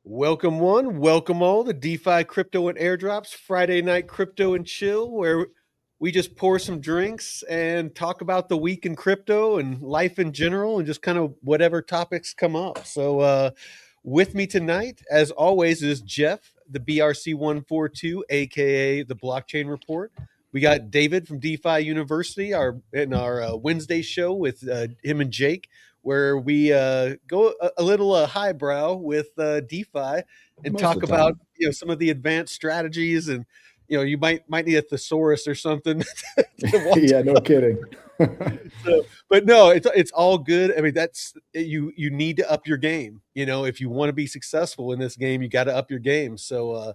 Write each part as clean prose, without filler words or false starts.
Welcome one, welcome all to DeFi Crypto and Airdrops, Friday night crypto and chill, where we just pour some drinks and talk about the week in crypto and life in general and just kind of whatever topics come up. So with me tonight, as always, is Jeff, the BRC142, aka the Blockchain Report. We got David from DeFi University, our Wednesday show with him and Jake, where we go a little highbrow with DeFi and Most talk of the about time. some of the advanced strategies, and you might need a thesaurus or something. to walk Yeah, no kidding. but no, it's all good. I mean, that's you need to up your game. If you want to be successful in this game, you got to up your game. So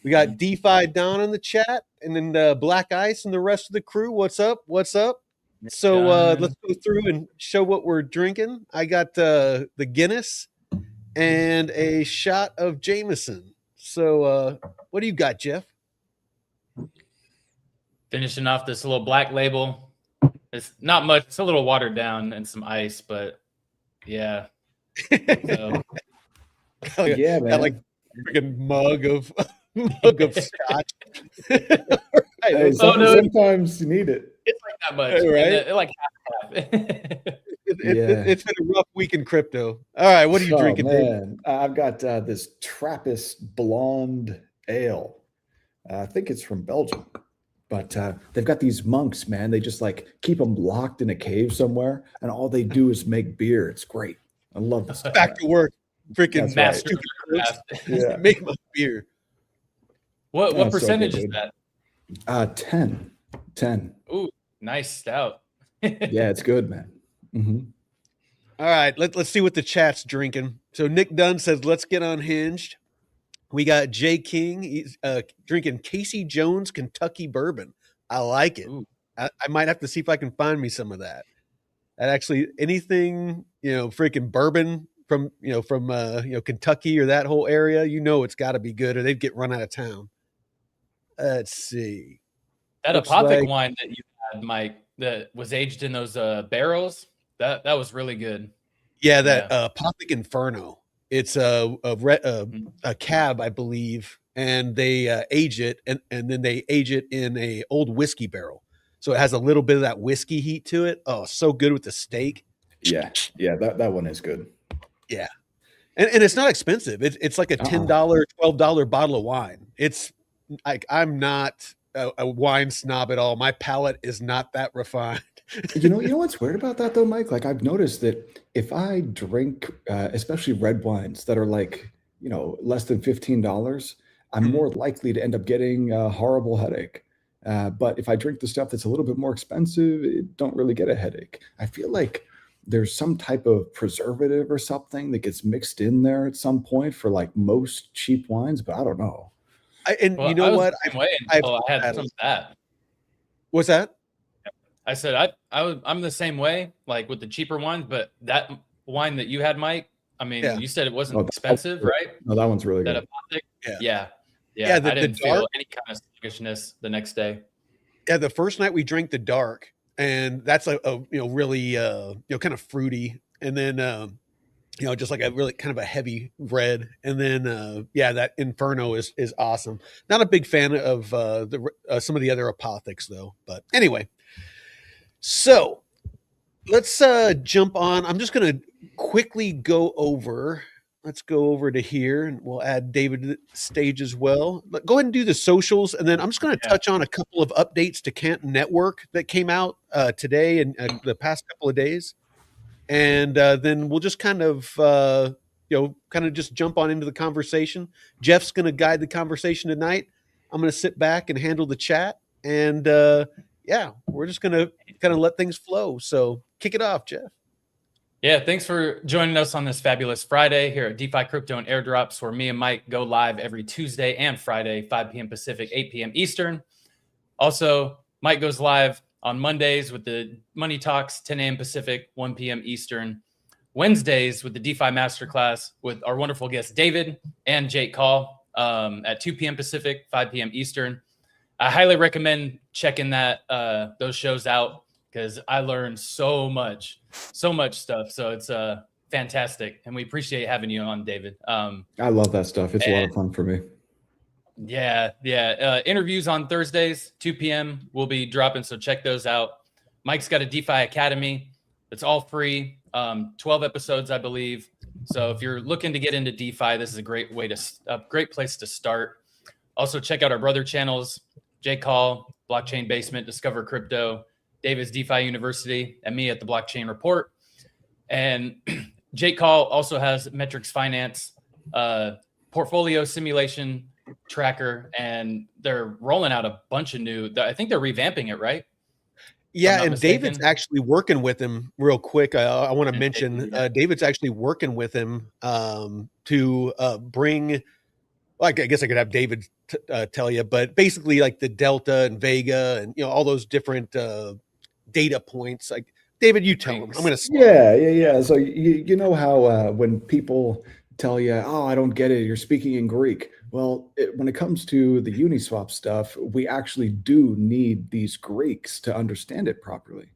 we got DeFi Don in the chat, and then Black Ice and the rest of the crew. What's up? What's up? So let's go through and show what we're drinking. I got the Guinness and a shot of Jameson. So what do you got, Jeff? Finishing off this little black label. It's not much. It's a little watered down and some ice, but yeah. So. Yeah, man. Got like a freaking mug of scotch. Hey, sometimes you need it. It's like that much, right? Like half. It's been a rough week in crypto. All right, what are you drinking, man? I've got this Trappist blonde ale. I think it's from Belgium, but they've got these monks, man. They just like keep them locked in a cave somewhere, and all they do is make beer. It's great. I love this. Back to work, freaking master. Yeah. Make my beer. What percentage is that? 10. Ooh, nice stout. Yeah, it's good, man. Mm-hmm. All right, let's see what the chat's drinking. So Nick Dunn says, let's get unhinged. We got Jay King. He's drinking Casey Jones Kentucky bourbon. I like it. I might have to see if I can find me some of that. And actually, anything, freaking bourbon from Kentucky or that whole area, it's got to be good or they'd get run out of town. Let's see. That Apothic wine that you had, Mike, that was aged in those barrels, that was really good. Yeah, that Apothic Inferno. It's a cab, I believe, and they age it, and then they age it in a old whiskey barrel. So it has a little bit of that whiskey heat to it. Oh, so good with the steak. Yeah, that one is good. Yeah, and it's not expensive. It's like a $10, $12 bottle of wine. It's like I'm not a wine snob at all. My palate is not that refined. You know what's weird about that though, Mike? Like I've noticed that if I drink, especially red wines that are like less than $15, I'm more likely to end up getting a horrible headache. But if I drink the stuff that's a little bit more expensive, it don't really get a headache. I feel like there's some type of preservative or something that gets mixed in there at some point for like most cheap wines, but I don't know. You know what? I had some of that. What's that? I said I'm the same way, like with the cheaper wines, but that wine that you had, Mike, I mean, you said it wasn't expensive, right? No, that one's really good. Yeah. I didn't feel any kind of sluggishness the next day. Yeah, the first night we drank the dark, and that's a really kind of fruity, and then just like a really kind of a heavy red, and then that Inferno is awesome. Not a big fan of some of the other Apothics though, but anyway. So let's jump on. I'm just going to quickly go over. Let's go over to here, and we'll add David to the stage as well. But go ahead and do the socials, and then I'm just going to touch on a couple of updates to Canton Network that came out today and the past couple of days, and then we'll just kind of just jump on into the conversation. Jeff's going to guide the conversation tonight. I'm going to sit back and handle the chat, and we're just going to kind of let things flow. So kick it off, Jeff. Yeah, thanks for joining us on this fabulous Friday here at DeFi Crypto and Airdrops, where me and Mike go live every Tuesday and Friday, 5 p.m. Pacific, 8 p.m. Eastern. Also, Mike goes live on Mondays with the Money Talks, 10 a.m. Pacific, 1 p.m. Eastern. Wednesdays with the DeFi Masterclass with our wonderful guests David and Jake Call at 2 p.m. Pacific, 5 p.m. Eastern. I highly recommend checking those shows out, because I learned so much stuff. So fantastic. And we appreciate having you on, David. I love that stuff. It's a lot of fun for me. Yeah. Interviews on Thursdays, 2 p.m. We'll be dropping, so check those out. Mike's got a DeFi Academy. It's all free. 12 episodes, I believe. So if you're looking to get into DeFi, this is a great place to start. Also, check out our brother channels, Jake Call, Blockchain Basement, Discover Crypto, David's DeFi University, and me at the Blockchain Report. And Jake Call also has Metrics Finance, portfolio simulation tracker, and they're rolling out a bunch of new. I think they're revamping it, right? Yeah, and mistaken. David's actually working with him real quick. I want to mention David's actually working with him to bring. Well, I guess I could have David tell you, but basically like the Delta and Vega and all those different data points. Like David, you tell him. I'm going to. Yeah. So you know how when people tell you, "Oh, I don't get it. You're speaking in Greek." Well, when it comes to the Uniswap stuff, we actually do need these Greeks to understand it properly.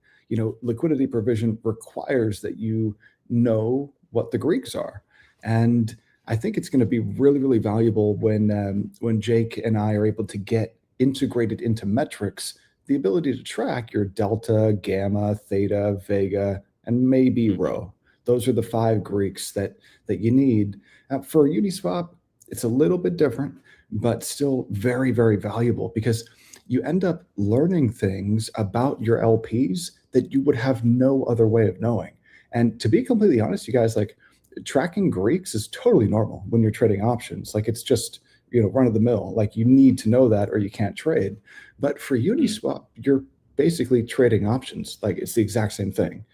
Liquidity provision requires that you know what the Greeks are. And I think it's going to be really, really valuable when Jake and I are able to get integrated into metrics, the ability to track your delta, gamma, theta, vega, and maybe rho. Those are the 5 Greeks that you need. For Uniswap, it's a little bit different, but still very, very valuable because you end up learning things about your LPs that you would have no other way of knowing. And to be completely honest, you guys, like tracking Greeks is totally normal when you're trading options. Like it's just, run of the mill. Like you need to know that or you can't trade. But for Uniswap, you're basically trading options. Like it's the exact same thing.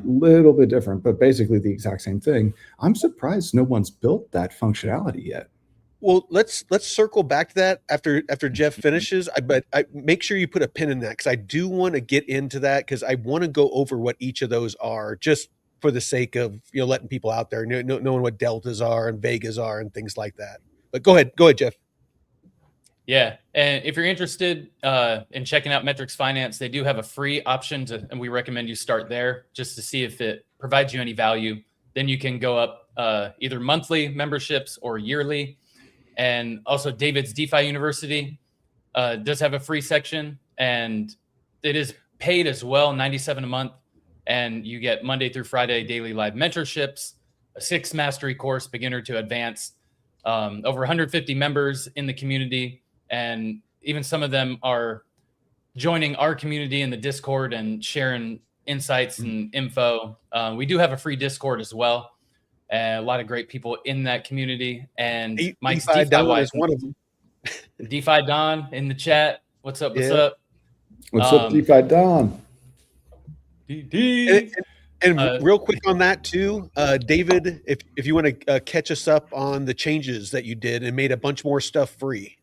Little bit different, but basically the exact same thing. I'm surprised no one's built that functionality yet. Well, let's circle back to that after Jeff finishes. But I make sure you put a pin in that because I do want to get into that because I want to go over what each of those are just for the sake of letting people out there knowing what deltas are and vegas are and things like that. But go ahead, Jeff. Yeah, and if you're interested in checking out Metrics Finance, they do have a free option and we recommend you start there just to see if it provides you any value. Then you can go up either monthly memberships or yearly. And also David's DeFi University does have a free section, and it is paid as well, $97 a month. And you get Monday through Friday daily live mentorships, a 6 mastery course, beginner to advanced, over 150 members in the community. And even some of them are joining our community in the Discord and sharing insights and info. We do have a free Discord as well. A lot of great people in that community. And Mike's DeFi Don is one of them. DeFi Don in the chat. What's up? What's up? What's up, DeFi Don? And real quick on that too, David, if you want to catch us up on the changes that you did and made a bunch more stuff free.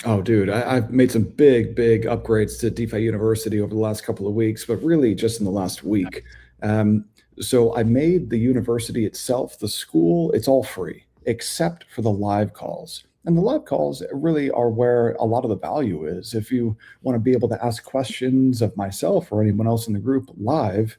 Oh, dude, I've made some big upgrades to DeFi University over the last couple of weeks, but really just in the last week. So I made the university itself, the school, it's all free, except for the live calls. And the live calls really are where a lot of the value is. If you want to be able to ask questions of myself or anyone else in the group live,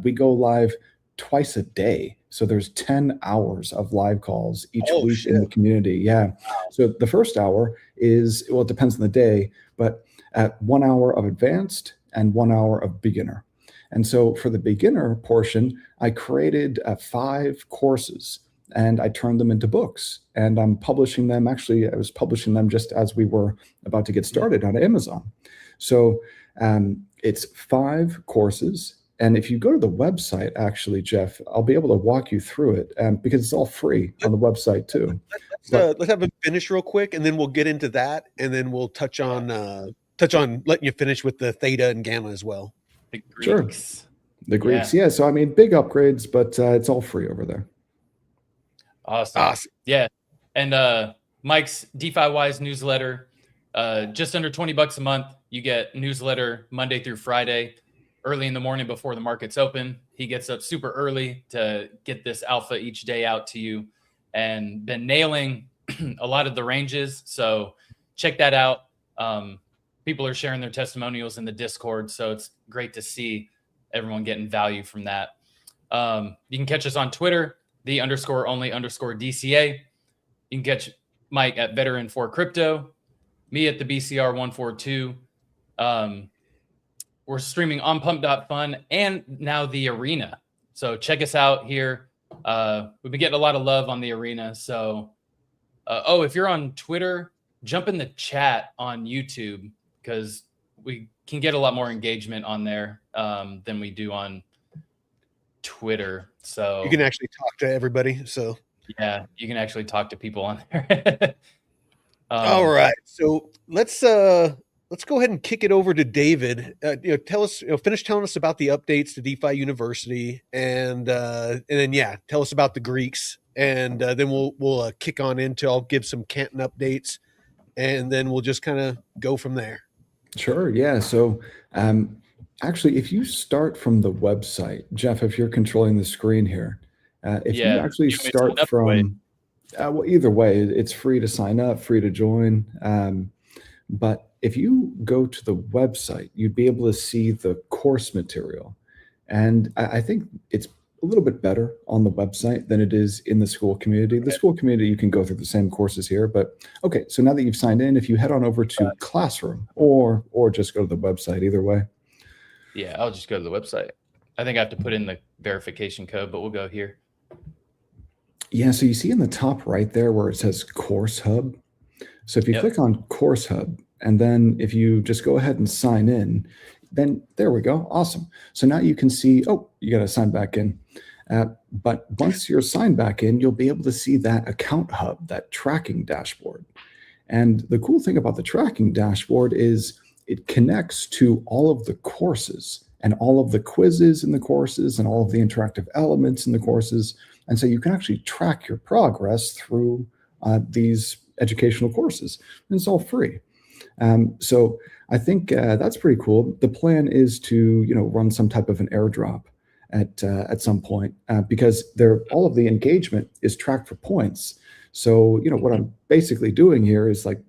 we go live twice a day. So there's 10 hours of live calls each week in the community. Yeah. So the first hour is, well, it depends on the day, but at 1 hour of advanced and 1 hour of beginner. And so for the beginner portion, I created 5 courses and I turned them into books, and I'm publishing them. Actually, I was publishing them just as we were about to get started on Amazon. So it's 5 courses. And if you go to the website, actually, Jeff, I'll be able to walk you through it because it's all free on the website too. Let's have him finish real quick, and then we'll get into that, and then we'll touch on letting you finish with the theta and gamma as well. The Greeks. Sure. The Greeks, yeah. So I mean, big upgrades, but it's all free over there. Awesome. Yeah. And Mike's DeFi Wise newsletter, just under $20 a month. You get newsletter Monday through Friday, early in the morning before the markets open. He gets up super early to get this alpha each day out to you, and been nailing a lot of the ranges. So check that out. People are sharing their testimonials in the Discord, so it's great to see everyone getting value from that. You can catch us on Twitter, _only_DCA. You can catch Mike at Veteran4Crypto, me at the BCR142. We're streaming on Pump.fun and now the Arena. So check us out here. We've been getting a lot of love on the Arena. So, if you're on Twitter, jump in the chat on YouTube because we can get a lot more engagement on there than we do on Twitter. So you can actually talk to everybody. So yeah, you can actually talk to people on there. All right, so let's go ahead and kick it over to David. Tell us, finish telling us about the updates to DeFi University, and then tell us about the Greeks, and then we'll kick on into. I'll give some Canton updates, and then we'll just kind of go from there. Sure. Yeah. So actually, if you start from the website, Jeff, if you're controlling the screen here, if you actually start from, well, either way, it's free to sign up, free to join. But if you go to the website, you'd be able to see the course material. And I think it's a little bit better on the website than it is in the school community. The school community, you can go through the same courses here, but okay. So now that you've signed in, if you head on over to Classroom or just go to the website, either way. Yeah, I'll just go to the website. I think I have to put in the verification code, but we'll go here. Yeah, so you see in the top right there where it says Course Hub. So if you click on Course Hub, and then if you just go ahead and sign in, then there we go. Awesome. So now you can see, you got to sign back in. But once you're signed back in, you'll be able to see that account hub, that tracking dashboard. And the cool thing about the tracking dashboard is it connects to all of the courses and all of the quizzes in the courses and all of the interactive elements in the courses. And so you can actually track your progress through these educational courses. And it's all free. So I think that's pretty cool. The plan is to, run some type of an airdrop at some point because all of the engagement is tracked for points. So, what I'm basically doing here is like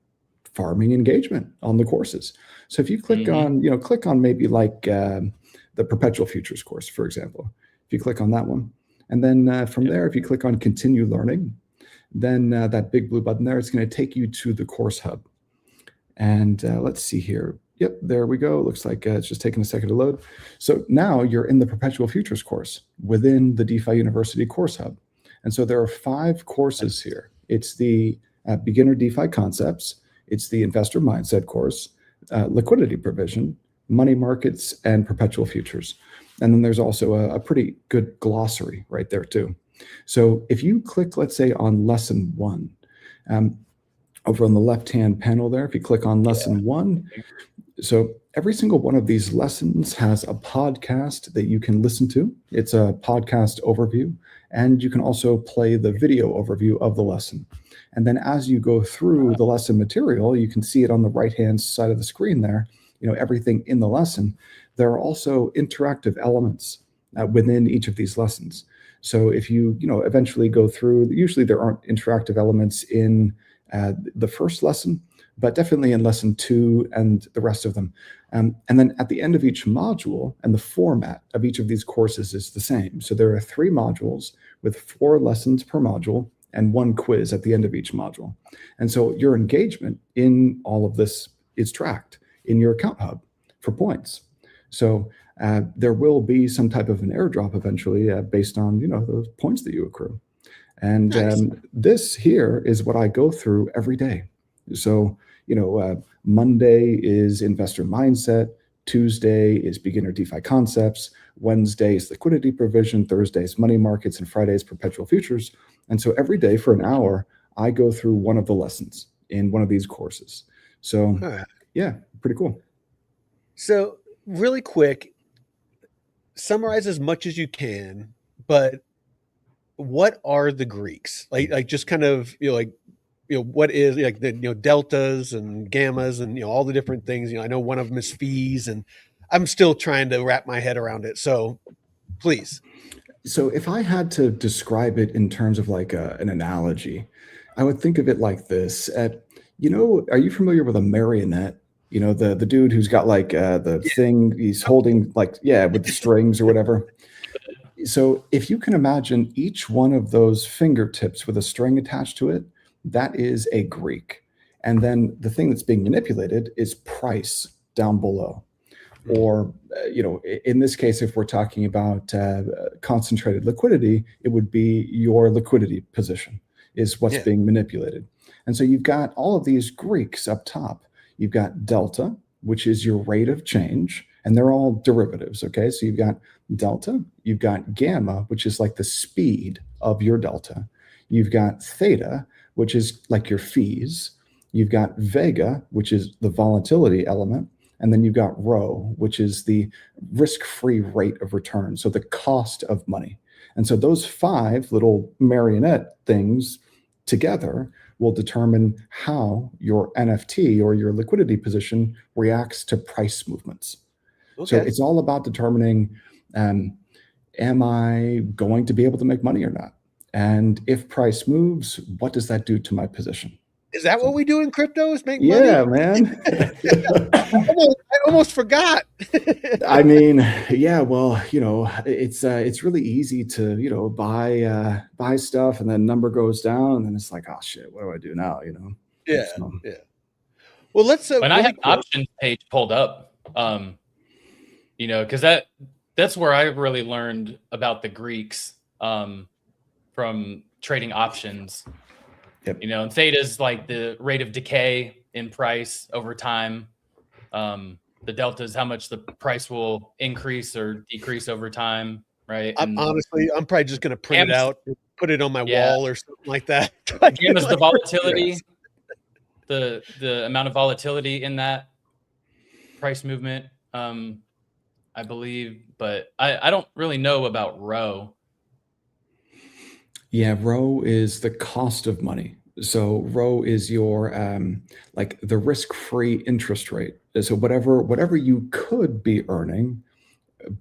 farming engagement on the courses. So if you click on maybe like the Perpetual Futures course, for example, if you click on that one, and then from there, if you click on Continue Learning, then that big blue button there, it's going to take you to the Course Hub. And let's see here. Yep, there we go. Looks like it's just taking a second to load. So now you're in the Perpetual Futures course within the DeFi University Course Hub. And so there are 5 courses here. It's the Beginner DeFi Concepts. It's the Investor Mindset course, Liquidity Provision, Money Markets, and Perpetual Futures. And then there's also a pretty good glossary right there too. So if you click, let's say, on Lesson 1, over on the left-hand panel there, if you click on Lesson 1, so every single one of these lessons has a podcast that you can listen to. It's a podcast overview, and you can also play the video overview of the lesson. And then as you go through the lesson material, you can see it on the right-hand side of the screen there, everything in the lesson. There are also interactive elements within each of these lessons. So if you, eventually go through, usually there aren't interactive elements in the first lesson, but definitely in lesson 2 and the rest of them. And then at the end of each module, and the format of each of these courses is the same. So there are 3 modules with 4 lessons per module and 1 quiz at the end of each module. And so your engagement in all of this is tracked in your account hub for points. So there will be some type of an airdrop eventually based on, those points that you accrue. And nice. This here is what I go through every day. So, Monday is Investor Mindset, Tuesday is Beginner DeFi Concepts, Wednesday is Liquidity Provision, Thursday is Money Markets, and Friday is Perpetual Futures. And so every day for an hour, I go through one of the lessons in one of these courses. So, yeah, pretty cool. So really quick, summarize as much as you can, but what are the Greeks? Like just kind of, what is like the, deltas and gammas and, all the different things, I know one of them is fees and I'm still trying to wrap my head around it. So please. So if I had to describe it in terms of like an analogy, I would think of it like this. Are you familiar with a marionette? The dude who's got like the thing he's holding, like, with the strings or whatever. So if you can imagine each one of those fingertips with a string attached to it, that is a Greek. And then the thing that's being manipulated is price down below. Or, in this case, if we're talking about concentrated liquidity, it would be your liquidity position is what's being manipulated. And so you've got all of these Greeks up top. You've got delta, which is your rate of change, and they're all derivatives, okay? So you've got delta, you've got gamma, which is like the speed of your delta. You've got theta, which is like your fees. You've got vega, which is the volatility element. And then you've got rho, which is the risk-free rate of return, so the cost of money. And so those 5 little marionette things together will determine how your NFT or your liquidity position reacts to price movements. Okay. So it's all about determining, am I going to be able to make money or not? And if price moves, what does that do to my position? Is that what we do in crypto? Is make money? Yeah, man. I almost forgot. I mean, yeah. Well, it's really easy to buy stuff, and then number goes down, and then it's like, oh shit, what do I do now? Yeah, yeah. Well, let's. When I have the options page pulled up, because that's where I really learned about the Greeks from trading options. Yep. And theta is like the rate of decay in price over time. The delta is how much the price will increase or decrease over time, right? Honestly, I'm probably just going to print it out, and put it on my wall or something like that. Gamma's the volatility, the amount of volatility in that price movement, I believe, but I don't really know about rho. Yeah, rho is the cost of money. So rho is your like the risk-free interest rate. So whatever you could be earning,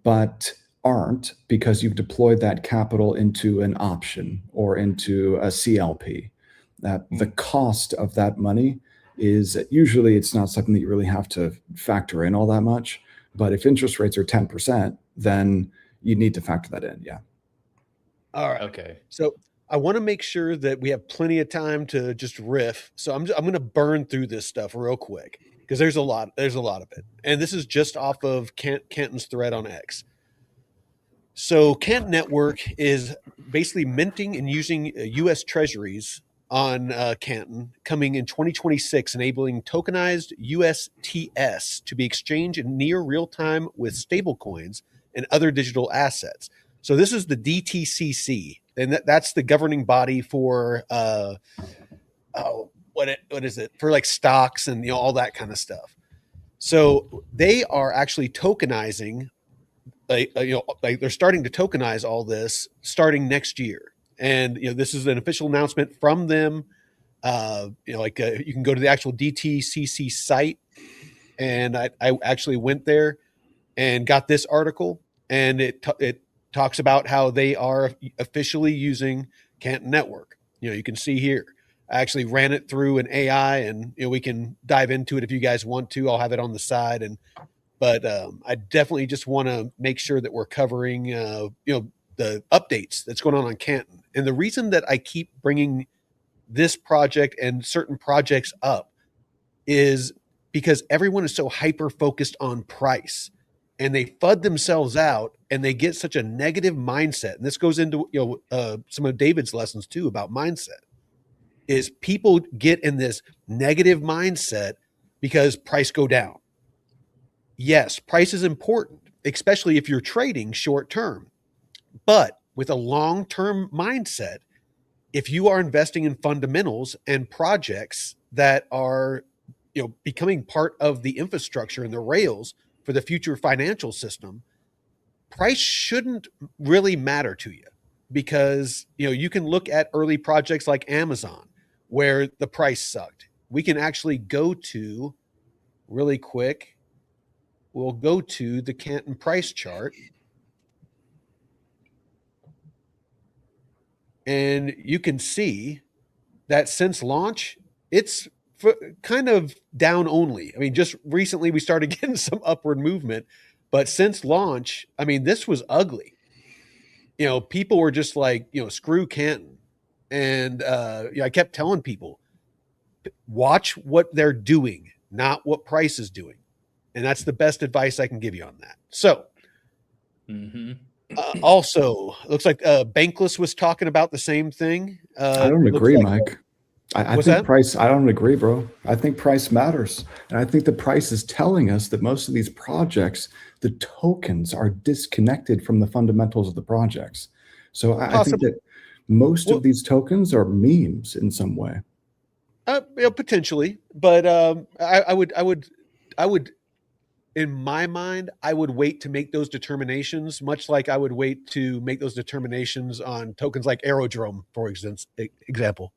but aren't because you've deployed that capital into an option or into a CLP. The cost of that money is usually it's not something that you really have to factor in all that much. But if interest rates are 10%, then you need to factor that in. Yeah. All right. Okay. So I want to make sure that we have plenty of time to just riff. So I'm going to burn through this stuff real quick because there's a lot of it. And this is just off of Canton's thread on X. So Canton Network is basically minting and using U.S. treasuries on Canton coming in 2026, enabling tokenized USTS to be exchanged in near real time with stablecoins and other digital assets. So this is the DTCC, and that's the governing body for what is it for, like stocks and all that kind of stuff. So they are actually tokenizing, like they're starting to tokenize all this starting next year, and this is an official announcement from them. You can go to the actual DTCC site, and I actually went there and got this article, and it talks about how they are officially using Canton Network. You can see here. I actually ran it through an AI, and we can dive into it if you guys want to. I'll have it on the side, but I definitely just want to make sure that we're covering the updates that's going on Canton. And the reason that I keep bringing this project and certain projects up is because everyone is so hyper focused on price, and they FUD themselves out, and they get such a negative mindset. And this goes into some of David's lessons too about mindset. Is people get in this negative mindset because price go down. Yes, price is important, especially if you're trading short term. But with a long-term mindset, if you are investing in fundamentals and projects that are becoming part of the infrastructure and the rails for the future financial system, price shouldn't really matter to you, because you can look at early projects like Amazon where the price sucked. We can actually go to really quick. We'll go to the Canton price chart, and you can see that since launch, it's kind of down only. I mean, just recently we started getting some upward movement, but since launch, I mean, this was ugly. people were just like, screw Canton. And I kept telling people, watch what they're doing, not what Price is doing. And that's the best advice I can give you on that. So also, looks like Bankless was talking about the same thing. I don't agree, like, Mike. I what's think that? price, I don't agree, bro. I think price matters. And I think the price is telling us that most of these projects, the tokens are disconnected from the fundamentals of the projects. So I think that most of these tokens are memes in some way. Potentially, but I would, in my mind, I would wait to make those determinations, much like I would wait to make those determinations on tokens like Aerodrome, for example.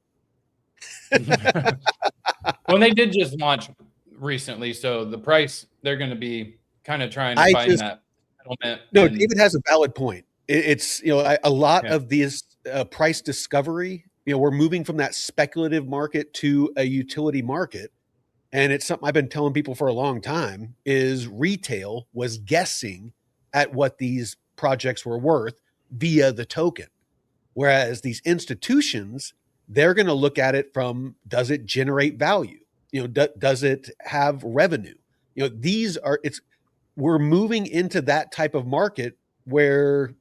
Well, they did just launch recently, so the price, they're going to be kind of trying to find that settlement. No, David has a valid point. It's a lot of these price discovery. We're moving from that speculative market to a utility market, and it's something I've been telling people for a long time. Is retail was guessing at what these projects were worth via the token, whereas these institutions, they're going to look at it from, does it generate value? Does it have revenue? We're moving into that type of market where,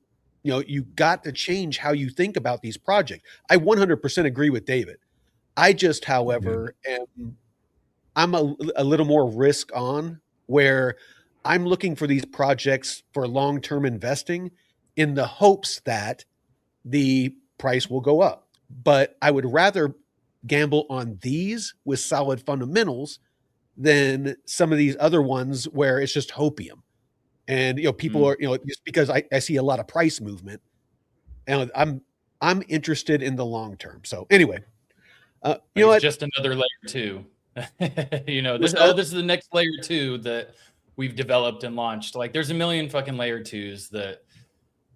you got to change how you think about these projects. I 100% agree with David. I just, however, I'm a little more risk on, where I'm looking for these projects for long-term investing in the hopes that the price will go up. But I would rather gamble on these with solid fundamentals than some of these other ones where it's just hopium. And people are, just because I see a lot of price movement, and I'm interested in the long term. So anyway, just another layer 2. This is the next layer 2 that we've developed and launched. Like, there's a million fucking layer 2s that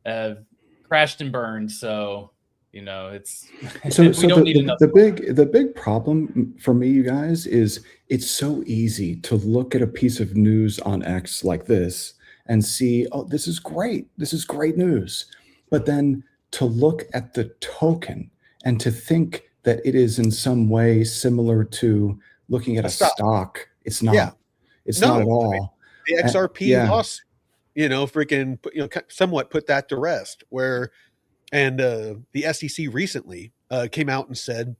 have crashed and burned. So it's so the big problem for me, you guys, is it's so easy to look at a piece of news on X like this and see, oh, this is great news, but then to look at the token and to think that it is in some way similar to looking at a stock. It's not. It's not at all. I mean, the XRP loss, freaking somewhat put that to rest. And the SEC recently came out and said,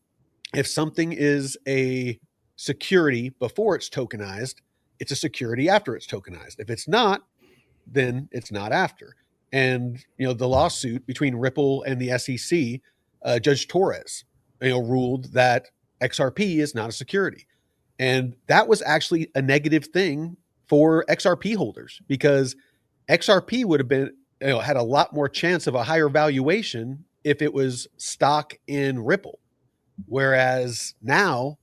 if something is a security before it's tokenized, it's a security after it's tokenized. If it's not, then it's not after. And the lawsuit between Ripple and the SEC, Judge Torres, ruled that XRP is not a security. And that was actually a negative thing for XRP holders, because XRP would have been, had a lot more chance of a higher valuation if it was stock in Ripple. Whereas now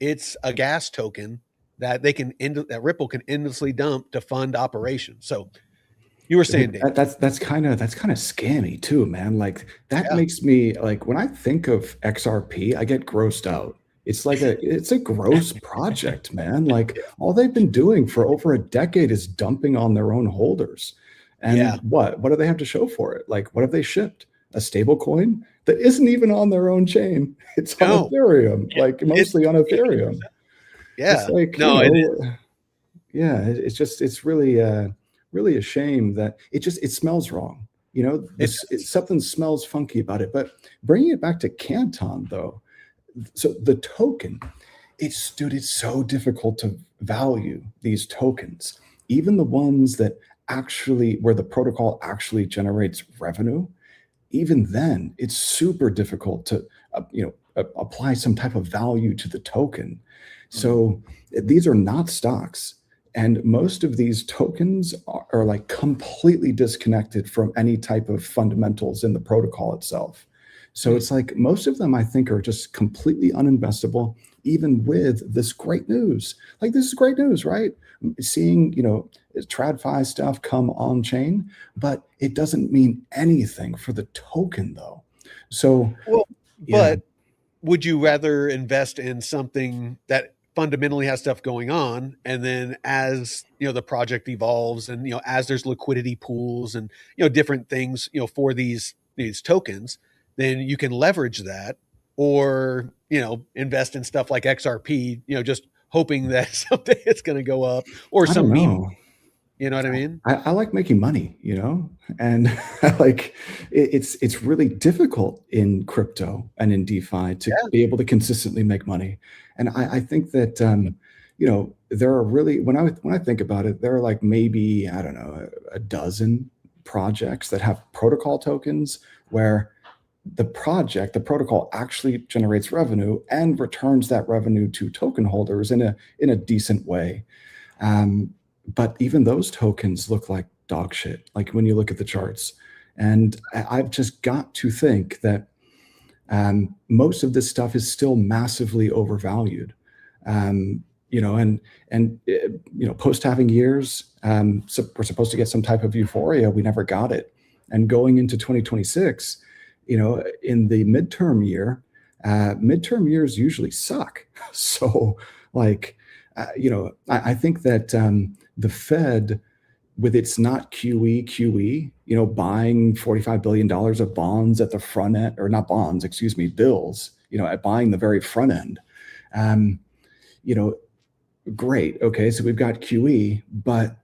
it's a gas token that that Ripple can endlessly dump to fund operations. So you were saying, Dave, that's kind of scammy too, man. Like, that makes me, like, when I think of XRP, I get grossed out. It's like it's a gross project, man. Like, all they've been doing for over a decade is dumping on their own holders. And what do they have to show for it? Like, what have they shipped? A stable coin that isn't even on their own chain. It's on Ethereum, like mostly on Ethereum. It's like, it's just, it's really, really a shame that it smells wrong. Something smells funky about it. But bringing it back to Canton, though, so the token, it's so difficult to value these tokens, even the ones that actually, where the protocol actually generates revenue. Even then, it's super difficult to apply some type of value to the token. So these are not stocks. And most of these tokens are like completely disconnected from any type of fundamentals in the protocol itself. So it's like most of them, I think, are just completely uninvestable, even with this great news. Like, this is great news, right? Seeing, TradFi stuff come on chain, but it doesn't mean anything for the token, though. So, but would you rather invest in something that fundamentally has stuff going on, and then as the project evolves, and as there's liquidity pools and different things for these these tokens, then you can leverage that, or invest in stuff like XRP, just hoping that someday it's going to go up, or I don't some meme. know. You know what I mean? I like making money, and like it's really difficult in crypto and in DeFi to Yeah. be able to consistently make money. And I think that there are really, when I think about it, there are like maybe, I don't know, a dozen projects that have protocol tokens where the protocol actually generates revenue and returns that revenue to token holders in a decent way. But even those tokens look like dog shit, like when you look at the charts. And I've just got to think that most of this stuff is still massively overvalued. And post having years, so we're supposed to get some type of euphoria. We never got it. And going into 2026, in the midterm years usually suck. So like, I think that the Fed, with its not QE, buying $45 billion of bonds at the front end, or not bonds, excuse me, bills, at buying the very front end. Great. Okay, so we've got QE, but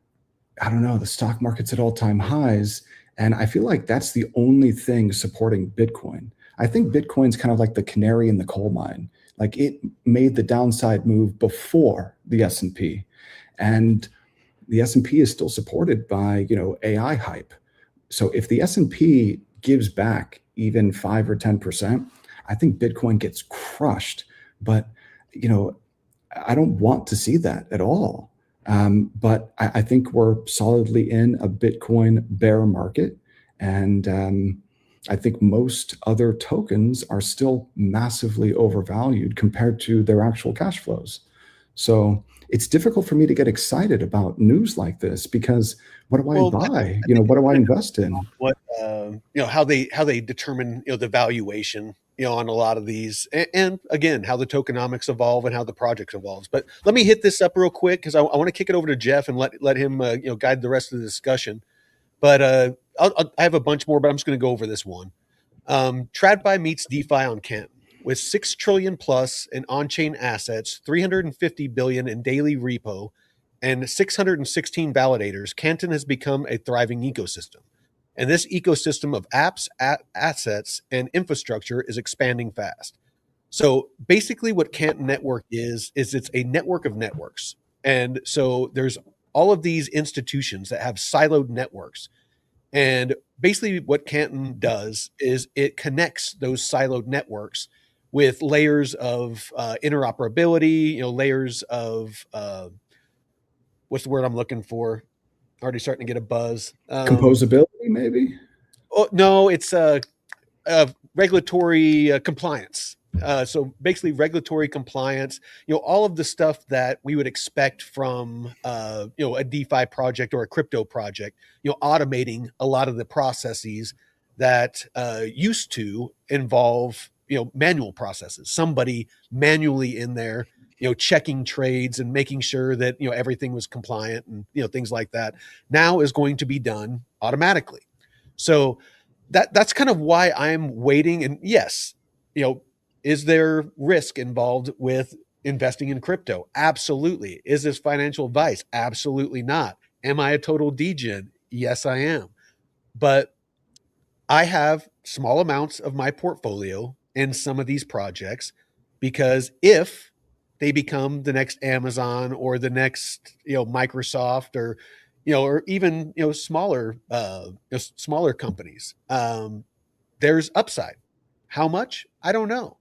I don't know, the stock market's at all-time highs. And I feel like that's the only thing supporting Bitcoin. I think Bitcoin's kind of like the canary in the coal mine. Like, it made the downside move before the S&P. And the S&P is still supported by, AI hype. So if the S&P gives back even 5 or 10%, I think Bitcoin gets crushed. But, I don't want to see that at all. But I think we're solidly in a Bitcoin bear market. And I think most other tokens are still massively overvalued compared to their actual cash flows. So it's difficult for me to get excited about news like this, because what do I buy? What do I invest in? What how they determine the valuation on a lot of these, and again, how the tokenomics evolve and how the project evolves. But let me hit this up real quick, because I want to kick it over to Jeff and let him guide the rest of the discussion. But I have a bunch more, but I'm just going to go over this one. TradFi meets DeFi on Canton. With 6 trillion plus in on-chain assets, 350 billion in daily repo, and 616 validators, Canton has become a thriving ecosystem. And this ecosystem of apps, assets, and infrastructure is expanding fast. So basically what Canton Network is it's a network of networks. And so there's all of these institutions that have siloed networks. And basically what Canton does is it connects those siloed networks with layers of interoperability, layers of what's the word I'm looking for? Already starting to get a buzz. Composability, maybe? Oh, no, it's regulatory compliance. So basically regulatory compliance, all of the stuff that we would expect from, a DeFi project or a crypto project, automating a lot of the processes that used to involve, manual processes, somebody manually in there, checking trades and making sure that, everything was compliant and, things like that, now is going to be done automatically. So that's kind of why I'm waiting. And yes, is there risk involved with investing in crypto? Absolutely. Is this financial advice? Absolutely not. Am I a total degen? Yes, I am. But I have small amounts of my portfolio in some of these projects, because if they become the next Amazon or the next, Microsoft, or, or even, smaller companies, there's upside. How much? I don't know.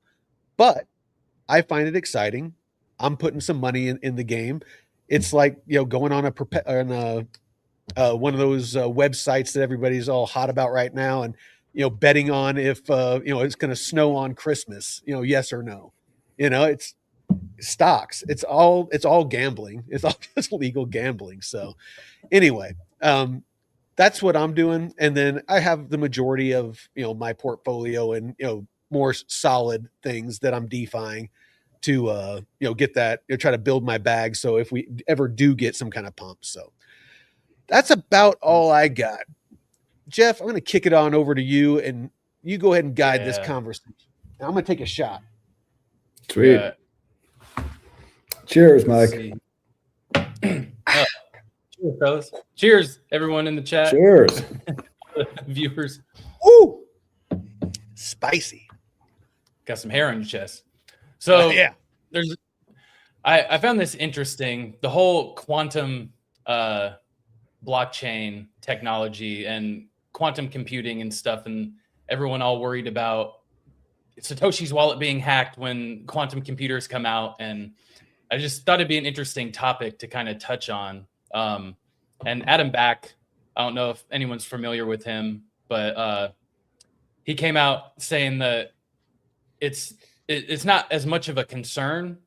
But I find it exciting. I'm putting some money in the game. It's like, going on one of those websites that everybody's all hot about right now, and betting on if it's going to snow on Christmas, yes or no. It's stocks. It's all gambling. It's all just legal gambling. So anyway, that's what I'm doing. And then I have the majority of my portfolio and more solid things that I'm DeFiing to get that, try to build my bag, so if we ever do get some kind of pump. So that's about all I got. Jeff, I'm going to kick it on over to you, and you go ahead and guide this conversation. Now I'm going to take a shot. Sweet. Yeah. Cheers, Mike. Cheers, fellas. Cheers, everyone in the chat. Cheers. Viewers. Ooh, spicy. Got some hair on your chest. So yeah, I found this interesting. The whole quantum blockchain technology and quantum computing and stuff, and everyone all worried about Satoshi's wallet being hacked when quantum computers come out. And I just thought it'd be an interesting topic to kind of touch on. And Adam Back, I don't know if anyone's familiar with him, but he came out saying that it's not as much of a concern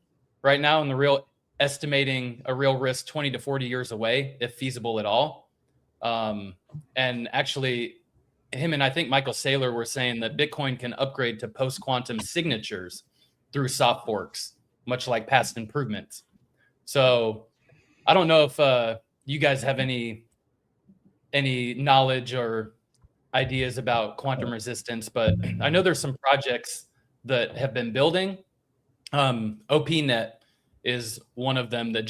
right now, in the real estimating a real risk 20 to 40 years away, if feasible at all. And actually, him and I think Michael Saylor were saying that Bitcoin can upgrade to post-quantum signatures through soft forks, much like past improvements. So I don't know if you guys have any knowledge or ideas about quantum resistance, but I know there's some projects that have been building. OPNet is one of them that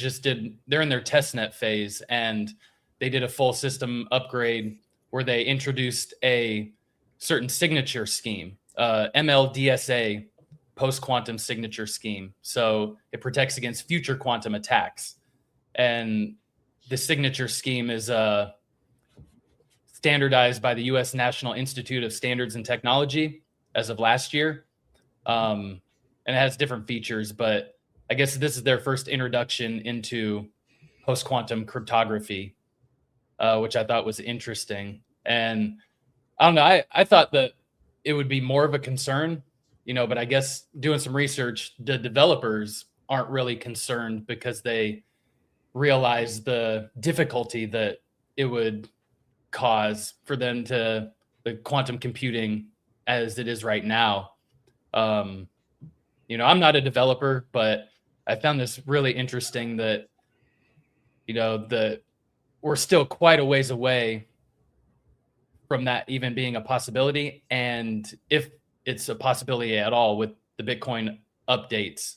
they're in their testnet phase, and they did a full system upgrade where they introduced a certain signature scheme, MLDSA, post-quantum signature scheme. So it protects against future quantum attacks. And the signature scheme is standardized by the U.S. National Institute of Standards and Technology as of last year. And it has different features, but I guess this is their first introduction into post-quantum cryptography, which I thought was interesting. And I don't know, I thought that it would be more of a concern, but I guess doing some research, the developers aren't really concerned because they realize the difficulty that it would cause for them to the quantum computing as it is right now. I'm not a developer, but I found this really interesting that, that we're still quite a ways away from that even being a possibility. And if it's a possibility at all with the Bitcoin updates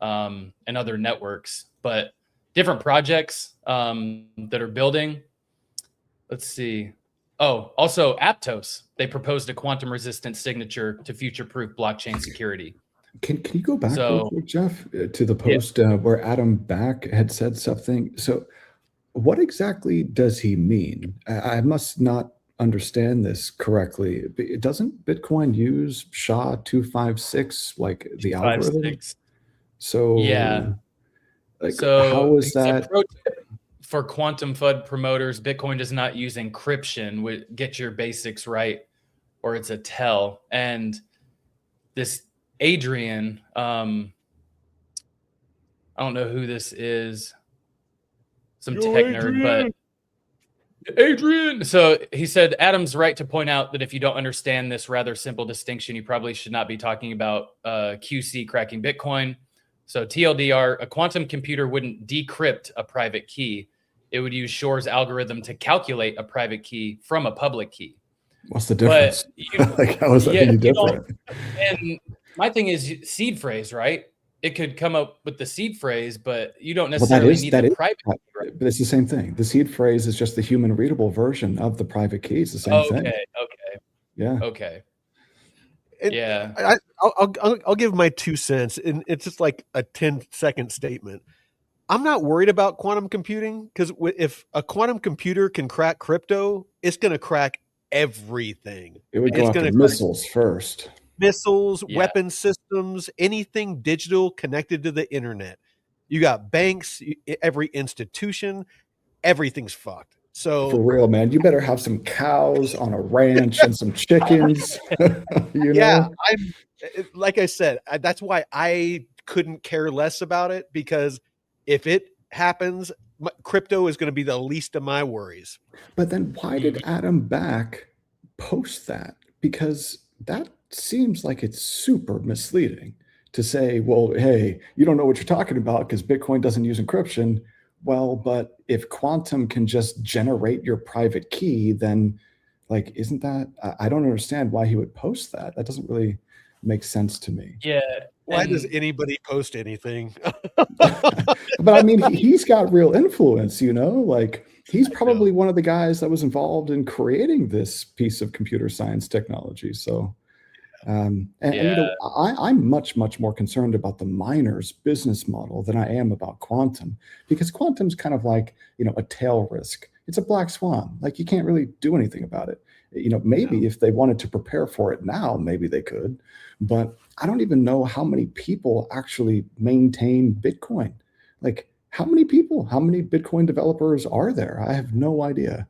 and other networks, but different projects that are building. Let's see. Oh, also Aptos. They proposed a quantum resistant signature to future-proof blockchain security. Can you go back real quick, Jeff, to the post where Adam Back had said something? So what exactly does he mean? I must not understand this correctly. Doesn't Bitcoin use SHA-256, like the algorithm? So yeah. So how is that? For quantum FUD promoters, Bitcoin does not use encryption. Get your basics right, or it's a tell. And this Adrian, I don't know who this is, some tech nerd, but Adrian. So he said, Adam's right to point out that if you don't understand this rather simple distinction, you probably should not be talking about QC cracking Bitcoin. So TLDR, a quantum computer wouldn't decrypt a private key. It would use Shor's algorithm to calculate a private key from a public key. What's the difference? Like, how is that any different? And my thing is seed phrase, right? It could come up with the seed phrase, but you don't necessarily need the private key. Right? But it's the same thing. The seed phrase is just the human readable version of the private key. It's the same thing. Okay. Yeah. Okay. Yeah. I'll give my 2 cents, and it's just like a 10-second statement. I'm not worried about quantum computing, because if a quantum computer can crack crypto, it's going to crack everything. It would go after missiles first. Missiles, weapon systems, anything digital connected to the internet. You got banks, every institution, everything's fucked. So for real, man, you better have some cows on a ranch and some chickens. Yeah, like I said, that's why I couldn't care less about it, because if it happens, crypto is going to be the least of my worries. But then why did Adam Back post that? Because that seems like it's super misleading to say, well, hey, you don't know what you're talking about because Bitcoin doesn't use encryption. Well, but if quantum can just generate your private key, then Like, isn't that, I don't understand why he would post that. That doesn't really make sense to me. Yeah. Why does anybody post anything? But I mean, he's got real influence, like he's probably one of the guys that was involved in creating this piece of computer science technology. So, and I'm much more concerned about the miner's business model than I am about quantum, because quantum's kind of like, a tail risk. It's a black swan. Like, you can't really do anything about it. Maybe if they wanted to prepare for it now, maybe they could, but I don't even know how many people actually maintain Bitcoin. Like, how many Bitcoin developers are there? I have no idea.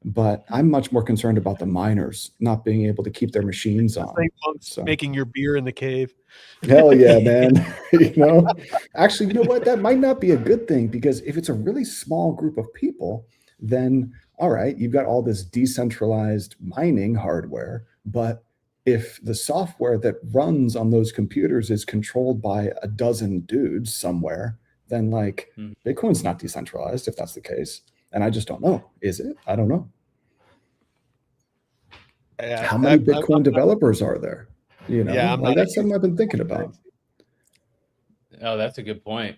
But I'm much more concerned about the miners not being able to keep their machines on. So. Making your beer in the cave. Hell yeah, man. Actually, you know what? That might not be a good thing, because if it's a really small group of people, then all right, you've got all this decentralized mining hardware. But if the software that runs on those computers is controlled by a dozen dudes somewhere, then like Bitcoin's not decentralized if that's the case. And I just don't know. Is it? I don't know. How many Bitcoin developers are there? That's something I've been thinking about. Oh, that's a good point.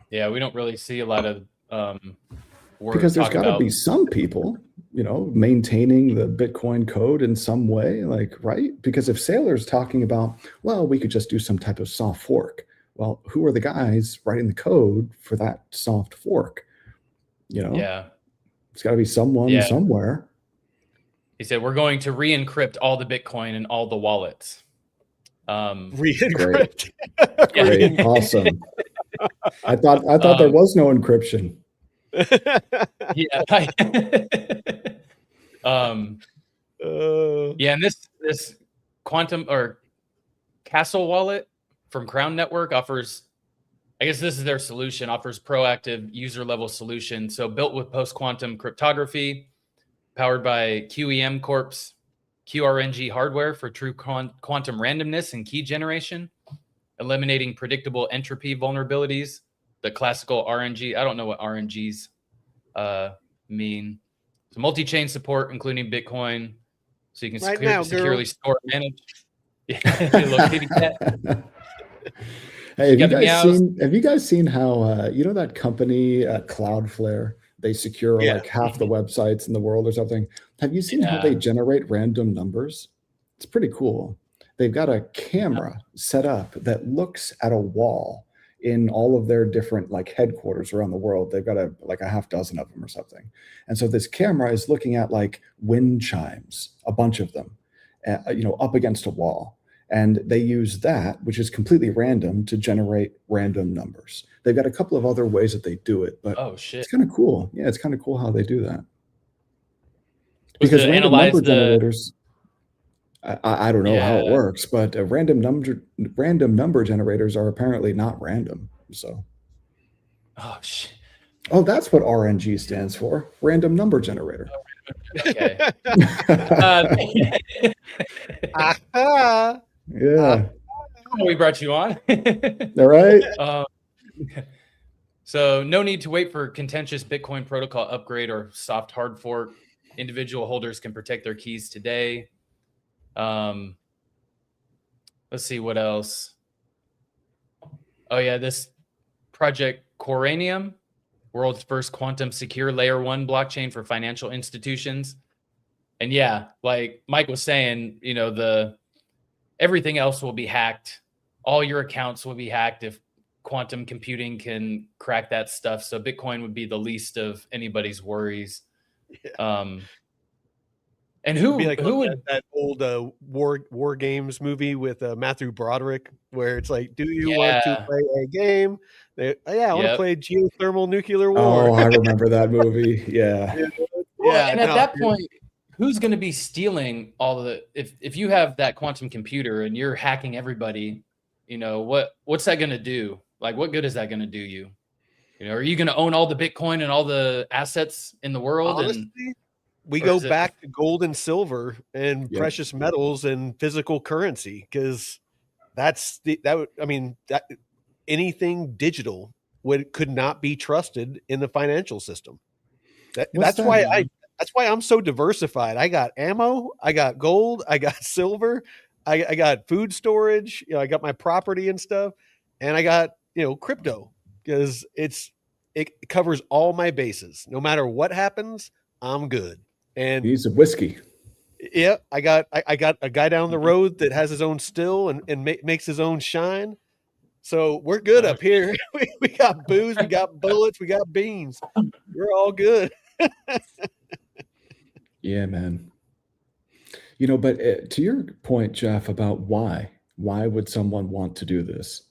Yeah, we don't really see a lot of because there's got to be some people, maintaining the Bitcoin code in some way, like, right? Because if Saylor's talking about, well, we could just do some type of soft fork. Well, who are the guys writing the code for that soft fork? Yeah, it's got to be someone somewhere. He said, we're going to re-encrypt all the Bitcoin and all the wallets. Re-encrypt. Great. Awesome. I thought there was no encryption. And this quantum or Castle wallet from Crown Network offers, I guess this is their solution, offers proactive user level solution. So built with post-quantum cryptography, powered by QEM Corp's QRNG hardware for true quantum randomness and key generation, eliminating predictable entropy vulnerabilities, the classical RNG. I don't know what RNGs mean. So multi-chain support, including Bitcoin, so you can securely store and manage. Hey, have you guys seen how that company Cloudflare, they secure like half the websites in the world or something? Have you seen how they generate random numbers? It's pretty cool. They've got a camera set up that looks at a wall in all of their different like headquarters around the world. They've got a half dozen of them or something. And so this camera is looking at like wind chimes, a bunch of them, up against a wall. And they use that, which is completely random, to generate random numbers. They've got a couple of other ways that they do it, but it's kind of cool. Yeah, it's kind of cool how they do that. Because random number generators, I don't know how it works, but random number generators are apparently not random. So, that's what RNG stands for, random number generator. Okay. Yeah. We brought you on. All right. So no need to wait for contentious Bitcoin protocol upgrade or soft hard fork. Individual holders can protect their keys today. Let's see what else. Oh yeah, this project Coranium, world's first quantum secure layer 1 blockchain for financial institutions. And yeah, like Mike was saying, everything else will be hacked. All your accounts will be hacked if quantum computing can crack that stuff. So Bitcoin would be the least of anybody's worries. And who would that old war games movie with Matthew Broderick, where it's like, do you want to play a game? I want to play geothermal nuclear war. Oh, I remember that movie. Yeah. And at that point, who's going to be stealing all of the? If you have that quantum computer and you're hacking everybody, what's that going to do? Like, what good is that going to do you? Are you going to own all the Bitcoin and all the assets in the world? Honestly, we go back to gold and silver and precious metals and physical currency, because anything digital could not be trusted in the financial system. That's why That's why I'm so diversified. I got ammo, I got gold, I got silver, I got food storage, I got my property and stuff, and I got, crypto because it covers all my bases. No matter what happens, I'm good. And He's a whiskey. yeah, I got a guy down the road that has his own still and makes his own shine. So we're good up here. We got booze, we got bullets, we got beans. We're all good. Yeah, man. But to your point, Jeff, about why would someone want to do this?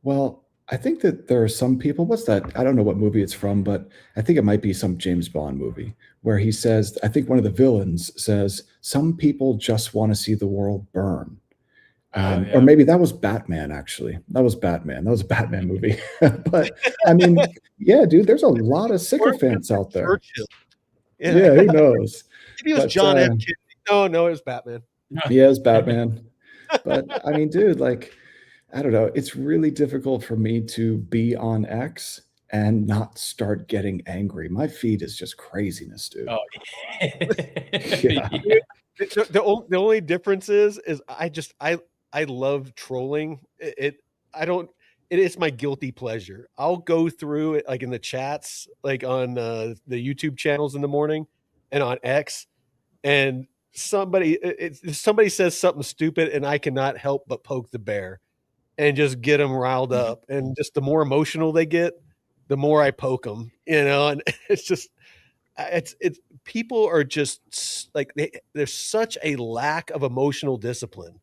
Well, I think that there are some people. What's that? I don't know what movie it's from, but I think it might be some James Bond movie where he says, I think one of the villains says, some people just want to see the world burn. Or maybe that was Batman, actually. That was Batman. That was a Batman movie. But I mean, yeah, dude, there's a lot of sycophants out there. Churchill. Yeah, who knows? Maybe it was John F. Kennedy. No, it was Batman. Yeah, it's Batman. But I mean, dude, I don't know. It's really difficult for me to be on X and not start getting angry. My feed is just craziness, dude. Oh, yeah. The only difference is I love trolling. It is my guilty pleasure. I'll go through it like in the chats, like on the YouTube channels in the morning and on X, and somebody says something stupid and I cannot help but poke the bear and just get them riled up. And just the more emotional they get, the more I poke them, and it's just, it's people are just like, there's such a lack of emotional discipline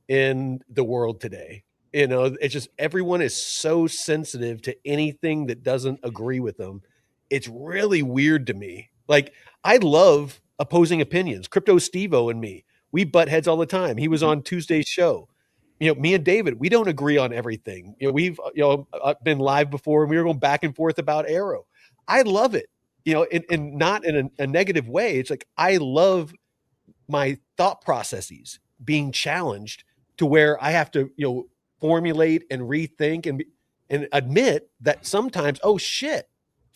in the world today. It's just, everyone is so sensitive to anything that doesn't agree with them. It's really weird to me. Like, I love opposing opinions. Crypto Steve-O and me, we butt heads all the time. He was on Tuesday's show. Me and David, we don't agree on everything. We've been live before and we were going back and forth about Arrow. I love it, and not in a negative way. It's like, I love my thought processes being challenged to where I have to, formulate and rethink and admit that sometimes, oh shit,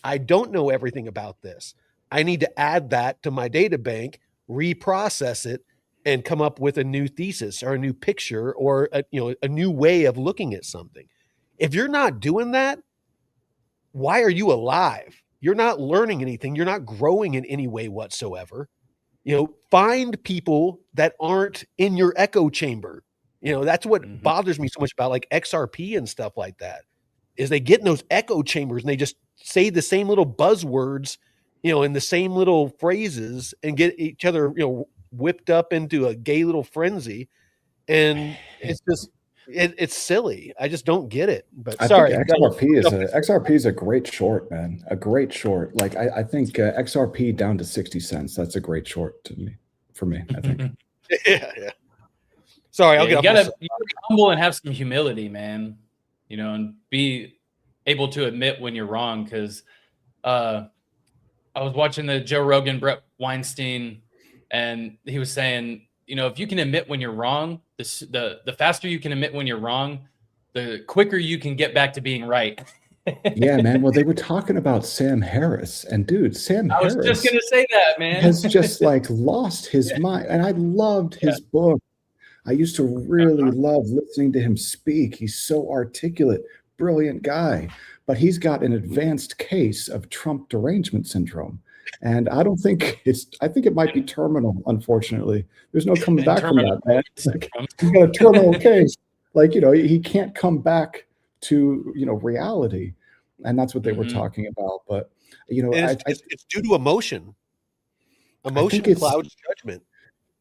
I don't know everything about this. I need to add that to my data bank, reprocess it, and come up with a new thesis or a new picture or a new way of looking at something. If you're not doing that, why are you alive? You're not learning anything. You're not growing in any way whatsoever. Find people that aren't in your echo chamber. That's what bothers me so much about like XRP and stuff like that, is they get in those echo chambers and they just say the same little buzzwords, in the same little phrases and get each other, whipped up into a gay little frenzy. And it's just, it's silly. I just don't get it. But I sorry, think XRP is a great short, man. A great short. Like I think XRP down to 60 cents. That's a great short for me. I think. Yeah. Sorry, you gotta be humble and have some humility, man. And be able to admit when you're wrong. Because I was watching the Joe Rogan, Brett Weinstein, and he was saying, if you can admit when you're wrong, the faster you can admit when you're wrong, the quicker you can get back to being right. Yeah, man. Well, they were talking about Sam Harris, and dude, I was just gonna say that, man, has just lost his mind. And I loved his book. I used to really love listening to him speak. He's so articulate, brilliant guy, but he's got an advanced case of Trump derangement syndrome. And I think it might be terminal, unfortunately. There's no coming back from that, man. He's got a terminal case. He can't come back to, reality. And that's what they were talking about. But, it's due to emotion. Emotion clouds judgment.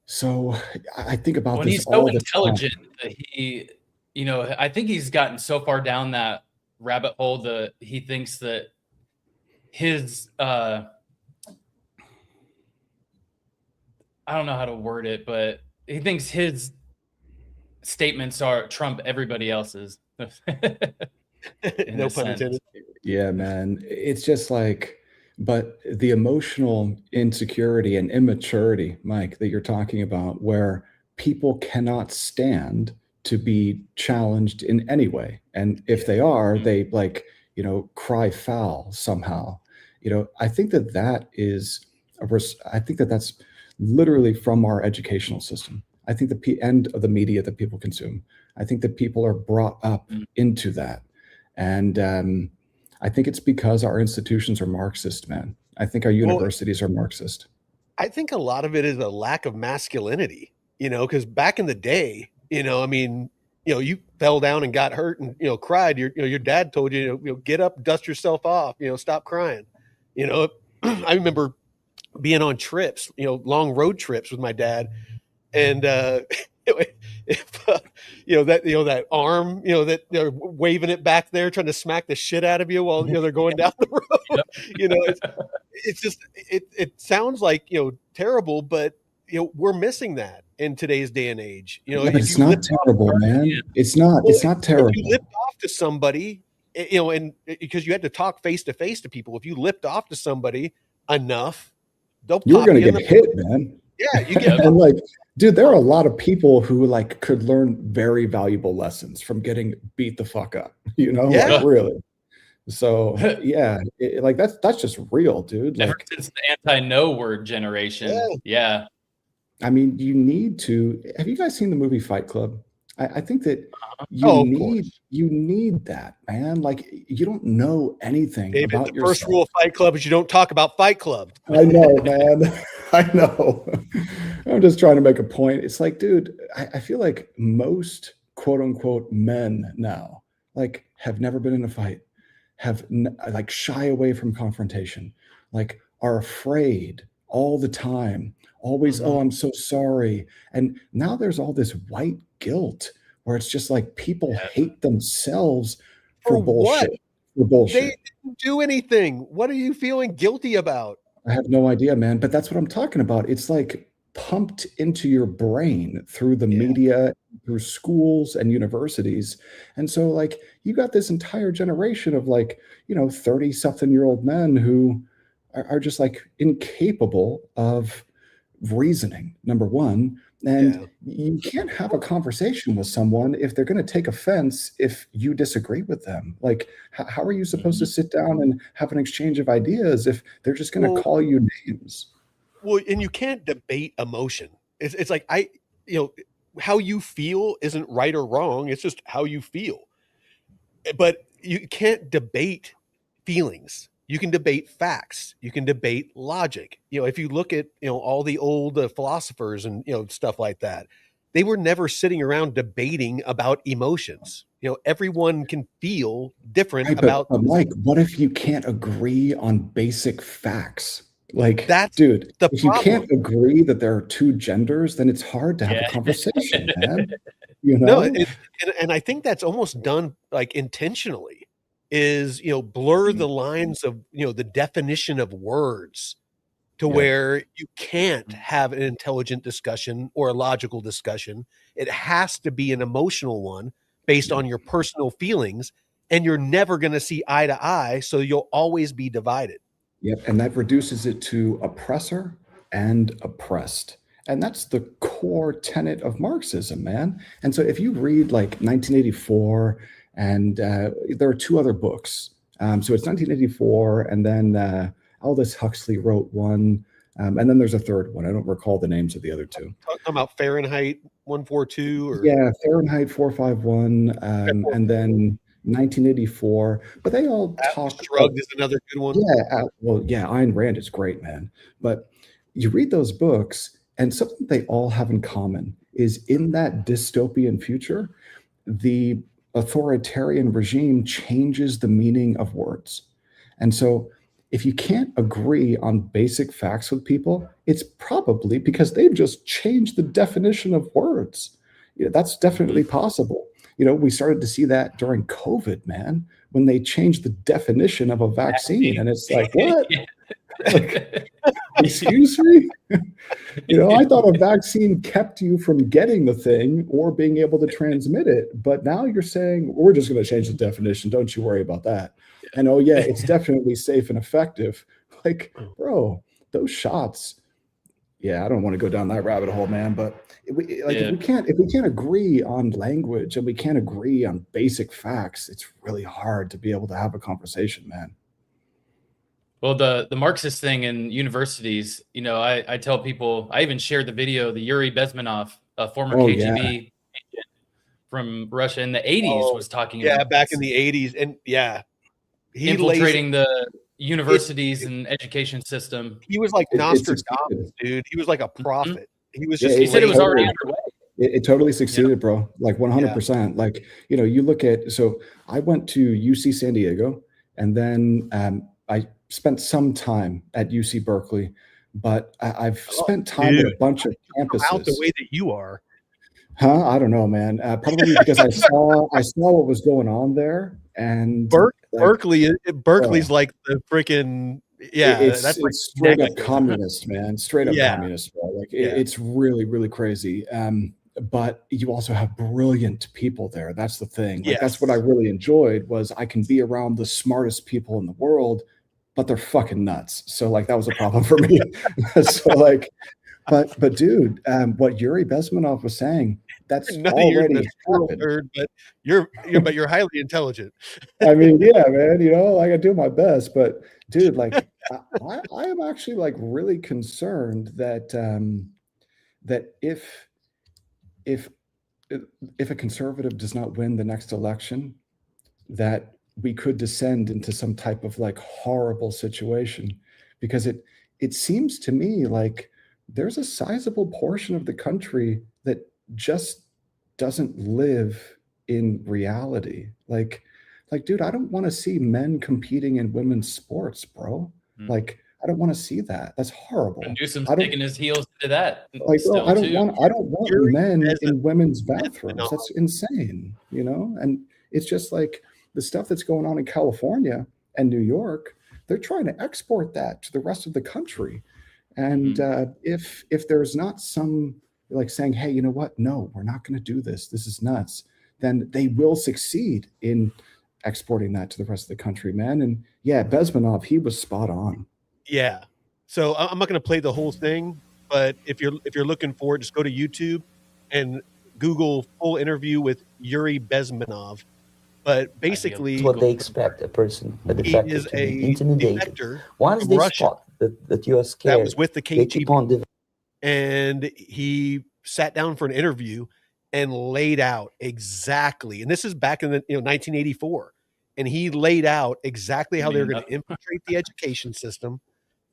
So I think about when this he's all so the intelligent time. that he, I think he's gotten so far down that rabbit hole that he thinks that his I don't know how to word it, but he thinks his statements are trump everybody else's. No pun intended. Yeah, man. It's just but the emotional insecurity and immaturity, Mike, that you're talking about, where people cannot stand to be challenged in any way. And if they are, they cry foul somehow. I think that is I think that's literally from our educational system. I think the end of the media that people consume. I think that people are brought up into that. And I think it's because our institutions are Marxist, man. I think our universities are Marxist. I think a lot of it is a lack of masculinity, because back in the day, I mean, you fell down and got hurt and, cried. Your dad told you, get up, dust yourself off, stop crying. I remember being on trips, long road trips with my dad. And, if, that arm, that they're waving it back there, trying to smack the shit out of you while, they're going down the road, it's just, it sounds like, terrible, but, we're missing that in today's day and age. It's not terrible, man. It's not terrible. If you lift off to somebody, and because you had to talk face to face to people, if you lift off to somebody enough, you're going to get hit, man. Yeah, you get and like, dude, there are a lot of people who like could learn very valuable lessons from getting beat the fuck up, like, really. So yeah, like that's just real, dude. Ever Like, since the anti-no word generation, yeah. I mean, you need to. Have you guys seen the movie Fight Club? I think that you need that, man. Like, you don't know anything David, about the yourself. first rule of Fight Club is you don't talk about Fight Club. I know, man. I know. I'm just trying to make a point. It's like, dude, I feel like most quote unquote men now, like, have never been in a fight, like shy away from confrontation, like are afraid all the time, always, oh, I'm so sorry. And now there's all this white guilt where it's just like people hate themselves for bullshit. What? For bullshit. They didn't do anything. What are you feeling guilty about? I have no idea, man. But that's what I'm talking about. It's like pumped into your brain through the media, through schools and universities. And so like you got this entire generation of like, 30-something-year-old men who are just like incapable of reasoning, number one. And you can't have a conversation with someone if they're going to take offense if you disagree with them. Like, how are you supposed to sit down and have an exchange of ideas if they're just going to call you names? Well, and you can't debate emotion. It's like how you feel isn't right or wrong. It's just how you feel. But you can't debate feelings. You can debate facts. You can debate logic. If you look at, all the old philosophers and, stuff like that, they were never sitting around debating about emotions. Everyone can feel different about. But Mike, what if you can't agree on basic facts? Like, that's dude, the if problem. You can't agree that there are two genders, then it's hard to have a conversation, man. No, and I think that's almost done like intentionally. Is blur the lines of the definition of words to where you can't have an intelligent discussion or a logical discussion. It has to be an emotional one based on your personal feelings, and you're never going to see eye to eye, so you'll always be divided. Yep, and that reduces it to oppressor and oppressed. And that's the core tenet of Marxism, man. And so if you read like 1984, and there are two other books. So it's 1984, and then Aldous Huxley wrote one, and then there's a third one. I don't recall the names of the other two. Talking about Fahrenheit 142, or Fahrenheit 451, and then 1984. But they all talk. Shrugged is another good one. Ayn Rand is great, man. But you read those books, and something they all have in common is in that dystopian future, the authoritarian regime changes the meaning of words. And so if you can't agree on basic facts with people, it's probably because they've just changed the definition of words. That's definitely possible. We started to see that during COVID, man, when they changed the definition of a vaccine. And it's like, what? Like, excuse me? I thought a vaccine kept you from getting the thing or being able to transmit it. But now you're saying, we're just going to change the definition. Don't you worry about that. And it's definitely safe and effective. Like, bro, those shots. Yeah, I don't want to go down that rabbit hole, man. But if we can't agree on language and we can't agree on basic facts, it's really hard to be able to have a conversation, man. Well, the Marxist thing in universities, I tell people, I even shared the video, the Yuri Bezmenov, a former KGB agent from Russia in the 80s, was talking about back this. in the 80s. And he infiltrating the universities and education system. He was like Nostradamus, dude. He was like a prophet. He was just. He said it was already underway. It totally succeeded, bro. Like 100%. Like, you look at, so I went to UC San Diego, and then I spent some time at UC Berkeley, but I've spent time at a bunch of campuses. Out the way that you are. Huh? I don't know, man. Probably because I saw what was going on there, and Berkeley's like the freaking it's like straight up communist, man. Straight up communist, bro. Like it's really, really crazy. But you also have brilliant people there. That's the thing. Like that's what I really enjoyed, was I can be around the smartest people in the world, but they're fucking nuts. So like that was a problem for me. So like, but dude, what Yuri Bezmenov was saying, that's already happened. But you're highly intelligent. I mean, yeah, man. Like I do my best, but dude, like I am actually like really concerned that that if a conservative does not win the next election, that we could descend into some type of like horrible situation, because it seems to me like there's a sizable portion of the country that just doesn't live in reality. Like, dude, I don't want to see men competing in women's sports, bro. Like, I don't want to see that. That's horrible. And Newsom's digging his heels into that. Like, bro, I don't want men in women's bathrooms. That's insane, And it's just like the stuff that's going on in California and New York. They're trying to export that to the rest of the country. And if there's not some like saying, hey, you know what? No, we're not going to do this. This is nuts. Then they will succeed in exporting that to the rest of the country, man. And yeah, Bezmenov, he was spot on. Yeah. So I'm not going to play the whole thing, but if you're looking for it, just go to YouTube and Google full interview with Yuri Bezmenov. But basically, what they expect a person, a defector, to be intimidated. Once they spot that you are scared, that was with the KGB, and he sat down for an interview and laid out exactly, and this is back in the 1984, and he laid out exactly how they're going to infiltrate the education system,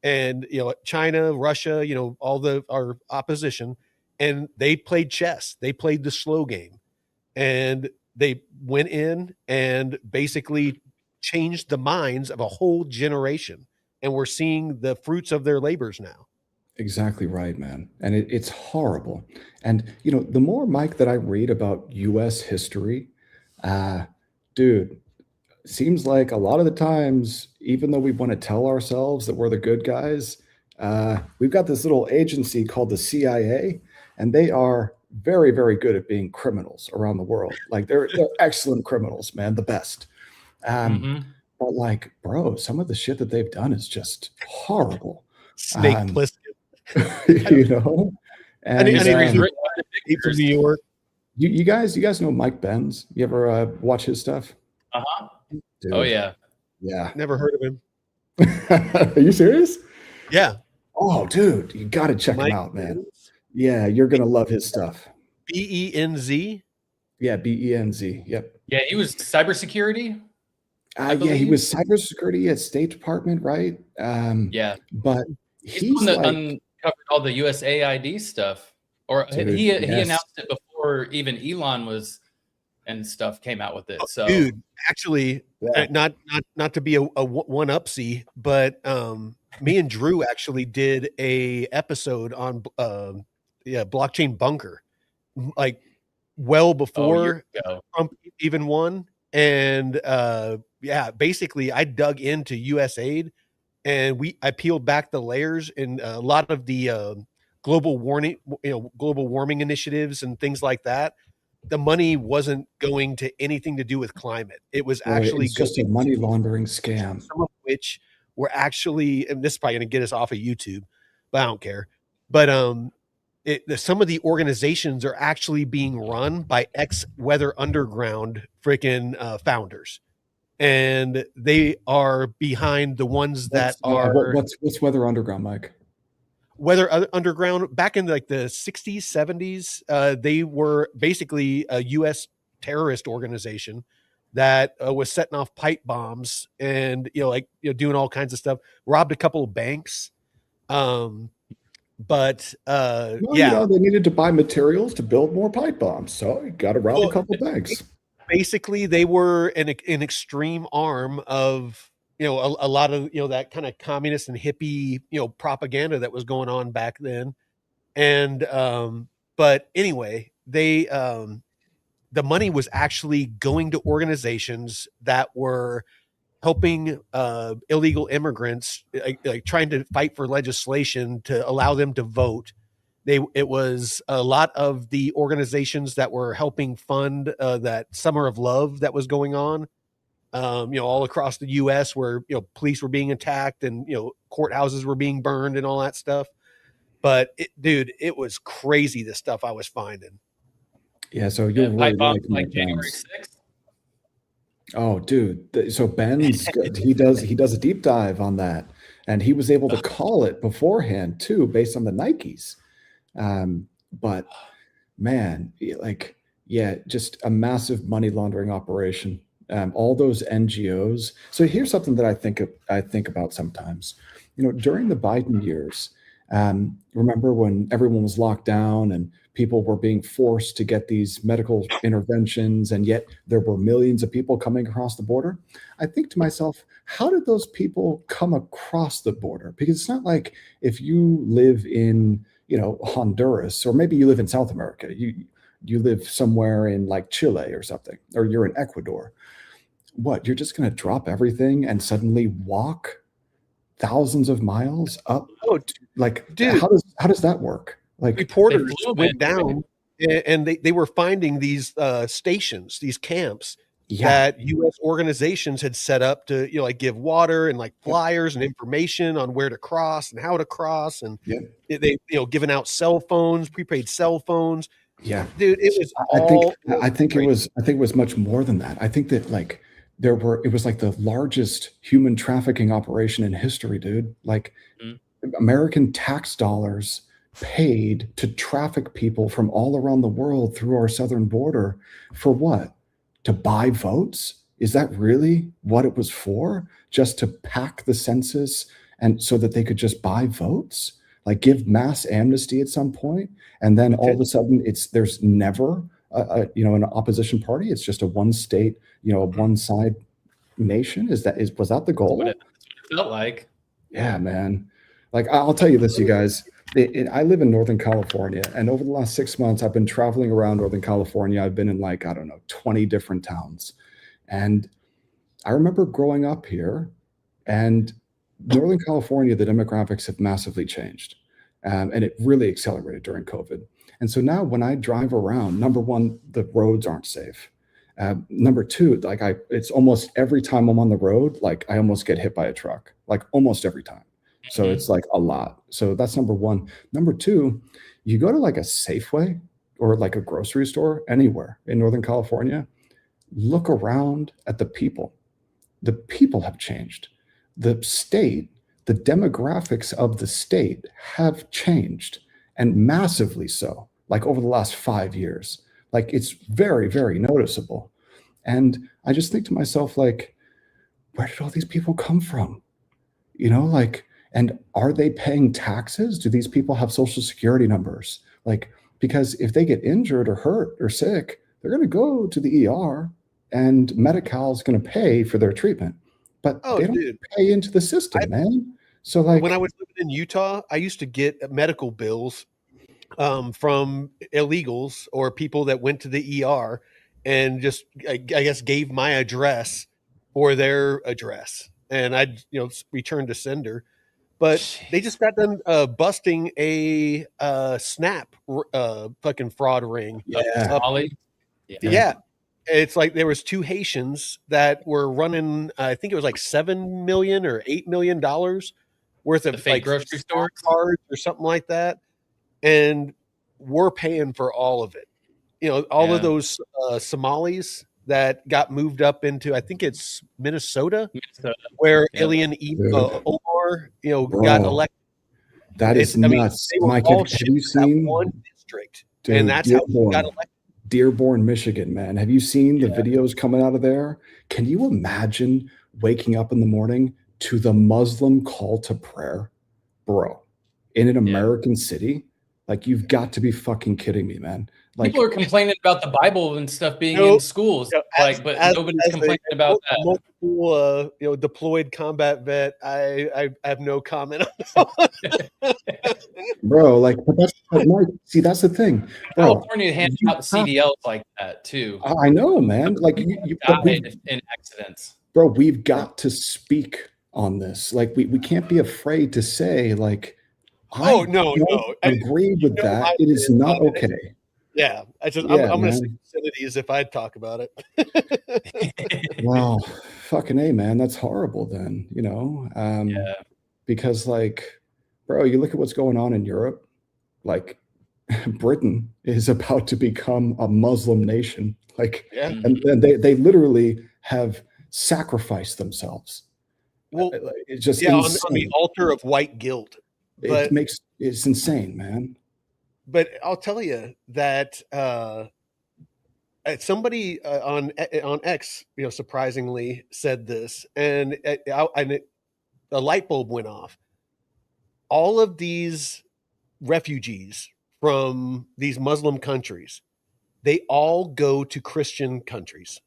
and China, Russia, all our opposition, and they played chess, they played the slow game, and they went in and basically changed the minds of a whole generation, and we're seeing the fruits of their labors now. Exactly right, man. And it's horrible. And, the more, Mike, that I read about U.S. history, dude, seems like a lot of the times, even though we want to tell ourselves that we're the good guys, we've got this little agency called the CIA, and they are very, very good at being criminals around the world. Like they're excellent criminals, man, the best. But like, bro, some of the shit that they've done is just horrible. Snake Plissken. And he's from New York. You guys know Mike Benz? You ever watch his stuff? Dude. Oh yeah. Never heard of him. Are you serious? Yeah. Oh, dude, you got to check him out, man. Benz? Yeah, you're gonna love his stuff. BENZ. Yeah, BENZ. Yep. Yeah, he was cybersecurity. Yeah, he was cybersecurity at State Department, right? Yeah, but he's the one that uncovered all the USAID stuff, or dude, he announced it before even Elon was and stuff came out with it. So, dude, actually, not to be a one-upsy, but me and Drew actually did a episode on blockchain bunker, like well before Trump even won. And basically I dug into USAID, and I peeled back the layers, and a lot of the global warming initiatives and things like that. The money wasn't going to anything to do with climate. It was actually just a money laundering scam. Some of which were actually, and this is probably going to get us off of YouTube, but I don't care. But some of the organizations are actually being run by ex-Weather Underground freaking founders. and they are behind the ones that are what's Weather Underground, Mike? Weather Underground, back in like the 60s, 70s, they were basically a U.S. terrorist organization that was setting off pipe bombs and doing all kinds of stuff. Robbed a couple of banks, but they needed to buy materials to build more pipe bombs, so you got to rob a couple of banks. Basically, they were an extreme arm of a lot of that kind of communist and hippie propaganda that was going on back then. And but anyway, they the money was actually going to organizations that were helping illegal immigrants, like trying to fight for legislation to allow them to vote. It was a lot of the organizations that were helping fund that Summer of Love that was going on, all across the U.S., where police were being attacked and courthouses were being burned and all that stuff. But dude, it was crazy, the stuff I was finding. Yeah, so you're really like January 6th. Oh, dude! So Ben's he does a deep dive on that, and he was able to call it beforehand too, based on the Nikes. But man, just a massive money laundering operation. All those NGOs. So here's something that I think about sometimes. During the Biden years, remember when everyone was locked down and people were being forced to get these medical interventions, and yet there were millions of people coming across the border? I think to myself, how did those people come across the border? Because it's not like if you live in Honduras, or maybe you live in South America, you live somewhere in like Chile or something, or you're in Ecuador. What, you're just going to drop everything and suddenly walk thousands of miles up? Like, dude, how does that work? Like, reporters went down and they were finding these stations, these camps that U.S. organizations had set up to give water and like flyers and information on where to cross and how to cross, and they giving out cell phones, prepaid cell phones. Yeah, dude, it was I think it was much more than that. I think that it was like the largest human trafficking operation in history, dude. Like, American tax dollars paid to traffic people from all around the world through our southern border for what? To buy votes? Is that really what it was for? Just to pack the census and so that they could just buy votes? Like, give mass amnesty at some point, and then all of a sudden there's never an opposition party. It's just a one state, a one side nation. Was that the goal? That's what it felt like. Yeah, man. Like, I'll tell you this, you guys. I live in Northern California, and over the last 6 months, I've been traveling around Northern California. I've been in 20 different towns. And I remember growing up here, and Northern California, the demographics have massively changed. And it really accelerated during COVID. And so now when I drive around, number one, the roads aren't safe. Number two, it's almost every time I'm on the road, I almost get hit by a truck, almost every time. So it's a lot. So that's number one. Number two, you go to a Safeway or a grocery store anywhere in Northern California, look around at the people. The people have changed. The state, the demographics of the state have changed, and massively so, over the last 5 years. It's very, very noticeable. And I just think to myself, where did all these people come from? And are they paying taxes? Do these people have social security numbers? Because if they get injured or hurt or sick, they're going to go to the ER, and Medi-Cal is going to pay for their treatment. But they don't pay into the system, man. So when I was living in Utah, I used to get medical bills from illegals or people that went to the ER and just, I guess, gave my address for their address, and I'd return to sender. But they just got done busting a Snap fucking fraud ring. Yeah. It's there was two Haitians that were running, I think it was $7 million or $8 million worth of fake grocery store cards or something like that. And we're paying for all of it. All of those Somalis that got moved up into, I think it's Minnesota. Where Alien Omar, got elected. That is nuts. Mike, have you seen one district? Dude, and that's how he got elected. Dearborn, Michigan, man. Have you seen the videos coming out of there? Can you imagine waking up in the morning to the Muslim call to prayer? Bro, in an American city? Like, you've got to be fucking kidding me, man. Like, people are complaining about the Bible and stuff being in schools, but nobody's complaining about that. Multiple, deployed combat vet. I have no comment on that. Bro, like, Mike, see, that's the thing. Bro, California hands out CDLs like that too. I know, man. Like, you died in accidents. Bro, we've got to speak on this. Like, we can't be afraid to say, like, I agree with that. It is not okay. Yeah, I'm going to say obscenities if I talk about it. Wow, fucking A, man. That's horrible then, because, like, bro, you look at what's going on in Europe, like, Britain is about to become a Muslim nation. Like, and they literally have sacrificed themselves. Well, it's just on the altar of white guilt. But it's insane, man. But I'll tell you that somebody on X, surprisingly said this, and a light bulb went off. All of these refugees from these Muslim countries, they all go to Christian countries.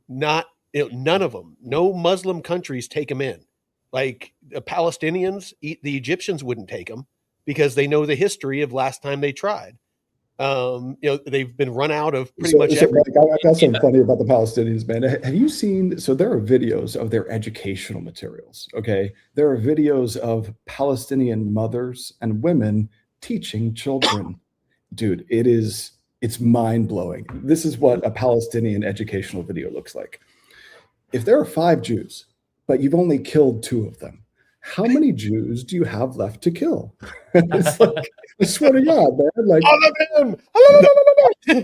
Not none of them. No Muslim countries take them in. Like the Palestinians, the Egyptians wouldn't take them because they know the history of last time they tried. They've been run out of pretty much everything. I got something funny about the Palestinians, man. Have you seen, so there are videos of their educational materials, okay? There are videos of Palestinian mothers and women teaching children. Dude, it's mind-blowing. This is what a Palestinian educational video looks like. If there are 5 Jews, but you've only killed 2 of them, how many Jews do you have left to kill? It's like, I swear to God, man. Like, all of them.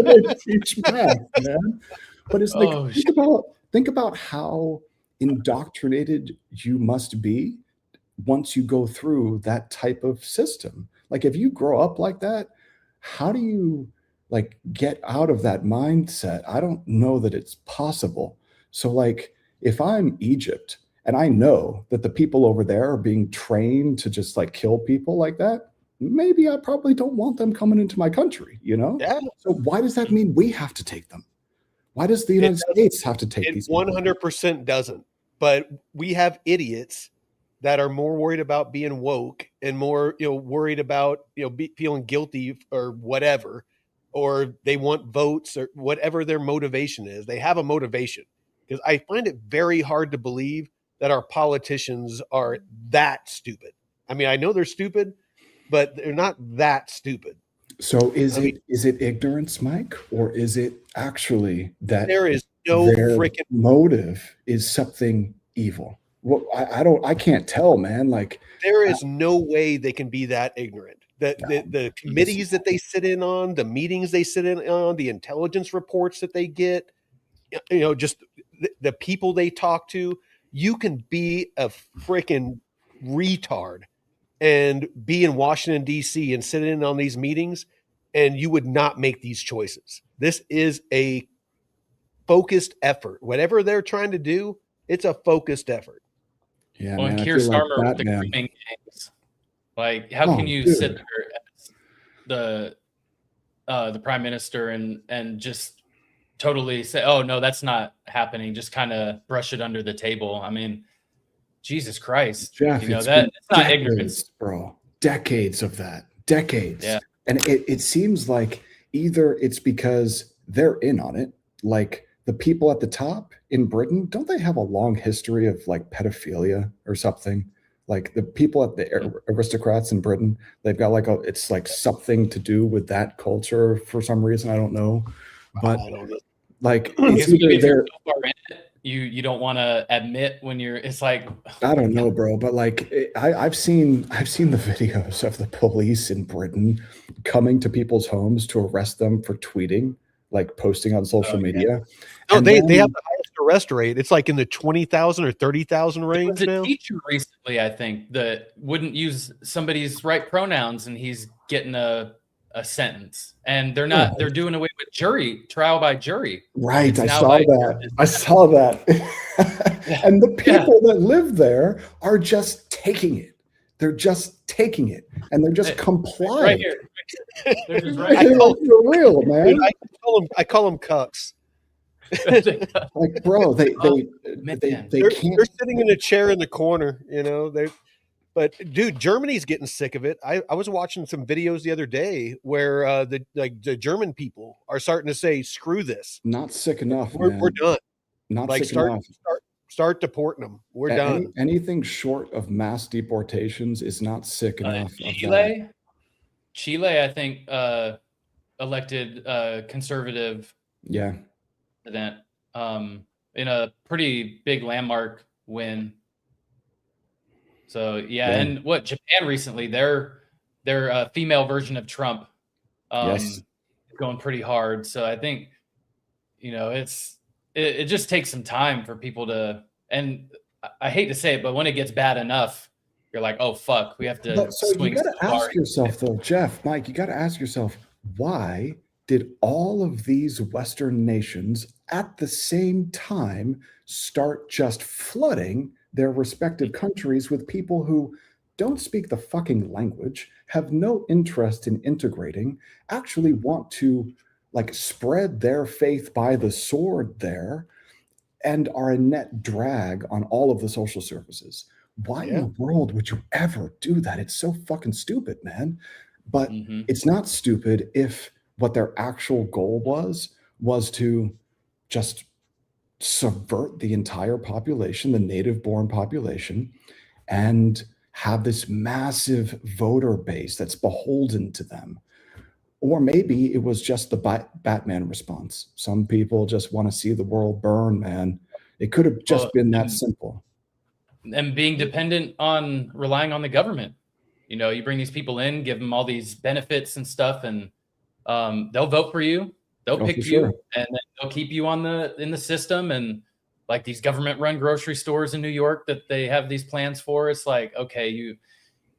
They teach math, man. But it's like, think about how indoctrinated you must be once you go through that type of system. Like, if you grow up like that, how do you like get out of that mindset? I don't know that it's possible. So, like, if I'm Egypt and I know that the people over there are being trained to just like kill people like that, maybe I probably don't want them coming into my country, Yeah. So why does that mean we have to take them? Why does the United States have to take these? 100% doesn't. But we have idiots that are more worried about being woke and more, worried about, feeling guilty or whatever, or they want votes or whatever their motivation is. They have a motivation, because I find it very hard to believe that our politicians are that stupid. I mean, I know they're stupid, but they're not that stupid. So is it ignorance, Mike, or is it actually that there is no freaking motive is something evil? Well, I can't tell, man. Like, there is no way they can be that ignorant. The committees that they sit in on, the meetings they sit in on, the intelligence reports that they get, just the people they talk to. You can be a freaking retard and be in Washington, D.C. and sit in on these meetings, and you would not make these choices. This is a focused effort. Whatever they're trying to do, it's a focused effort. Yeah, well, man, and Keir Starmer with the grooming gangs. Like, how can you sit there as the prime minister and just totally say, oh no, that's not happening, just kind of brush it under the table? I mean, Jesus Christ, Jeff, that's decades, not ignorance, bro. Decades of that. Decades. Yeah. And it seems like either it's because they're in on it, like the people at the top in Britain, don't they have a long history of like pedophilia or something? Like the people at the aristocrats in Britain, they've got like it's like something to do with that culture for some reason. I don't know. But like, it's either they're so far in it, you don't want to admit when you're, it's like, I don't know, bro, but like I've seen the videos of the police in Britain coming to people's homes to arrest them for tweeting. like posting on social media. No, they have the highest arrest rate. It's like in the 20,000 or 30,000 range now. There was now. a teacher recently, I think, that wouldn't use somebody's right pronouns, and he's getting a sentence. And they're not. They're doing away with trial by jury. Right, I saw that. I saw that. And the people that live there are just taking it. They're just taking it, and they're just compliant. Right here. They're just right here. For real, man. I call them cucks. Like, bro, they can't. They're sitting in a chair in the corner, you know. But dude, Germany's getting sick of it. I was watching some videos the other day where the German people are starting to say, "Screw this." Not sick enough. We're done. Not sick enough. Start deporting them. We're done. Anything short of mass deportations is not sick enough. Chile, I think, elected conservative. Yeah. President in a pretty big landmark win. So and what Japan recently, their female version of Trump, going pretty hard. So I think, you know, it just takes some time for people to, and I hate to say it, but when it gets bad enough, you're like, oh fuck, we have to swing. You got to ask yourself though, Jeff, Mike, you got to ask yourself, why did all of these Western nations at the same time start just flooding their respective countries with people who don't speak the fucking language, have no interest in integrating, actually want to like spread their faith by the sword there, and are a net drag on all of the social services? Why in the world would you ever do that? It's so fucking stupid, man. But it's not stupid if what their actual goal was to just subvert the entire population, the native-born population, and have this massive voter base that's beholden to them. Or maybe it was just the Batman response. Some people just want to see the world burn, man. It could have just been that simple. And being dependent on relying on the government. You know, you bring these people in, give them all these benefits and stuff, and they'll vote for you. They'll pick you, and then they'll keep you in the system. And like these government-run grocery stores in New York that they have these plans for, it's like, okay,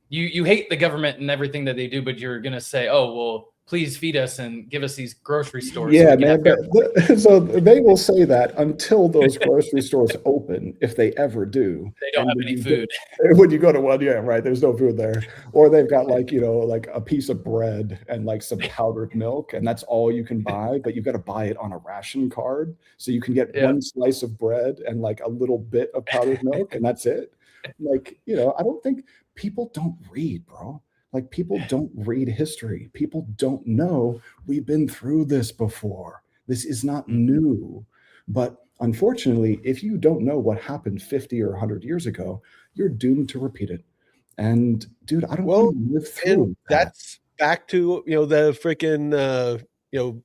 you hate the government and everything that they do, but you're gonna say, oh well, please feed us and give us these grocery stores. Yeah, man. So they will say that until those grocery stores open, if they ever do. They don't have any food. When you go to one, yeah, right. There's no food there. Or they've got like, you know, like a piece of bread and like some powdered milk, and that's all you can buy, but you've got to buy it on a ration card. So you can get one slice of bread and like a little bit of powdered milk, and that's it. Like, you know, I don't think people don't read, bro. Like, people don't read history. People don't know we've been through this before. This is not new. But unfortunately, if you don't know what happened 50 or 100 years ago, you're doomed to repeat it. And dude, I don't want to live through that. That's back to, you know, the freaking, you know,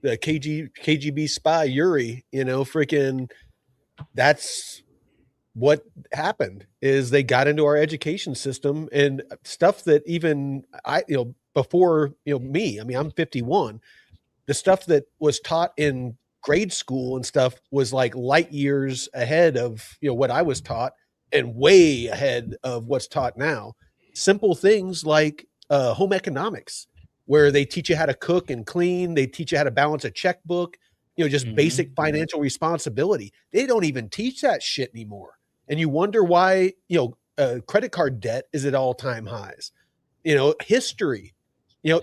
the KGB spy Yuri, you know, freaking, that's what happened is they got into our education system and stuff that even before, me, I mean, I'm 51, the stuff that was taught in grade school and stuff was like light years ahead of, what I was taught and way ahead of what's taught now. Simple things like home economics, where they teach you how to cook and clean. They teach you how to balance a checkbook, just basic financial responsibility. They don't even teach that shit anymore. And you wonder why, credit card debt is at all-time highs. History,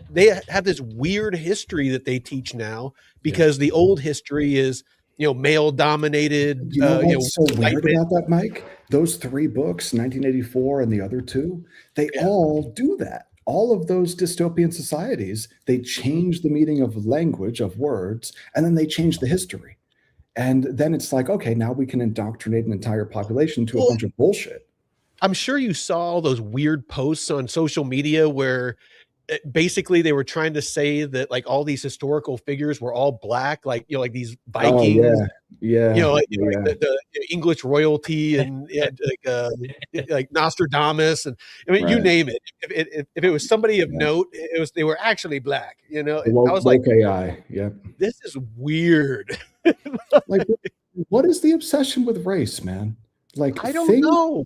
they have this weird history that they teach now because the old history is, male dominated. What's so weird about that, Mike? Those 3 books, 1984 and the other 2, they all do that. All of those dystopian societies, they change the meaning of language, of words, and then they change the history. And then it's like, okay, now we can indoctrinate an entire population to a bunch of bullshit. I'm sure you saw all those weird posts on social media where basically they were trying to say that like all these historical figures were all black, like, like these Vikings. Yeah, like the English royalty and like Nostradamus, and I mean, you name it. If it was somebody of note, they were actually black. I was like, AI. Yeah, this is weird. like, what is the obsession with race, man? Like, I don't know.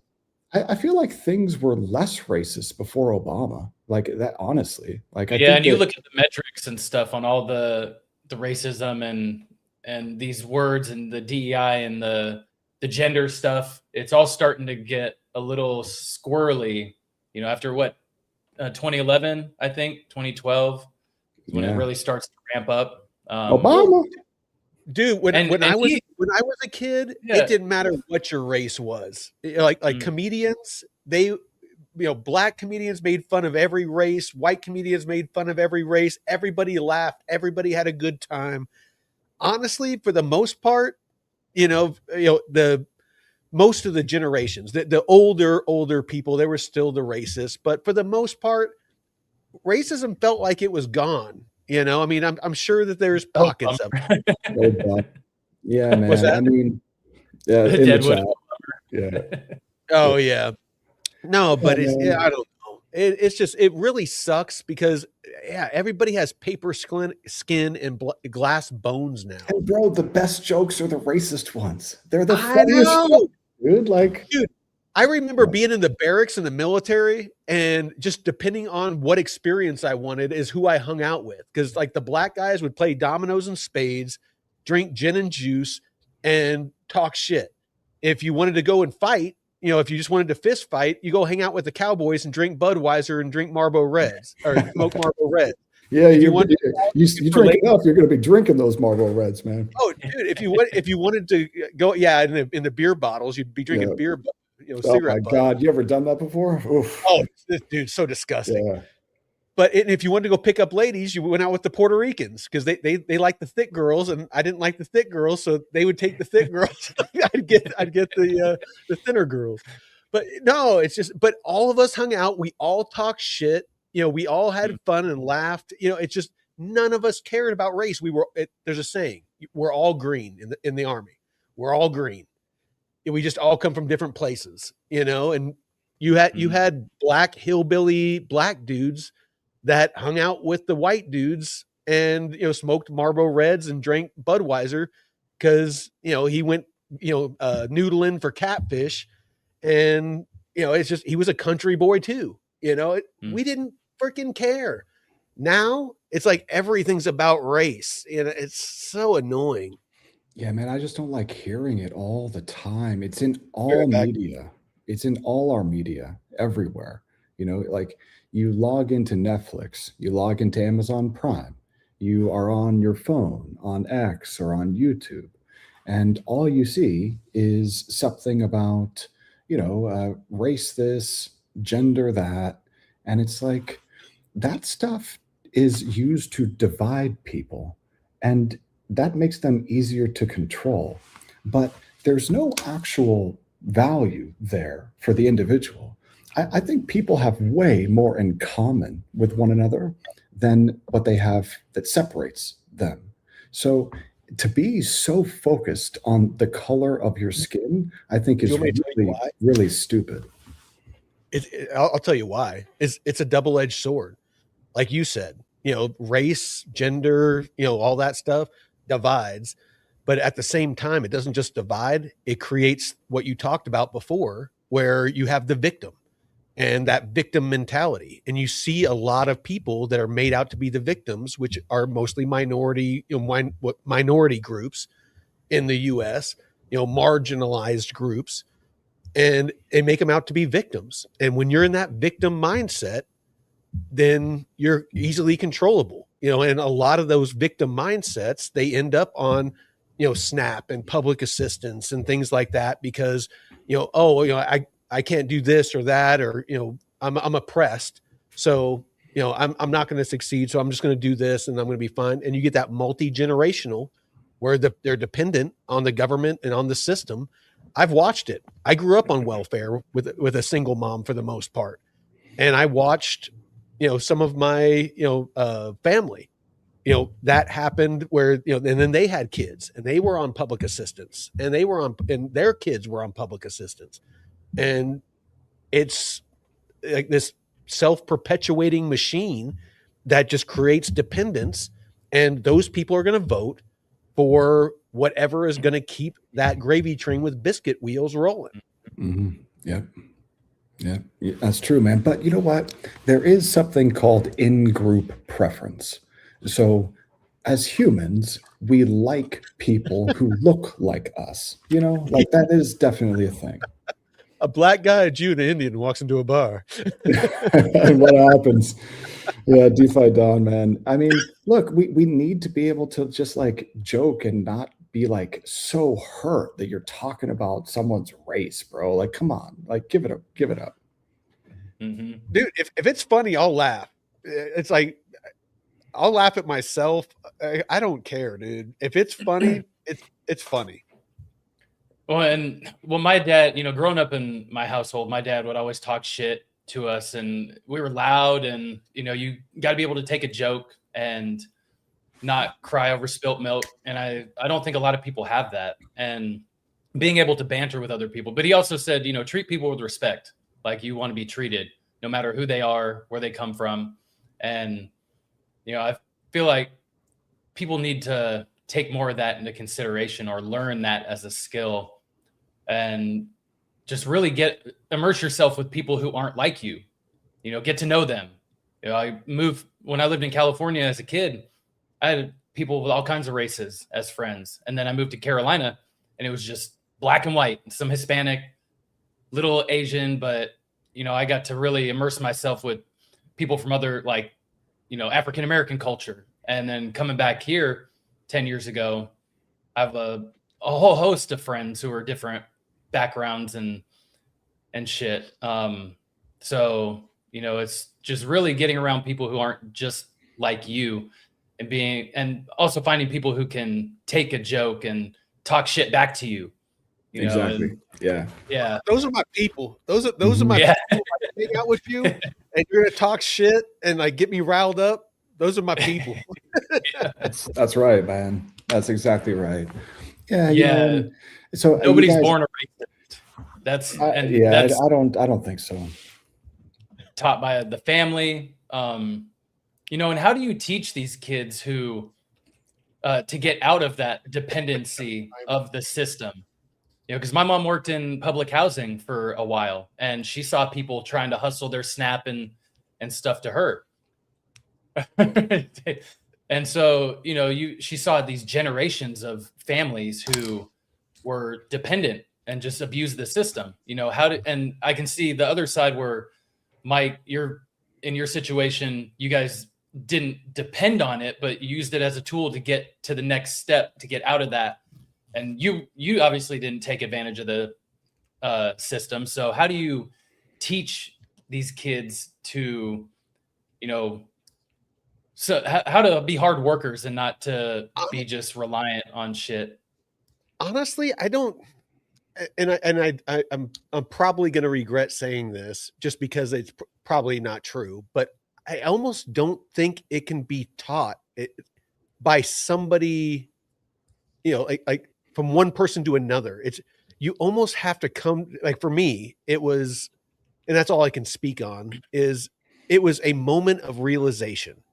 I feel like things were less racist before Obama. Like that, honestly. Like, I yeah, think and you look at the metrics and stuff on all the racism and these words and the DEI and the gender stuff. It's all starting to get a little squirrely. After what 2011, I think 2012 is when it really starts to ramp up. Obama. Dude, when I was a kid, it didn't matter what your race was. Like comedians, black comedians made fun of every race, white comedians made fun of every race. Everybody laughed, everybody had a good time. Honestly, for the most part, the most of the generations, the older people, they were still the racists, but for the most part, racism felt like it was gone. I mean, I'm sure that there's pockets of it. Yeah, man. I mean, yeah, in the chat. Yeah. Oh yeah. No, but I don't know. It's just, it really sucks because everybody has paper skin and glass bones now. And bro, the best jokes are the racist ones. They're the funniest ones, dude. Like, dude, I remember being in the barracks in the military, and just depending on what experience I wanted is who I hung out with. Because like the black guys would play dominoes and spades, drink gin and juice, and talk shit. If you wanted to go and fight, if you just wanted to fist fight, you go hang out with the cowboys and drink Budweiser and drink Marlboro Reds or smoke Marlboro Reds. Yeah, you drink enough, you're going to be drinking those Marlboro Reds, man. Oh, dude, if you wanted to go, in the beer bottles, you'd be drinking beer. Oh my God, you ever done that before? Oof. Oh, dude, so disgusting. Yeah. But if you wanted to go pick up ladies, you went out with the Puerto Ricans because they like the thick girls, and I didn't like the thick girls, so they would take the thick girls. I'd get the thinner girls. But no, it's just. But all of us hung out. We all talked shit. We all had fun and laughed. It's just none of us cared about race. There's a saying: we're all green in the army. We're all green. We just all come from different places, And you had black hillbilly black dudes that hung out with the white dudes and, smoked Marlboro Reds and drank Budweiser because, he went, noodling for catfish. And, it's just, he was a country boy too. We didn't freaking care. Now it's like everything's about race. It's so annoying. Yeah, man, I just don't like hearing it all the time. It's in all media. It's in all our media everywhere. Like you log into Netflix, you log into Amazon Prime, you are on your phone, on X or on YouTube, and all you see is something about, race this, gender that. And it's like that stuff is used to divide people. And that makes them easier to control. But there's no actual value there for the individual. I think people have way more in common with one another than what they have that separates them. So to be so focused on the color of your skin, I think is really stupid. I'll tell you why. It's a double-edged sword. Like you said, race, gender, all that stuff divides, but at the same time, it doesn't just divide. It creates what you talked about before, where you have the victim and that victim mentality. And you see a lot of people that are made out to be the victims, which are mostly minority groups in the US, marginalized groups, and they make them out to be victims. And when you're in that victim mindset, then you're easily controllable. And a lot of those victim mindsets, they end up on, SNAP and public assistance and things like that because, I can't do this or that, or, I'm oppressed. So, I'm not going to succeed. So I'm just going to do this and I'm going to be fine. And you get that multi-generational where they're dependent on the government and on the system. I've watched it. I grew up on welfare with a single mom for the most part. And I watched, some of my, family, that happened where, and then they had kids and they were on public assistance and their kids were on public assistance. And it's like this self-perpetuating machine that just creates dependence. And those people are going to vote for whatever is going to keep that gravy train with biscuit wheels rolling. Mm-hmm. Yep. Yeah, that's true, man. But you know what? There is something called in-group preference. So as humans, we like people who look like us. Like that is definitely a thing. A black guy, a Jew, and an Indian walks into a bar. And what happens? Yeah, DeFi Dawn, man. I mean, look, we need to be able to just like joke and not be like so hurt that you're talking about someone's race, bro. Like, come on, like give it up. Mm-hmm. Dude, if it's funny, I'll laugh. It's like I'll laugh at myself. I don't care, dude. If it's funny, it's funny. Well, my dad, growing up in my household, my dad would always talk shit to us, and we were loud, and you got to be able to take a joke and not cry over spilt milk. And I don't think a lot of people have that, and being able to banter with other people. But he also said, treat people with respect, like you want to be treated, no matter who they are, where they come from. And I feel like people need to take more of that into consideration or learn that as a skill, and just really immerse yourself with people who aren't like you, get to know them. When I lived in California as a kid, I had people with all kinds of races as friends. And then I moved to Carolina and it was just black and white, some Hispanic, little Asian, but I got to really immerse myself with people from other, like, African-American culture. And then coming back here 10 years ago, I have a whole host of friends who are different backgrounds and shit. So, it's just really getting around people who aren't just like you, and also finding people who can take a joke and talk shit back to you. Exactly. Yeah. Those are my people. Those are my people. I hang out with you and you're gonna talk shit and like get me riled up. Those are my people. That's right, man. That's exactly right. Yeah. So nobody's born a racist. I don't think so. Taught by the family. And how do you teach these kids who to get out of that dependency of the system? Because my mom worked in public housing for a while, and she saw people trying to hustle their SNAP and stuff to her. And so, she saw these generations of families who were dependent and just abused the system. And I can see the other side where, Mike, you're in your situation, you guys didn't depend on it, but used it as a tool to get to the next step, to get out of that. And you obviously didn't take advantage of the system. So how do you teach these kids to, how to be hard workers and not to be just reliant on shit? Honestly, I don't. And I'm probably going to regret saying this just because it's probably not true, but I almost don't think it can be taught by somebody, like from one person to another. You almost have to come, like for me, it was, and that's all I can speak on, is it was a moment of realization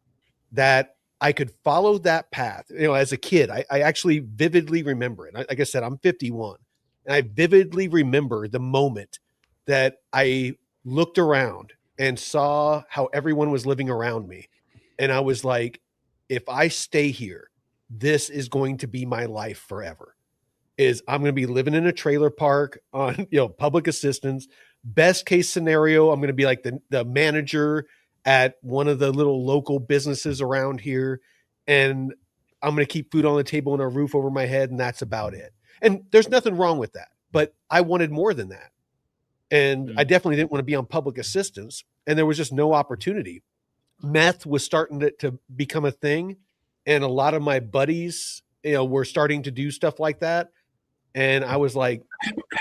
that I could follow that path. As a kid, I actually vividly remember it. Like I said, I'm 51. And I vividly remember the moment that I looked around and saw how everyone was living around me. And I was like, if I stay here, this is going to be my life forever. I'm going to be living in a trailer park on, public assistance. Best case scenario, I'm going to be like the manager at one of the little local businesses around here. And I'm going to keep food on the table and a roof over my head. And that's about it. And there's nothing wrong with that, but I wanted more than that. And I definitely didn't want to be on public assistance, and there was just no opportunity. Meth was starting to become a thing, and a lot of my buddies, were starting to do stuff like that. And I was like,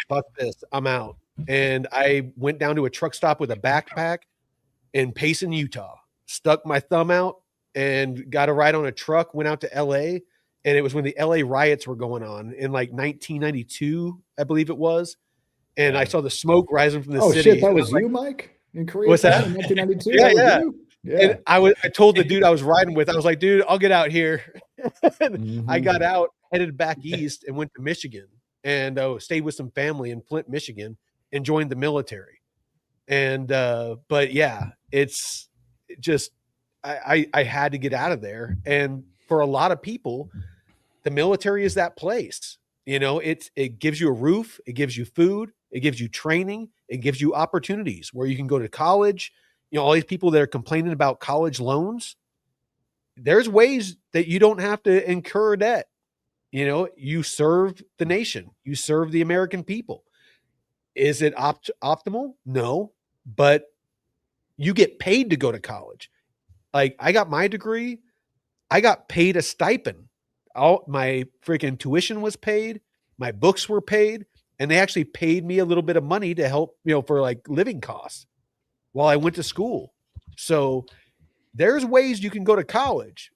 fuck this, I'm out. And I went down to a truck stop with a backpack in Payson, Utah, stuck my thumb out, and got a ride on a truck, went out to LA, and it was when the LA riots were going on in like 1992, I believe it was. And I saw the smoke rising from the city. Oh shit, that was you, Mike, in Korea? What's that? In 1992? Yeah, that was yeah. You? Yeah. And I told the dude I was riding with, I was like, dude, I'll get out here. I got out, headed back east, and went to Michigan, and stayed with some family in Flint, Michigan, and joined the military. And but yeah, it's just I had to get out of there. And for a lot of people, the military is that place. You know, it gives you a roof, it gives you food, it gives you training, it gives you opportunities where you can go to college. You know, all these people that are complaining about college loans, there's ways that you don't have to incur debt. You know, you serve the nation, you serve the American people. Is it optimal? No, but you get paid to go to college. Like, I got my degree, I got paid a stipend. All my freaking tuition was paid, my books were paid, and they actually paid me a little bit of money to help, you know, for like living costs while I went to school. So there's ways you can go to college,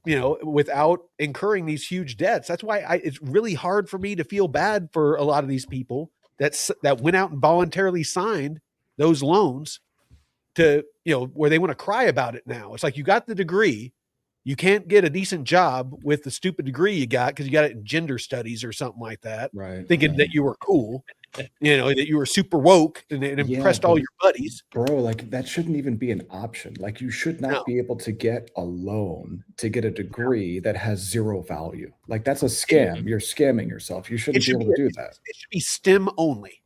you know, without incurring these huge debts. That's why it's really hard for me to feel bad for a lot of these people that went out and voluntarily signed those loans to, you know, where they want to cry about it now. It's like, you got the degree, you can't get a decent job with the stupid degree you got because you got it in gender studies or something like that, right? Thinking that you were cool, you know, that you were super woke and impressed all your buddies. Bro, like, that shouldn't even be an option. Like, you should not be able to get a loan to get a degree that has zero value. Like, that's a scam. You're scamming yourself. You shouldn't be able to do that. It should be STEM only.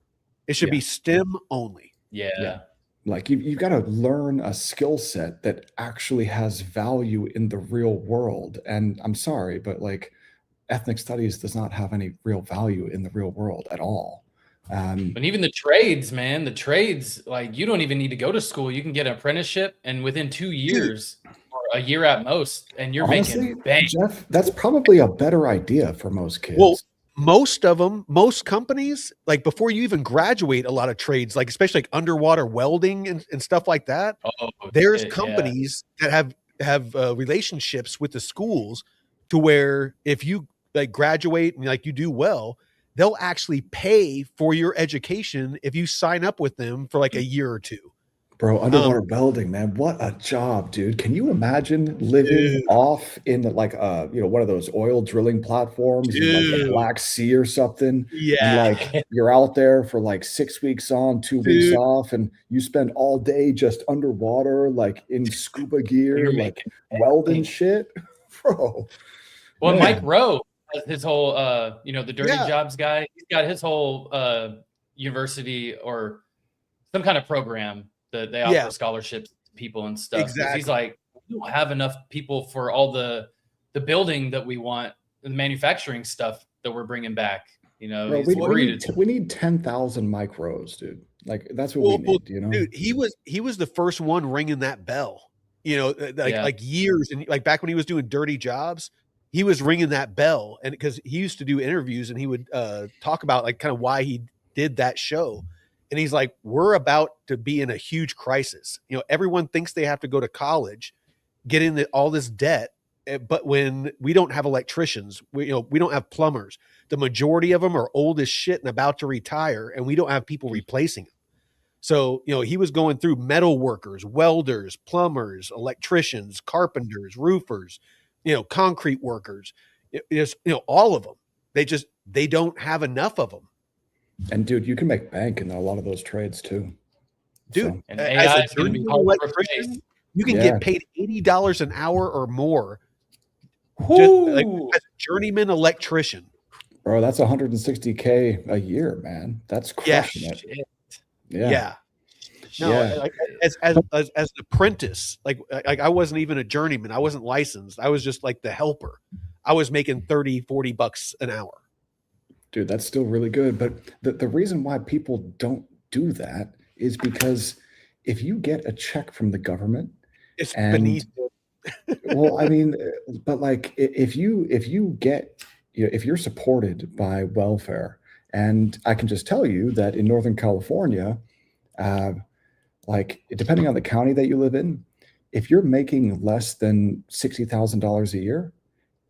It should be STEM only. Yeah. Like, you've got to learn a skill set that actually has value in the real world. And I'm sorry, but like, ethnic studies does not have any real value in the real world at all. But even the trades, man, like, you don't even need to go to school. You can get an apprenticeship, and within 2 years or a year at most, and you're making bank. Jeff, that's probably a better idea for most kids. Well, most companies, like, before you even graduate, a lot of trades, like especially like underwater welding and stuff like that. There's companies that have relationships with the schools to where if you like graduate and like you do well, they'll actually pay for your education if you sign up with them for like a year or two. Bro, underwater welding, man, what a job, dude. Can you imagine living off in like you know, one of those oil drilling platforms in like the Black Sea or something? Yeah. And, like, you're out there for like 6 weeks on, 2 weeks off, and you spend all day just underwater, like in scuba gear, like welding shit. Bro. Well, man. Mike Rowe has his whole you know, the dirty jobs guy. He's got his whole university or some kind of program that they offer scholarships to people and stuff. Exactly. He's like, we don't have enough people for all the building that we want, the manufacturing stuff that we're bringing back. You know, bro, we need 10,000 Mike Rows, dude. Like, that's what we need. You know, dude, he was the first one ringing that bell. You know, like years, and like back when he was doing dirty jobs, he was ringing that bell, and because he used to do interviews and he would talk about like kind of why he did that show. And he's like, we're about to be in a huge crisis. You know, everyone thinks they have to go to college, get in all this debt. But when we don't have electricians, we don't have plumbers. The majority of them are old as shit and about to retire, and we don't have people replacing them. So, you know, he was going through metal workers, welders, plumbers, electricians, carpenters, roofers, you know, concrete workers, all of them. They don't have enough of them. And dude, you can make bank in a lot of those trades too. Dude, so. And AI is going to be electrician, you can get paid $80 an hour or more. Just, like, as a journeyman electrician. Bro, that's $160K a year, man. That's crushing it. Yeah. No, like, as an apprentice, like I wasn't even a journeyman. I wasn't licensed. I was just like the helper. I was making $30-$40 an hour. Dude, that's still really good. But the reason why people don't do that is because if you get a check from the government, it's beneath it. Well, I mean, but like if you get, you know, if you're supported by welfare, and I can just tell you that in Northern California, like depending on the county that you live in, if you're making less than $60,000 a year,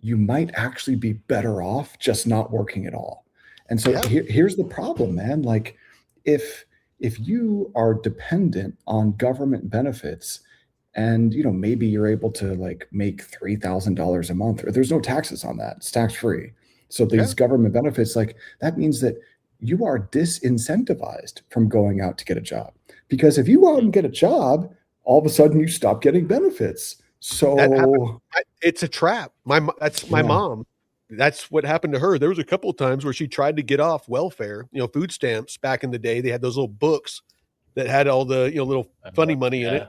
you might actually be better off just not working at all. And so here's the problem, man. Like if you are dependent on government benefits and maybe you're able to like make $3,000 a month, or there's no taxes on that, it's tax free. So these government benefits, like that means that you are disincentivized from going out to get a job. Because if you go out and get a job, all of a sudden you stop getting benefits. So it's a trap. That's my mom. That's what happened to her. There was a couple of times where she tried to get off welfare, food stamps. Back in the day, they had those little books that had all the, little funny money in it.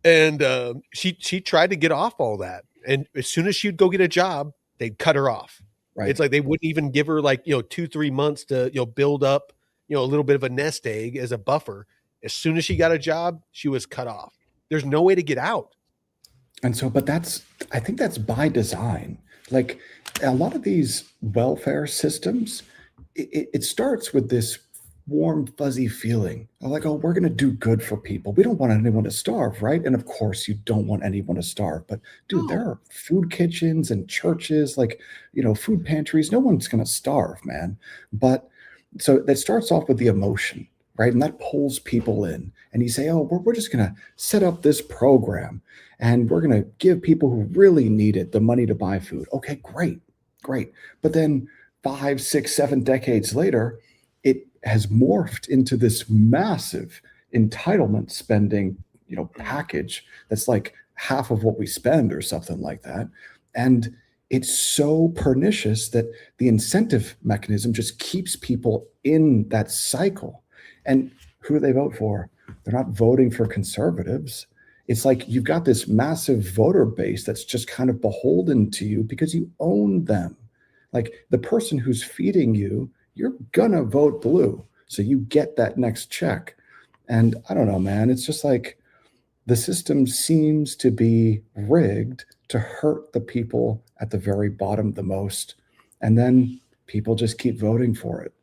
And she tried to get off all that. And as soon as she'd go get a job, they'd cut her off. Right. It's like they wouldn't even give her like, 2-3 months to, build up, a little bit of a nest egg as a buffer. As soon as she got a job, she was cut off. There's no way to get out. And so, but I think that's by design. Like a lot of these welfare systems, it starts with this warm, fuzzy feeling of like, oh, we're going to do good for people. We don't want anyone to starve, right? And of course, you don't want anyone to starve. But dude, there are food kitchens and churches, like, food pantries. No one's going to starve, man. But so that starts off with the emotion, right? And that pulls people in. And you say, oh, we're just going to set up this program and we're going to give people who really need it the money to buy food. Okay, great. But then 5, 6, 7 decades later, it has morphed into this massive entitlement spending, package that's like half of what we spend or something like that. And it's so pernicious that the incentive mechanism just keeps people in that cycle. And who do they vote for? They're not voting for conservatives. It's like you've got this massive voter base that's just kind of beholden to you because you own them. Like the person who's feeding you, you're gonna vote blue. So you get that next check. And I don't know, man, it's just like the system seems to be rigged to hurt the people at the very bottom the most. And then people just keep voting for it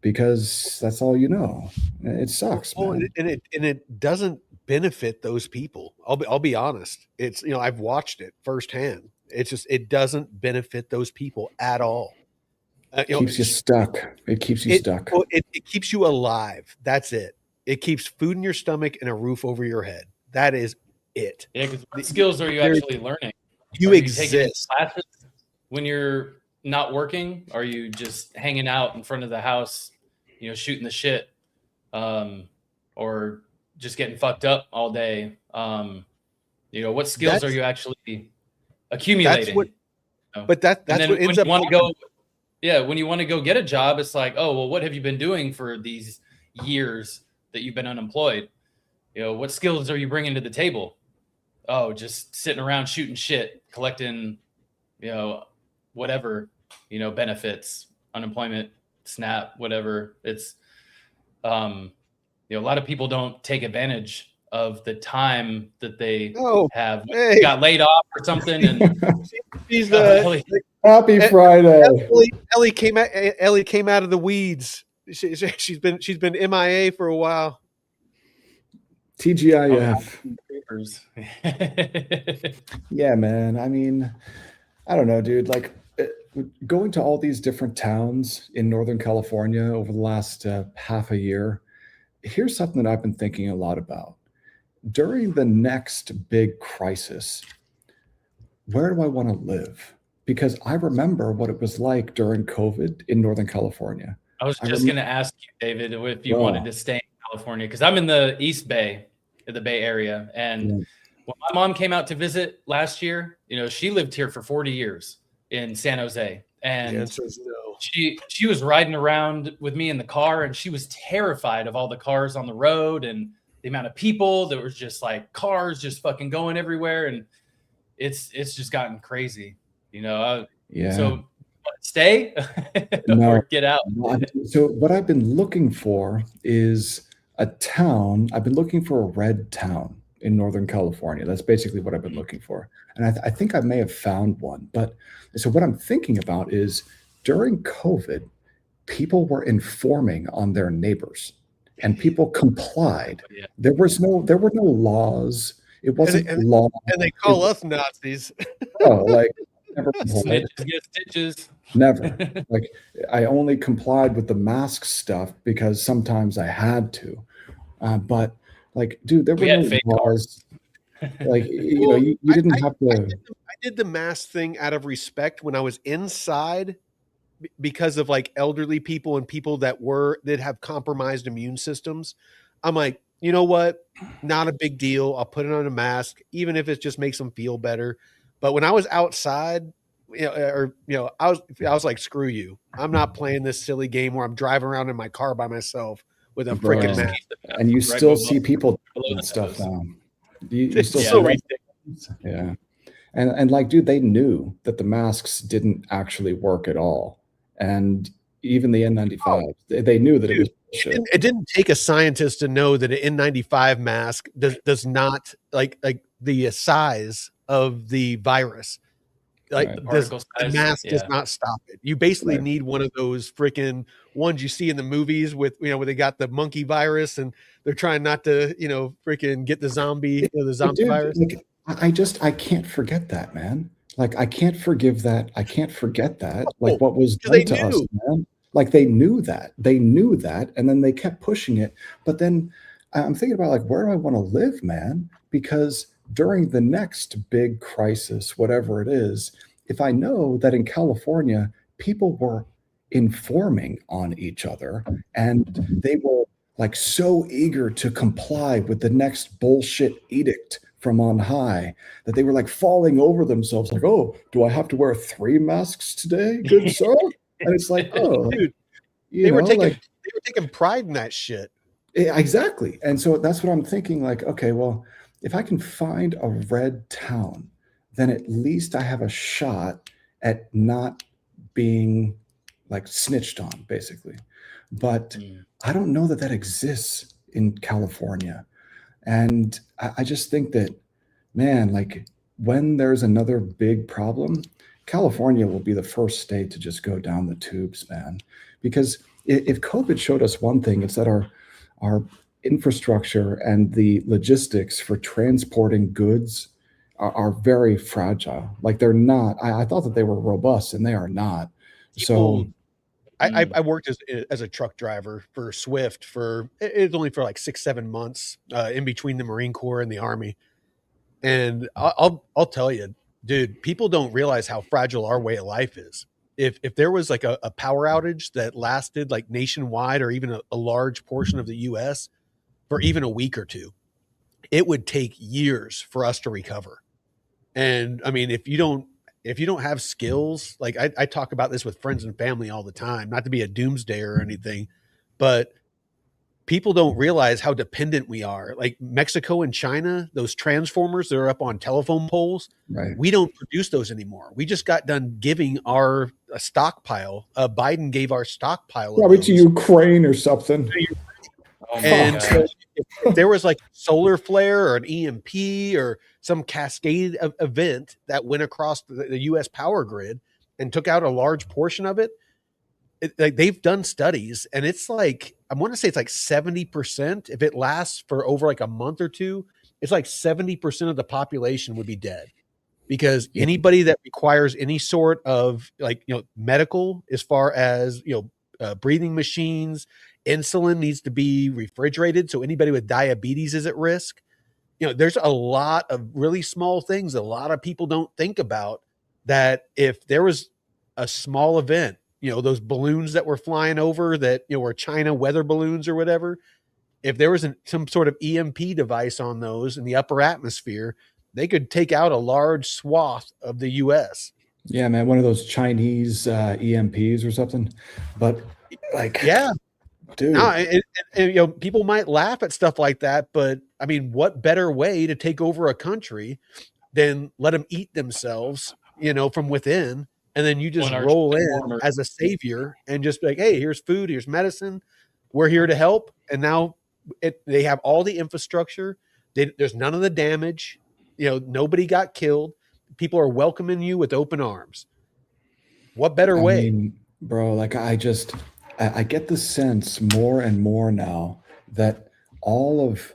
because that's all you know. It sucks, man. And it doesn't benefit those people. I'll be honest. It's, I've watched it firsthand. It's just, it doesn't benefit those people at all. It keeps you stuck. It keeps you stuck. It keeps you alive. That's it. It keeps food in your stomach and a roof over your head. That is it. Yeah, because what skills are you actually learning? You exist. Taking classes when you're not working? Are you just hanging out in front of the house, shooting the shit, or just getting fucked up all day? What skills are you actually accumulating? But that's what ends up. When you want to go get a job, it's like, oh, well, what have you been doing for these years that you've been unemployed? What skills are you bringing to the table? Oh, just sitting around shooting shit, collecting, whatever, benefits, unemployment, SNAP, whatever. It's, a lot of people don't take advantage of the time that they have. Hey. Got laid off or something, and she's Happy Friday. Ellie came out of the weeds. She's been MIA for a while. TGIF. Yeah, man. I mean, I don't know, dude. Like going to all these different towns in Northern California over the last half a year, here's something that I've been thinking a lot about. During the next big crisis, where do I want to live? Because I remember what it was like during COVID in Northern California. I was just going to ask you, David, if you wanted to stay in California, because I'm in the East Bay, the Bay Area. And when my mom came out to visit last year, she lived here for 40 years in San Jose. And the answer is no. She was riding around with me in the car, and she was terrified of all the cars on the road and the amount of people. There was just like cars just fucking going everywhere. And it's just gotten crazy. So stay or get out. So what I've been looking for is a town. I've been looking for a red town in Northern California. That's basically what I've been looking for. And I think I may have found one. But so what I'm thinking about is during COVID, people were informing on their neighbors and people complied. Yeah. There were no laws. It wasn't law. And they call us Nazis. Oh, like never Snitches get stitches. Never. Like I only complied with the mask stuff because sometimes I had to. But like, dude, there were no laws. Like, you didn't have to. I did the mask thing out of respect when I was inside because of like elderly people and people that have compromised immune systems. I'm like, you know what? Not a big deal. I'll put it on a mask, even if it just makes them feel better. But when I was outside, I was like, screw you. I'm not playing this silly game where I'm driving around in my car by myself with a freaking mask. And you still see people doing stuff now. You still so ridiculous. Yeah. And like, dude, they knew that the masks didn't actually work at all. And even the N95, they knew that it was bullshit. It didn't take a scientist to know that an N95 mask does not like the size of the virus. Like the mask does not stop it. You basically need one of those freaking ones you see in the movies with, where they got the monkey virus and they're trying not to, freaking get the zombie virus. Like, I can't forget that, man. Like, I can't forgive that. I can't forget that. Like what was done to us, man. Like they knew that. And then they kept pushing it. But then I'm thinking about like, where do I want to live, man? Because during the next big crisis, whatever it is, if I know that in California, people were informing on each other and they were like so eager to comply with the next bullshit edict from on high that they were like falling over themselves like, oh, do I have to wear 3 masks today, good sir? And it's like, oh, dude, they were taking pride in that shit. Exactly. And so that's what I'm thinking, like, okay, well, if I can find a red town, then at least I have a shot at not being like snitched on, basically. But I don't know that that exists in California. And I just think that, man, like when there's another big problem, California will be the first state to just go down the tubes, man. Because if COVID showed us one thing, it's that our infrastructure and the logistics for transporting goods are very fragile. Like they're not. I thought that they were robust, and they are not. So I worked as a truck driver for Swift it's only for like 6-7 months in between the Marine Corps and the Army. And I'll tell you, dude, people don't realize how fragile our way of life is. If there was like a power outage that lasted like nationwide or even a large portion of the US for even a week or two, it would take years for us to recover. And I mean, if you don't have skills, like I talk about this with friends and family all the time, not to be a doomsdayer or anything, but people don't realize how dependent we are. Like Mexico and China, those transformers that are up on telephone poles, right. We don't produce those anymore. We just got done giving a stockpile. Biden gave our stockpile. Probably to Ukraine or something. And if there was like a solar flare or an EMP or some cascade event that went across the U.S. power grid and took out a large portion of it, like they've done studies, and it's like, I want to say it's like 70%. If it lasts for over like a month or two, it's like 70% of the population would be dead, because anybody that requires any sort of like, medical, as far as, breathing machines, insulin needs to be refrigerated. So anybody with diabetes is at risk. There's a lot of really small things that a lot of people don't think about, that if there was a small event, those balloons that were flying over that, were China weather balloons or whatever, if there was some sort of EMP device on those in the upper atmosphere, they could take out a large swath of the US. Yeah, man. One of those Chinese EMPs or something. But like, yeah, dude. No, and people might laugh at stuff like that, but I mean, what better way to take over a country than let them eat themselves, from within, and then you just roll in as a savior and just be like, hey, here's food, here's medicine, we're here to help. And now they have all the infrastructure. There's none of the damage. Nobody got killed. People are welcoming you with open arms. What better way? I mean, bro, like I get the sense more and more now that all of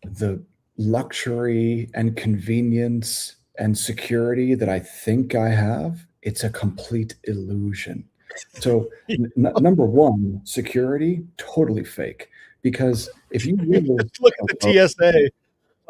the luxury and convenience and security that I think I have, it's a complete illusion. So number one, security, totally fake. Because if you really look at the TSA,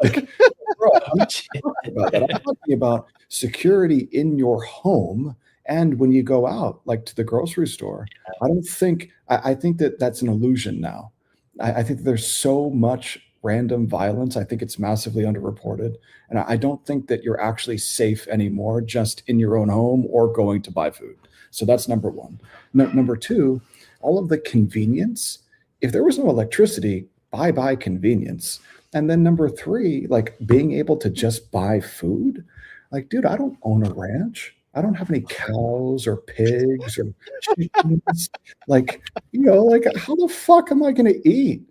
like, bro, I'm not talking about that. I'm talking about security in your home and when you go out, like to the grocery store. I think that that's an illusion now. I think that there's so much random violence. I think it's massively underreported. And I don't think that you're actually safe anymore just in your own home or going to buy food. So that's number one. Number two, all of the convenience. If there was no electricity, bye convenience. And then number three, like being able to just buy food. Like, dude, I don't own a ranch. I don't have any cows or pigs or chickens. Like, like how the fuck am I going to eat?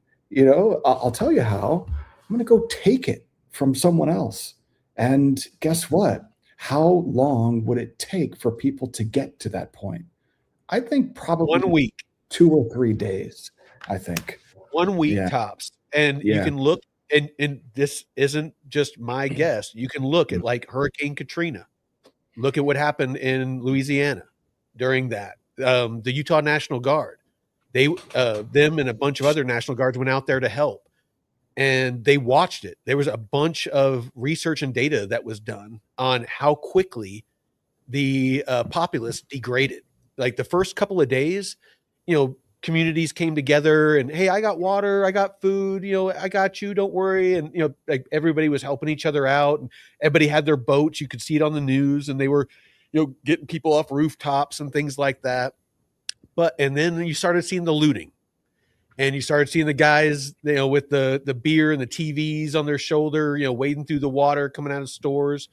I'll tell you how. I'm going to go take it from someone else. And guess what? How long would it take for people to get to that point? I think probably 1 week, 2 or 3 days. I think 1 week tops. And you can look, and this isn't just my guess. You can look at like Hurricane Katrina. Look at what happened in Louisiana during that. The Utah National Guard, them and a bunch of other National Guards went out there to help, and they watched it. There was a bunch of research and data that was done on how quickly the populace degraded. Like the first couple of days, communities came together and, hey, I got water, I got food, I got you, don't worry. And, like everybody was helping each other out, and everybody had their boats. You could see it on the news, and they were, getting people off rooftops and things like that. And then you started seeing the looting, and you started seeing the guys, with the beer and the TVs on their shoulder, wading through the water, coming out of stores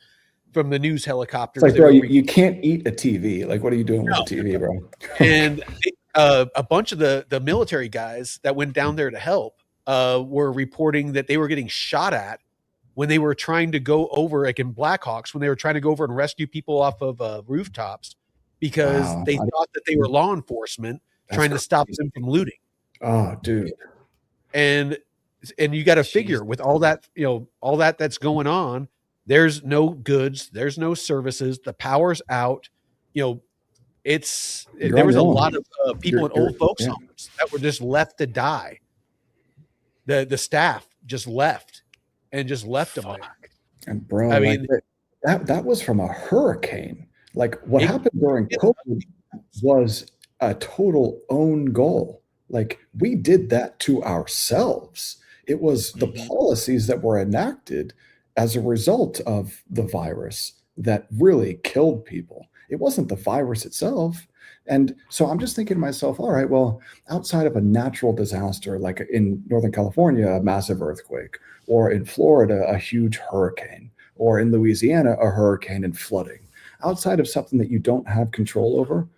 from the news helicopters. It's like, bro, you can't eat a TV. Like, what are you doing with a TV, bro? And a bunch of the military guys that went down there to help were reporting that they were getting shot at when they were trying to go over, like in Blackhawks, when they were trying to go over and rescue people off of rooftops, because they thought that they were law enforcement trying to stop them from looting. Oh, dude. And you got to figure with all that, all that's going on, there's no goods, there's no services, the power's out, there was a lot of people in old folks homes that were just left to die. The staff just left them there. And bro, I mean, that was from a hurricane. Like what happened during COVID was a total own goal. Like we did that to ourselves. It was the policies that were enacted as a result of the virus that really killed people. It wasn't the virus itself. And so I'm just thinking to myself, all right, well, outside of a natural disaster, like in Northern California, a massive earthquake, or in Florida, a huge hurricane, or in Louisiana, a hurricane and flooding, outside of something that you don't have control over,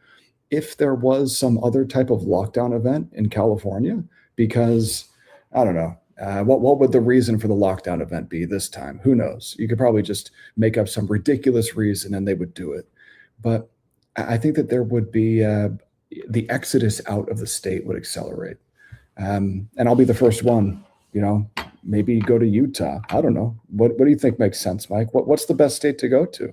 if there was some other type of lockdown event in California, because I don't know, what would the reason for the lockdown event be this time? Who knows? You could probably just make up some ridiculous reason and they would do it. But I think that there would be the exodus out of the state would accelerate. And I'll be the first one, maybe go to Utah. I don't know. What do you think makes sense, Mike? What's the best state to go to?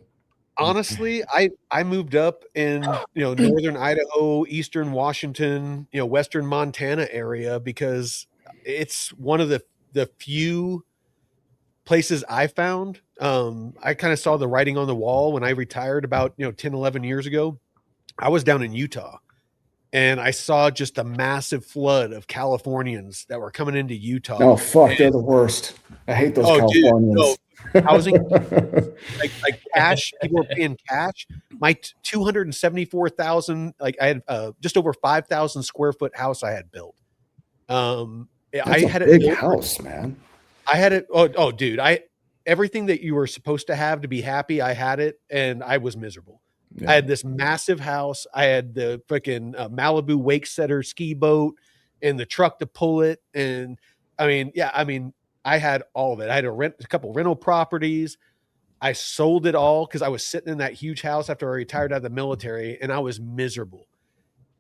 Honestly, I moved up in, northern Idaho, eastern Washington, western Montana area, because it's one of the few places I found. I kind of saw the writing on the wall when I retired about 10, 11 years ago. I was down in Utah, and I saw just a massive flood of Californians that were coming into Utah. Oh fuck, they're the worst. I hate those Californians. Dude, housing, like cash, people were paying cash. My 274,000, like I had just over 5,000 square foot house I had built. I had a big house, man. I had it. Oh, dude, everything that you were supposed to have to be happy, I had it, and I was miserable. Yeah. I had this massive house. I had the freaking Malibu wake setter ski boat and the truck to pull it. And I had all of it. I had a couple rental properties. I sold it all because I was sitting in that huge house after I retired out of the military, and I was miserable.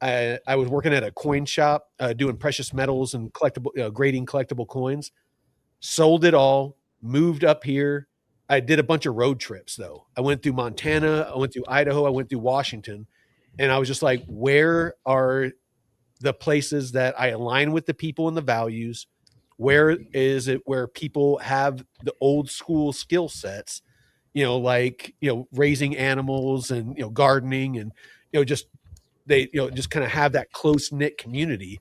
I was working at a coin shop, doing precious metals and grading collectible coins. Sold it all, moved up here. I did a bunch of road trips though. I went through Montana, I went through Idaho, I went through Washington, and I was just like, where are the places that I align with the people and the values? Where is it where people have the old school skill sets, like, raising animals and, gardening and, just they, just kind of have that close knit community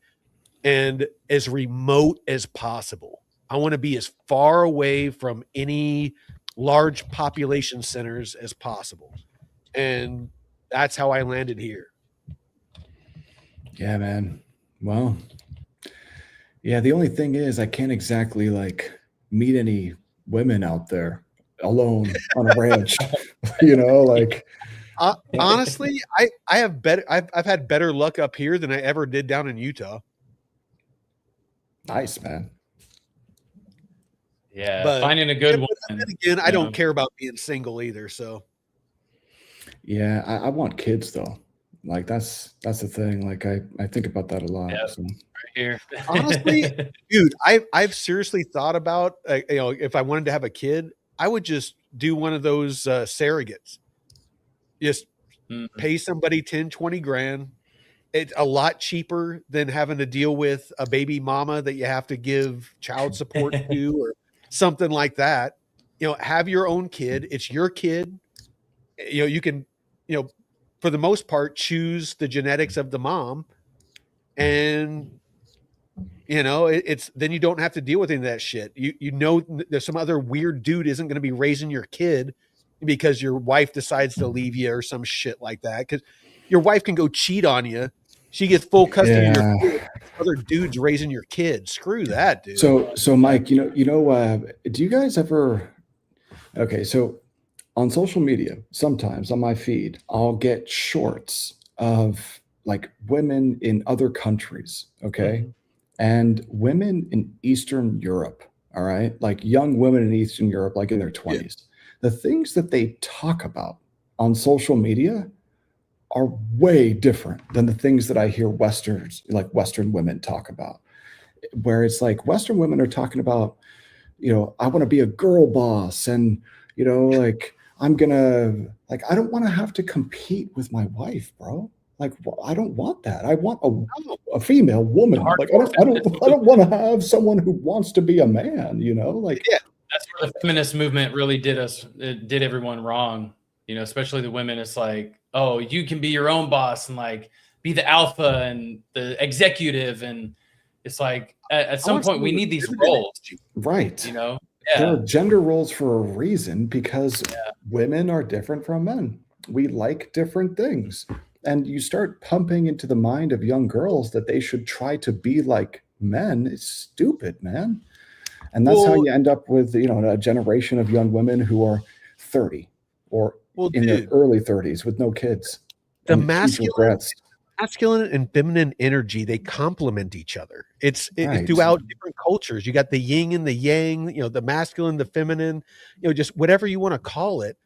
and as remote as possible. I want to be as far away from any large population centers as possible. And that's how I landed here. Yeah, man. Well, yeah, the only thing is I can't exactly like meet any women out there alone on a ranch, like honestly, I have better I've had better luck up here than I ever did down in Utah. Nice, man. Yeah, but finding a good one. Again, I don't care about being single either. So, yeah, I want kids though. Like that's the thing. Like I think about that a lot. Yep. So. Right here, honestly, dude, I've seriously thought about if I wanted to have a kid, I would just do one of those surrogates. Just pay somebody 10, 20 grand. It's a lot cheaper than having to deal with a baby mama that you have to give child support to or something like that. Have your own kid. It's your kid. You can, for the most part, choose the genetics of the mom. And, it's then you don't have to deal with any of that shit. There's some other weird dude isn't going to be raising your kid because your wife decides to leave you or some shit like that. Because your wife can go cheat on you. She gets full custody of your kid. Other dudes raising your kid. Screw that, dude. So Mike, do you guys ever? Okay, so on social media, sometimes on my feed, I'll get shorts of like women in other countries. Okay, and women in Eastern Europe. All right, like young women in Eastern Europe, like in their 20s. Yeah. The things that they talk about on social media are way different than the things that I hear Western women talk about, where it's like Western women are talking about, I want to be a girl boss and, like I don't want to have to compete with my wife, bro. Like, I don't want that. I want a female woman. Like, I don't want to have someone who wants to be a man, like. Yeah. That's where the feminist movement really did everyone wrong. Especially the women. It's like, oh, you can be your own boss and like be the alpha and the executive. And it's like, at some point we need these roles. Right. Yeah. There are gender roles for a reason because women are different from men. We like different things. And you start pumping into the mind of young girls that they should try to be like men. It's stupid, man. And that's how you end up with, a generation of young women who are 30 or in their early 30s with no kids. The masculine and feminine energy, they complement each other. It's throughout different cultures. You got the yin and the yang, the masculine, the feminine, just whatever you want to call it.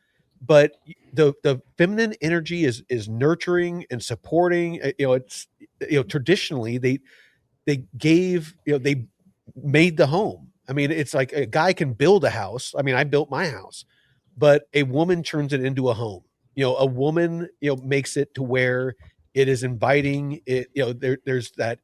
But the feminine energy is nurturing and supporting. It's traditionally they gave they made the home. I mean, it's like a guy can build a house. I mean, I built my house, but a woman turns it into a home. A woman, makes it to where it is inviting. There's that,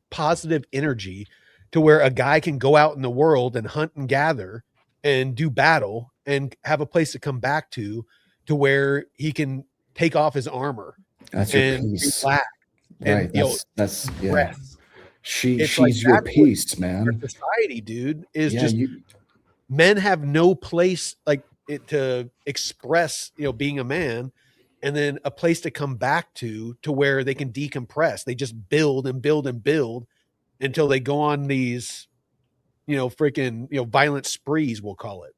positive energy to where a guy can go out in the world and hunt and gather and do battle and have a place to come back to where he can take off his armor. That's your peace. Right. And, that's breath. She's like your peace, man. Society, dude, is men have no place like it to express, being a man, and then a place to come back to where they can decompress. They just build and build and build until they go on these, freaking, violent sprees, we'll call it.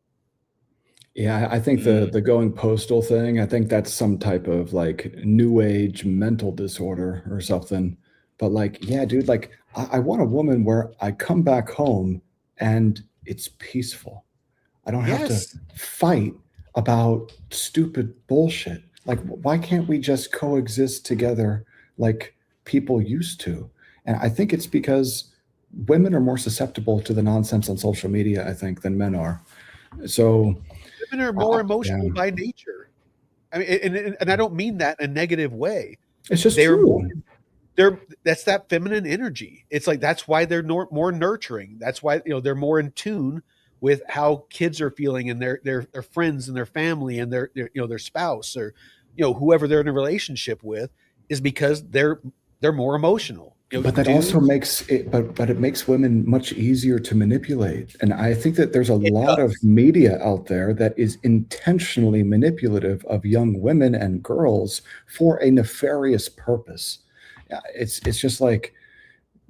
Yeah, I think the going postal thing, I think that's some type of like new age mental disorder or something. But like, yeah, dude, like I want a woman where I come back home and it's peaceful. I don't have to fight about stupid bullshit. Like, why can't we just coexist together like people used to? And I think it's because women are more susceptible to the nonsense on social media, I think, than men are. So women are more emotional by nature. I mean, and I don't mean that in a negative way. it's just They're true. that's that feminine energy. It's like that's why they're more nurturing. That's why they're more in tune with how kids are feeling and their friends and their family and their spouse or whoever they're in a relationship with, is because they're more emotional. But that also makes it, but it makes women much easier to manipulate. And I think that there's a lot of media out there that is intentionally manipulative of young women and girls for a nefarious purpose. It's just like,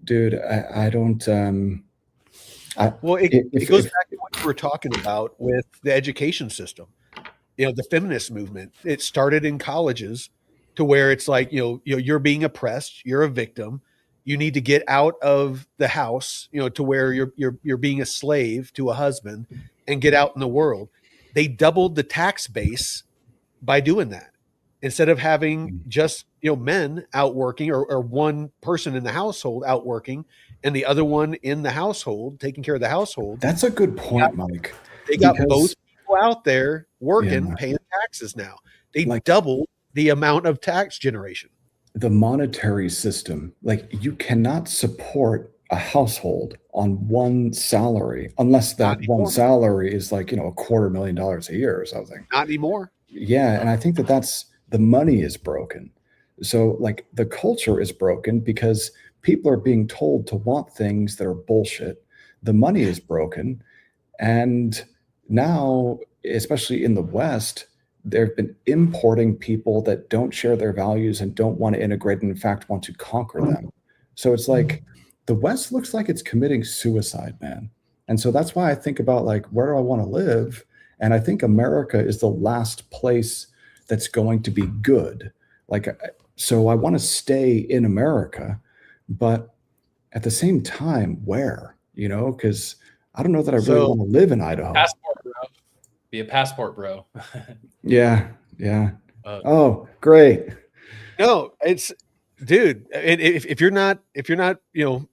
dude, I don't. Well, it goes back to what you were talking about with the education system. The feminist movement. It started in colleges, to where it's like you're being oppressed, you're a victim, you need to get out of the house, to where you're being a slave to a husband, and get out in the world. They doubled the tax base by doing that. Instead of having just men out working, or one person in the household out working and the other one in the household taking care of the household. That's a good point, Mike. They got both people out there working, paying taxes now. They doubled the amount of tax generation. The monetary system, like, you cannot support a household on one salary unless that one salary is like, $250,000 a year or something. Not anymore. Yeah. And I think that's the money is broken. So like the culture is broken because people are being told to want things that are bullshit. The money is broken. And now, especially in the West, they've been importing people that don't share their values and don't want to integrate and in fact want to conquer them. So it's like the West looks like it's committing suicide, man. And so that's why I think about like, where do I want to live? And I think America is the last place that's going to be good. Like, so I want to stay in America, but at the same time, where, because I don't know that I really want to live in Idaho. Passport, bro. Be a passport, bro. Yeah. Oh, great. No, it's, dude. If you're not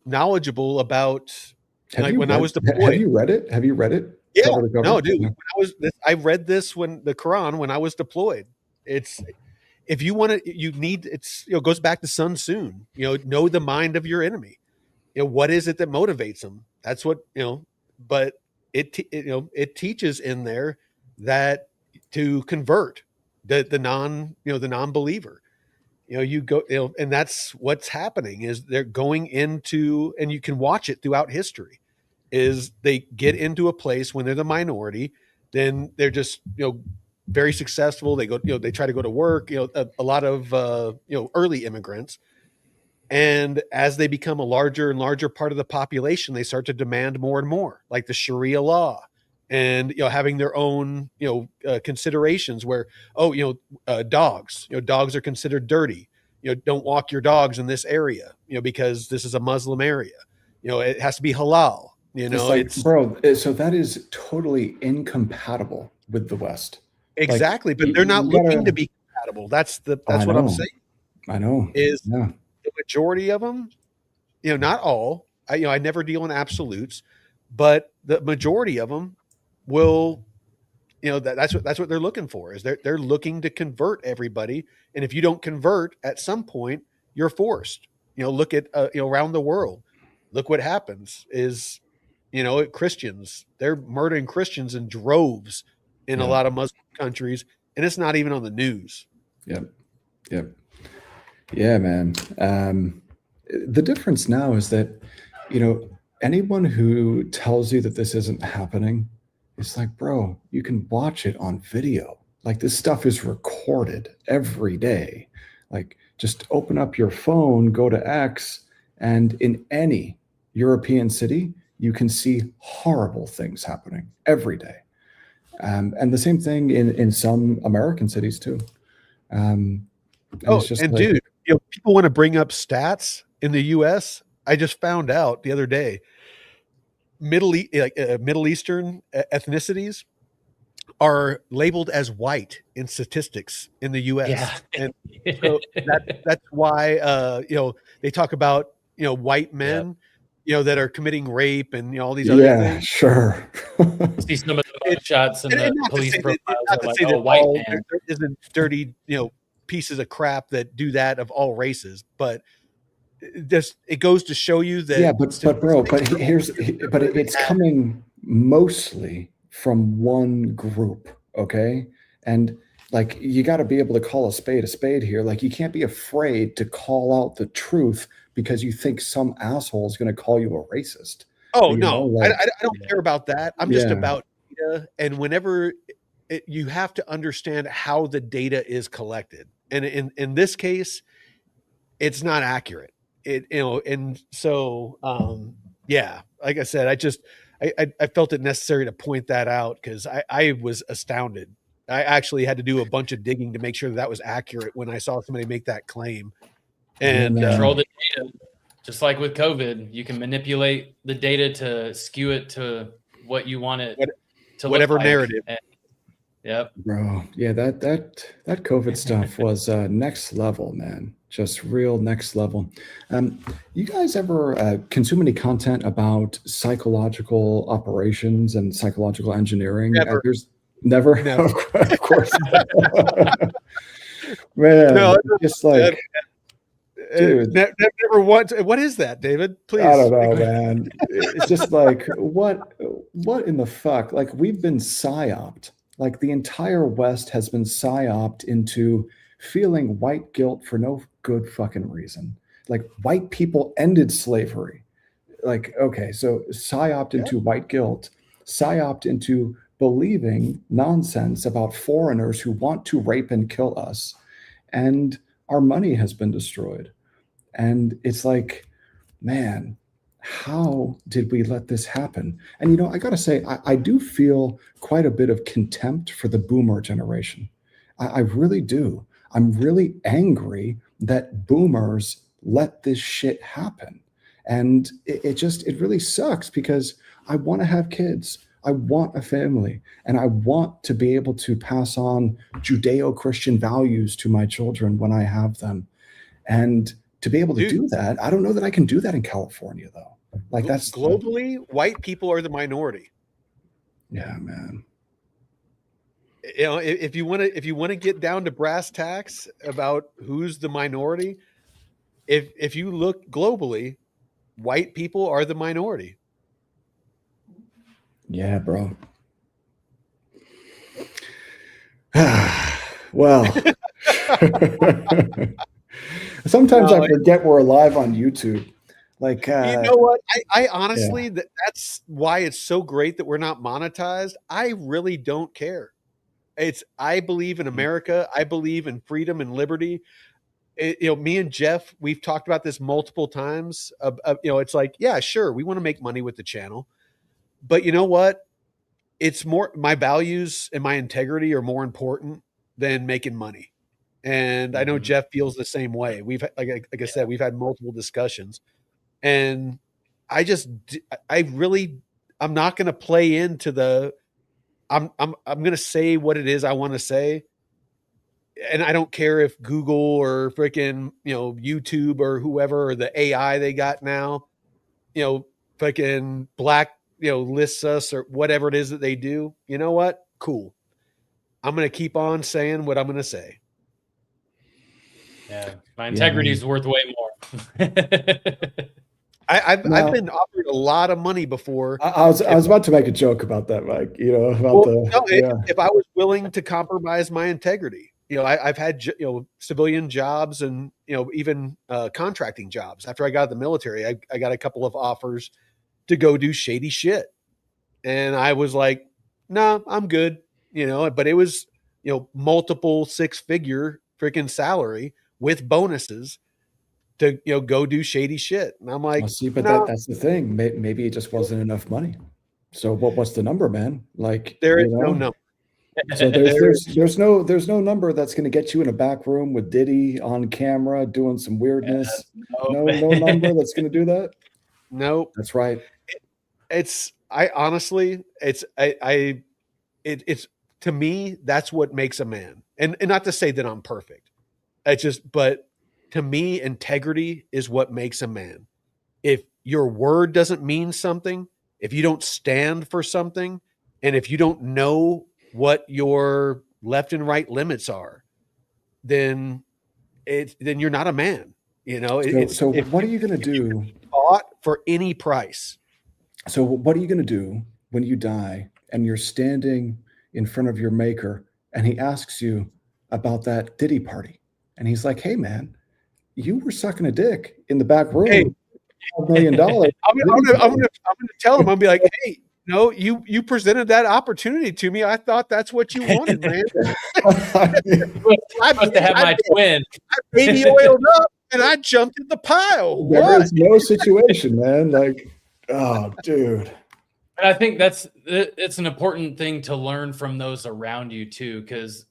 knowledgeable about, I was deployed. Have you read it? Yeah. No, dude. I read this the Quran when I was deployed. It's, if you want to, you need, it's, goes back to Sun Tzu, know the mind of your enemy. What is it that motivates them? That's what, but it teaches in there that to convert the non-believer, you go, and that's what's happening is they're going into, and you can watch it throughout history, is they get into a place when they're the minority, then they're just, very successful. They go, they try to go to work, a lot of, early immigrants. And as they become a larger and larger part of the population, they start to demand more and more, like the Sharia law, and having their own considerations where dogs are considered dirty. Don't walk your dogs in this area, because this is a Muslim area. It has to be halal. So that is totally incompatible with the West. Exactly, but they're not looking to be compatible. That's what I'm saying. I know. The majority of them, not all. I never deal in absolutes, but the majority of them will, that's what they're looking for. Is they're looking to convert everybody, and if you don't convert at some point, you're forced. Look at around the world. Look what happens is, Christians, they're murdering Christians in droves in a lot of Muslim countries, and it's not even on the news. Yep. Yeah, man. The difference now is that, anyone who tells you that this isn't happening, it's like, bro, you can watch it on video. Like, this stuff is recorded every day. Like, just open up your phone, go to X, and in any European city, you can see horrible things happening every day. And the same thing in some American cities too. Dude, people want to bring up stats in the U.S. I just found out the other day, Middle Eastern ethnicities are labeled as white in statistics in the U.S. Yeah. And so that's why they talk about white men. that are committing rape and all these other things. Sure. See some of the shots and the police profiles are like, oh, white man. There isn't dirty, pieces of crap that do that of all races, but it goes to show you that. But it's coming mostly from one group, okay? And like, you got to be able to call a spade here. Like, you can't be afraid to call out the truth because you think some asshole is going to call you a racist. Oh, no, I don't care about that. I'm just about data. And whenever you have to understand how the data is collected. And in this case, it's not accurate. And so, like I said, I felt it necessary to point that out because I was astounded. I actually had to do a bunch of digging to make sure that was accurate when I saw somebody make that claim. And control the data. Just like with COVID, you can manipulate the data to skew it to what you want it to whatever look like. narrative. Yep. Bro, yeah, that COVID stuff was next level, man. Just real next level. You guys ever consume any content about psychological operations and psychological engineering? Never. Of course. Man, no, just like. Dude, never once. What is that, David? Please. I don't know, man. It's just like, what in the fuck? Like, we've been psyoped. Like, the entire West has been psyoped into feeling white guilt for no good fucking reason. Like, white people ended slavery. Like, okay, so psyoped into white guilt, psyoped into believing nonsense about foreigners who want to rape and kill us. And our money has been destroyed. And it's like, man, how did we let this happen? And, I got to say, I do feel quite a bit of contempt for the boomer generation. I really do. I'm really angry that boomers let this shit happen. And it really sucks because I want to have kids. I want a family, and I want to be able to pass on Judeo-Christian values to my children when I have them. And to be able to do that, I don't know that I can do that in California, though. Like, that's globally, white people are the minority. Yeah, man. If you want to get down to brass tacks about who's the minority, if you look globally, white people are the minority. Yeah, bro. Well, sometimes I forget we're live on YouTube. Like, you know what? I honestly, that's why it's so great that we're not monetized. I really don't care. I believe in America. I believe in freedom and liberty. Me and Jeff, we've talked about this multiple times. It's like, yeah, sure, we want to make money with the channel, but you know what? It's more, my values and my integrity are more important than making money. And I know Jeff feels the same way. We've, like I said, we've had multiple discussions, and I'm not going to play into I'm going to say what it is I want to say. And I don't care if Google or freaking, YouTube or whoever, or the AI they got now, freaking lists us or whatever it is that they do. You know what? Cool. I'm going to keep on saying what I'm going to say. Yeah. My integrity is worth way more. I've been offered a lot of money before. I was about to make a joke about that, Mike, if I was willing to compromise my integrity. I've had, civilian jobs and, even contracting jobs. After I got out of the military, I got a couple of offers to go do shady shit. And I was like, no, I'm good. But it was, multiple 6-figure freaking salary with bonuses to, go do shady shit. And I'm like, that's the thing. Maybe it just wasn't enough money. So what's the number, man? Like, there is no number. So there's no number that's going to get you in a back room with Diddy on camera doing some weirdness. No number that's going to do that. Nope. That's right. It's to me, that's what makes a man. And not to say that I'm perfect. But to me, integrity is what makes a man. If your word doesn't mean something, if you don't stand for something, and if you don't know what your left and right limits are, then you're not a man. You know, so what are you going to do? Bought for any price. So what are you going to do when you die and you're standing in front of your maker and he asks you about that Diddy party? And he's like, hey, man, you were sucking a dick in the back room. Hey, $12 million. I'm gonna tell him. I'm gonna be like, hey, no, you presented that opportunity to me. I thought that's what you wanted, man. I'm supposed to have my twin. I baby oiled up and I jumped in the pile. There is no situation, man. Like, oh, dude. And I think it's an important thing to learn from those around you too, because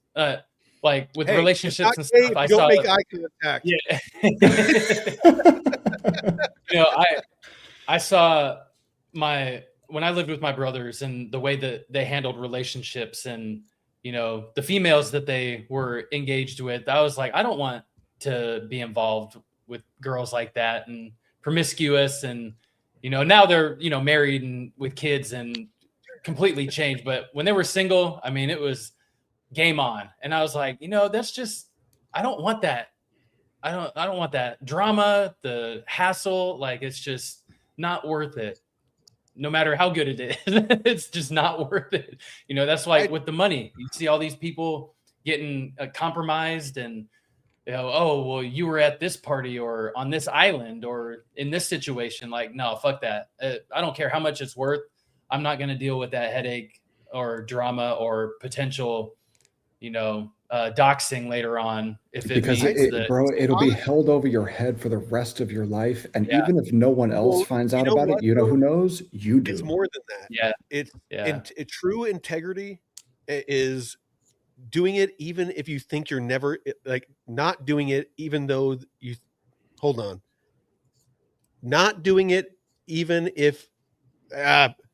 like with relationships and stuff, I saw make eye contact. Yeah. You know, I saw when I lived with my brothers and the way that they handled relationships and, you know, the females that they were engaged with, I was like, I don't want to be involved with girls like that and promiscuous. And, you know, now they're, you know, married and with kids and completely changed. But when they were single, I mean, it was game on. And I was like, you know, that's just, I don't want that. I don't want that drama, the hassle. Like, it's just not worth it. No matter how good it is, it's just not worth it. You know, that's like with the money, you see all these people getting compromised and, you know, oh, well, you were at this party or on this island or in this situation. Like, no, fuck that. I don't care how much it's worth. I'm not going to deal with that headache or drama or potential, you know, doxing later on. Because it'll be held over your head for the rest of your life. And even if no one else finds out about it, you know who knows? You do. It's more than that. Yeah. True integrity is doing it even if you think you're never, like, not doing it even though you not doing it even if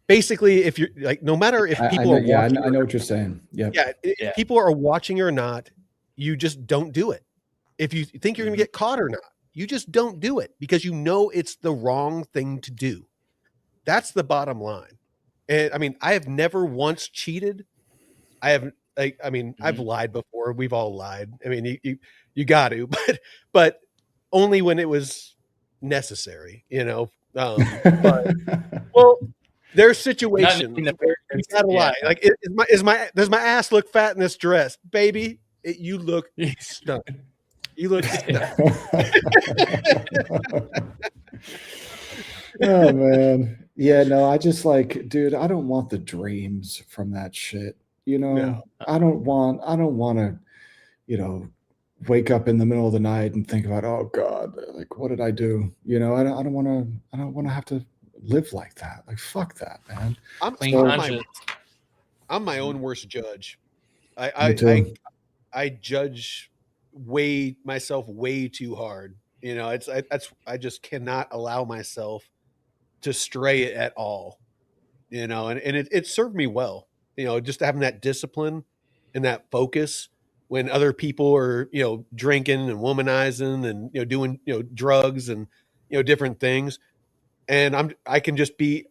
basically if you're like, no matter if people are watching, I know what you're saying. If people are watching or not, you just don't do it. If you think you're going to get caught or not, you just don't do it because you know it's the wrong thing to do. That's the bottom line. And I mean, I have never once cheated. I've lied before. We've all lied. I mean, you got to, but only when it was necessary, you know. But, well, there's situations where you gotta lie. Like, does my ass look fat in this dress, baby? You look stunning. You look stunning. Oh man, yeah. No, I just like, dude. I don't want the dreams from that shit. You know, no. I don't want to, you know, wake up in the middle of the night and think about, oh God, like, what did I do? You know, I don't want to have to live like that. Like, fuck that, man. I'm my own worst judge. I judge myself way too hard. You know, I just cannot allow myself to stray at all. You know, and it served me well. You know, just having that discipline and that focus when other people are, you know, drinking and womanizing and, you know, doing, you know, drugs and, you know, different things. And I can just be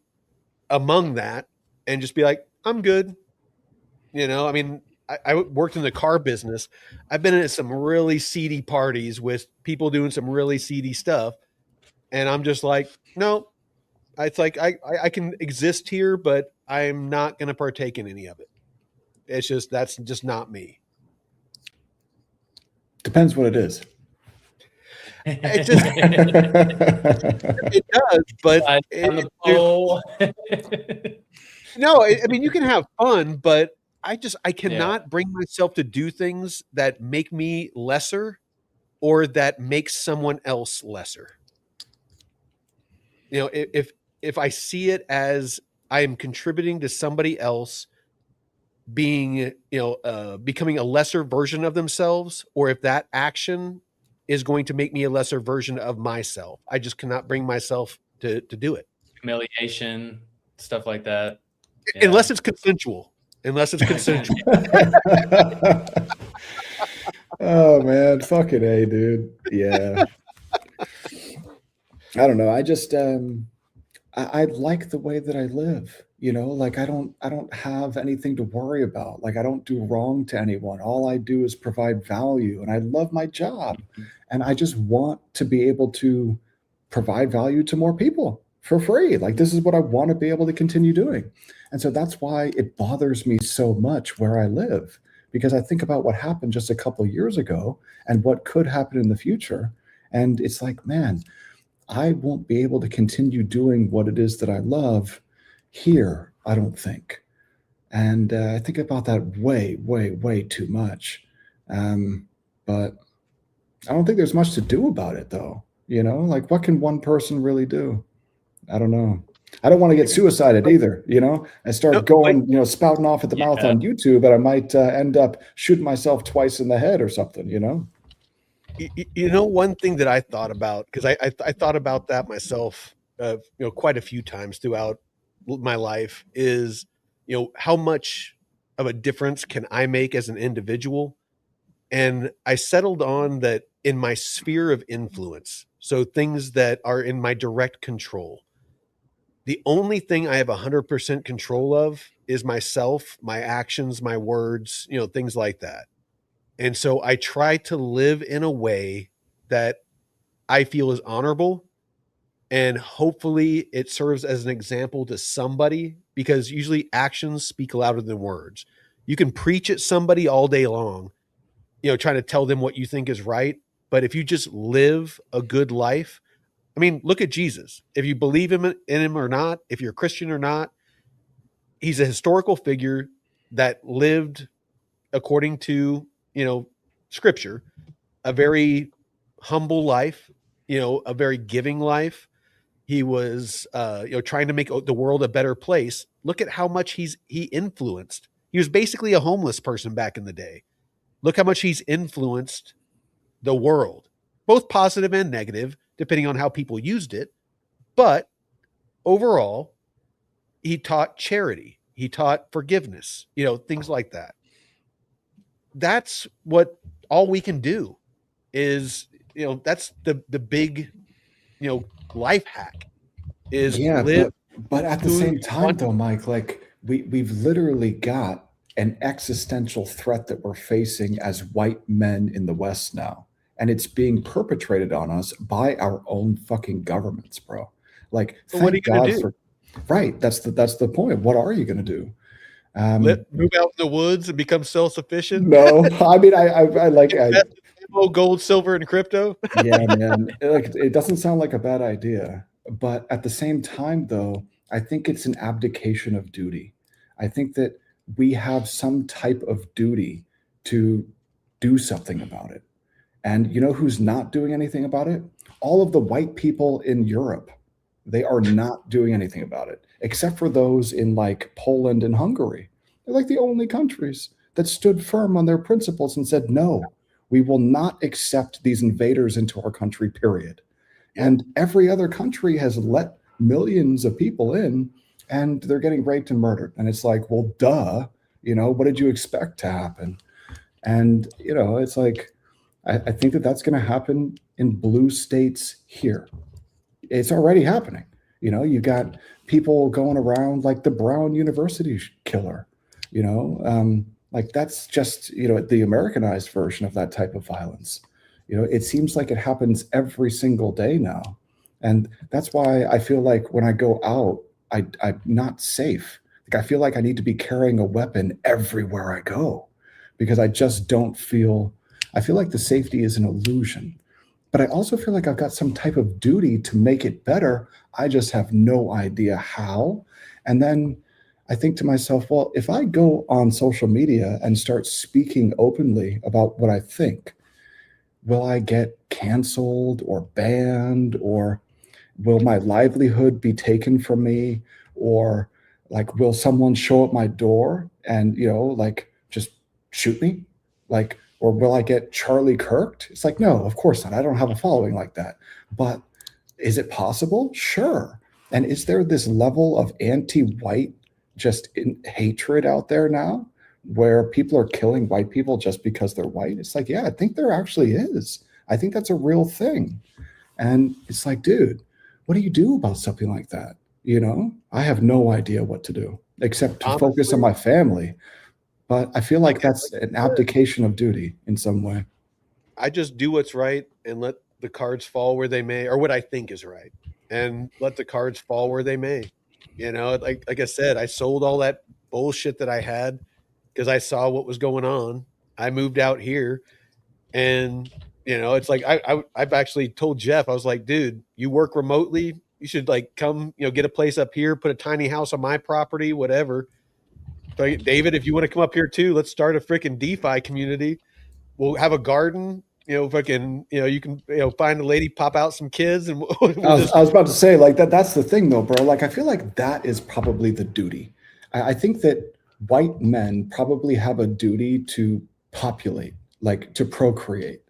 among that and just be like, I'm good. You know, I mean, I worked in the car business. I've been at some really seedy parties with people doing some really seedy stuff. And I'm just like, no, it's like, I can exist here, but I'm not going to partake in any of it. It's just, that's just not me. Depends what it is. It just, it does, but no, I mean, you can have fun, but I cannot bring myself to do things that make me lesser or that make someone else lesser. You know, if I see it as I am contributing to somebody else being, you know, becoming a lesser version of themselves, or if that action is going to make me a lesser version of myself, I just cannot bring myself to do it. Humiliation, stuff like that. Yeah. Unless it's consensual. Oh man, fucking A, dude. Yeah. I don't know. I just I like the way that I live, like I don't have anything to worry about. Like I don't do wrong to anyone. All I do is provide value and I love my job. And I just want to be able to provide value to more people for free. Like this is what I want to be able to continue doing. And so that's why it bothers me so much where I live, because I think about what happened just a couple of years ago and what could happen in the future. And it's like, man, I won't be able to continue doing what it is that I love here, I don't think. And I think about that way, way, way too much. But I don't think there's much to do about it, though. Like what can one person really do? I don't know. I don't want to get suicided either, and start going, spouting off at the mouth on YouTube, but I might end up shooting myself twice in the head or something, One thing that I thought about, because I thought about that myself, quite a few times throughout my life, is, how much of a difference can I make as an individual? And I settled on that in my sphere of influence. So things that are in my direct control. The only thing I have 100% control of is myself, my actions, my words, things like that. And so I try to live in a way that I feel is honorable, and hopefully it serves as an example to somebody, because usually actions speak louder than words. You can preach at somebody all day long, trying to tell them what you think is right. But if you just live a good life, I mean, look at Jesus. If you believe in him or not, if you're a Christian or not, he's a historical figure that lived according to, scripture, a very humble life, a very giving life. He was, trying to make the world a better place. Look at how much he influenced. He was basically a homeless person back in the day. Look how much he's influenced the world, both positive and negative, depending on how people used it. But overall, he taught charity. He taught forgiveness, things like that. That's what all we can do is, that's the big, life hack is live. But at the same time though, Mike, like we've literally got an existential threat that we're facing as white men in the West now. And it's being perpetrated on us by our own fucking governments, bro. Like, so what are you going to do? Right. That's the point. What are you going to do? Move out in the woods and become self-sufficient? No, I mean, I like gold, silver, and crypto. Yeah, man. It doesn't sound like a bad idea, but at the same time, though, I think it's an abdication of duty. I think that we have some type of duty to do something about it. And you know who's not doing anything about it? All of the white people in Europe. They are not doing anything about it, except for those in like Poland and Hungary. They're like the only countries that stood firm on their principles and said, no, we will not accept these invaders into our country, period. And every other country has let millions of people in, and they're getting raped and murdered. And it's like, well, duh, what did you expect to happen? And, it's like, I think that that's going to happen in blue states here. It's already happening. You got people going around like the Brown University killer, like that's just, the Americanized version of that type of violence. It seems like it happens every single day now. And that's why I feel like when I go out, I'm not safe. Like I feel like I need to be carrying a weapon everywhere I go, because I just don't feel, I feel like the safety is an illusion. But I also feel like I've got some type of duty to make it better. I just have no idea how. And then I think to myself, well, if I go on social media and start speaking openly about what I think, will I get canceled or banned, or will my livelihood be taken from me? Or like, will someone show up my door and, like just shoot me? Like, or will I get Charlie Kirked? It's like, no, of course not. I don't have a following like that. But is it possible? Sure. And is there this level of anti-white just hatred out there now where people are killing white people just because they're white? It's like, yeah, I think there actually is. I think that's a real thing. And it's like, dude, what do you do about something like that? You know, I have no idea what to do except to focus on my family. But I feel like that's an abdication of duty in some way. I just do what's right and let the cards fall where they may, or what I think is right, and let the cards fall where they may. You know, like I said, I sold all that bullshit that I had because I saw what was going on. I moved out here, and it's like I've actually told Jeff, I was like, dude, you work remotely, you should like come, get a place up here, put a tiny house on my property, whatever. But David, if you want to come up here too, let's start a freaking DeFi community. We'll have a garden. Fucking, you can, find a lady, pop out some kids, and I was about to say, like, that's the thing though, bro. Like, I feel like that is probably the duty. I think that white men probably have a duty to populate, like to procreate.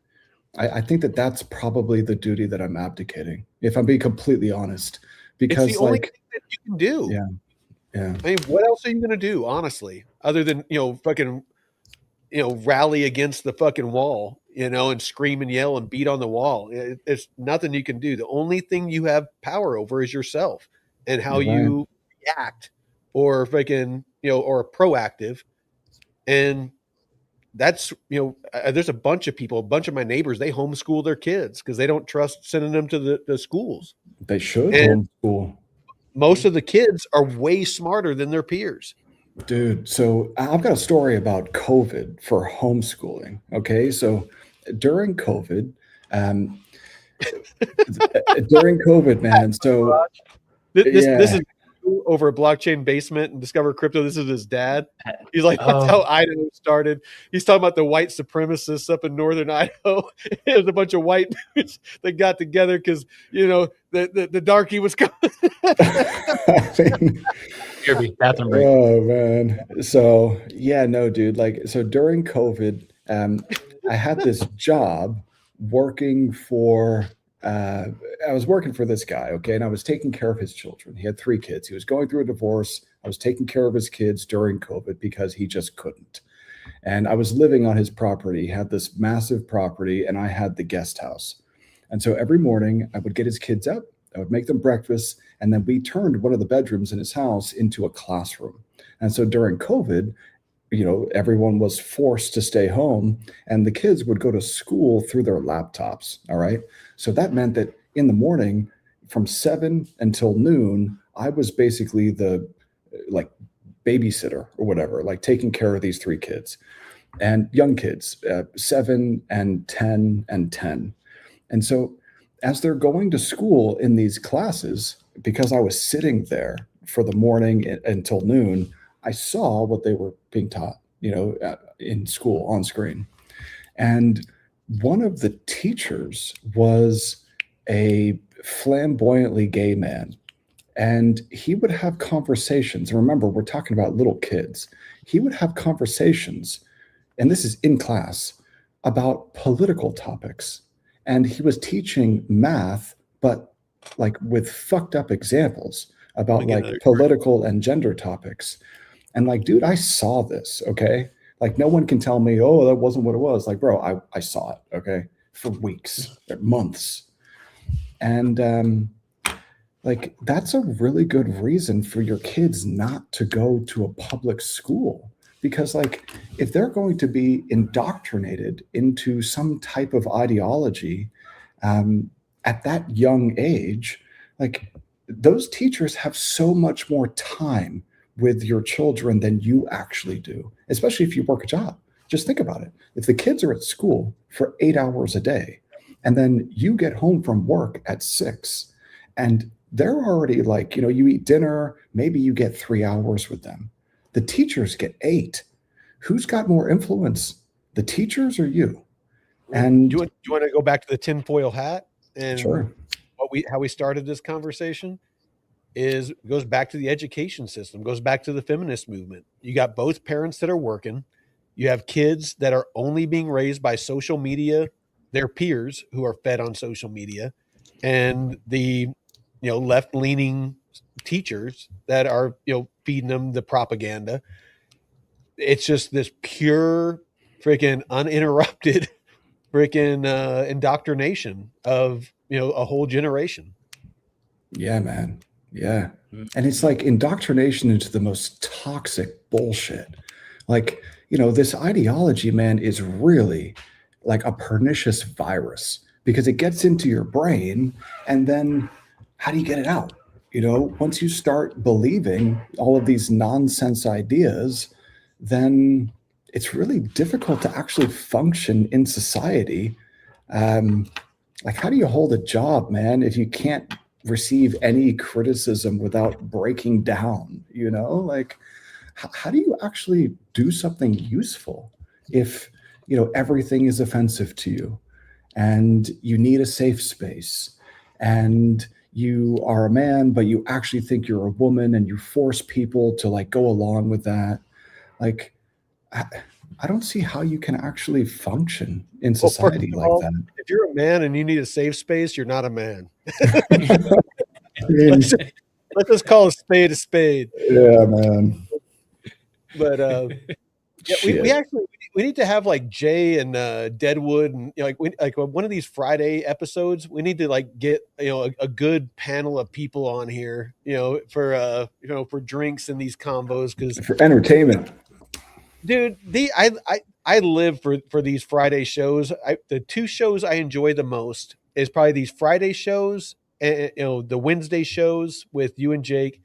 I think that that's probably the duty that I'm abdicating, if I'm being completely honest, because it's the only thing that you can do. Yeah. I mean, what else are you going to do, honestly, other than, fucking, rally against the fucking wall, and scream and yell and beat on the wall. It's nothing you can do. The only thing you have power over is yourself and how you react, or fucking, or proactive. And that's, there's a bunch of people, a bunch of my neighbors, they homeschool their kids because they don't trust sending them to the schools. They should homeschool. Most of the kids are way smarter than their peers. Dude, so I've got a story about COVID for homeschooling. Okay, so during COVID, man. So this is over a blockchain basement and Discover Crypto. This is his dad. He's like, that's how Idaho started. He's talking about the white supremacists up in northern Idaho. There's a bunch of white dudes that got together because the darky was coming. Bathroom break. Oh man. So yeah, no, dude. Like, so during COVID, I had this job working for I was working for this guy, okay, and I was taking care of his children. He had 3 kids. He was going through a divorce. I was taking care of his kids during COVID because he just couldn't. And I was living on his property. He had this massive property, and I had the guest house. And so every morning I would get his kids up, I would make them breakfast, and then we turned one of the bedrooms in his house into a classroom. And so during COVID, everyone was forced to stay home, and the kids would go to school through their laptops. All right. So that meant that in the morning from 7 until noon, I was basically the like babysitter or whatever, like taking care of these 3 kids and young kids, 7 and 10 and 10. And so as they're going to school in these classes, because I was sitting there for the morning until noon, I saw what they were being taught, in school on screen. And one of the teachers was a flamboyantly gay man. And he would have conversations. Remember, we're talking about little kids. He would have conversations, and this is in class, about political topics. And he was teaching math, but like with fucked up examples about like political and gender topics. And like, dude, I saw this, okay? Like, no one can tell me, oh, that wasn't what it was. Like, bro, I saw it, okay? For weeks, months. And like, that's a really good reason for your kids not to go to a public school. Because like, if they're going to be indoctrinated into some type of ideology at that young age, like those teachers have so much more time with your children than you actually do, especially if you work a job. Just think about it. If the kids are at school for 8 hours a day, and then you get home from work at 6, and they're already like, you eat dinner, maybe you get 3 hours with them. The teachers get 8. Who's got more influence, the teachers or you? And do you want to go back to the tinfoil hat and sure. How we started this conversation? Goes back to the education system, goes back to the feminist movement. You got both parents that are working. You have kids that are only being raised by social media, their peers who are fed on social media, and the left-leaning teachers that are feeding them the propaganda. It's just this pure freaking uninterrupted freaking indoctrination of a whole generation. Yeah, man. Yeah. And it's like indoctrination into the most toxic bullshit. Like, this ideology, man, is really like a pernicious virus because it gets into your brain, and then how do you get it out? Once you start believing all of these nonsense ideas, then it's really difficult to actually function in society. Like, how do you hold a job, man, if you can't receive any criticism without breaking down? Like, how do you actually do something useful if everything is offensive to you, and you need a safe space, and you are a man but you actually think you're a woman, and you force people to like go along with that? Like, I don't see how you can actually function in society like that. If you're a man and you need a safe space, you're not a man. mean, let's just call a spade a spade. Yeah, man. But yeah, we need to have like Jay and Deadwood, and like one of these Friday episodes. We need to like get a good panel of people on here, for drinks and these combos, because for entertainment. Dude, I live for these Friday shows. The two shows I enjoy the most is probably these Friday shows, and the Wednesday shows with you and Jake,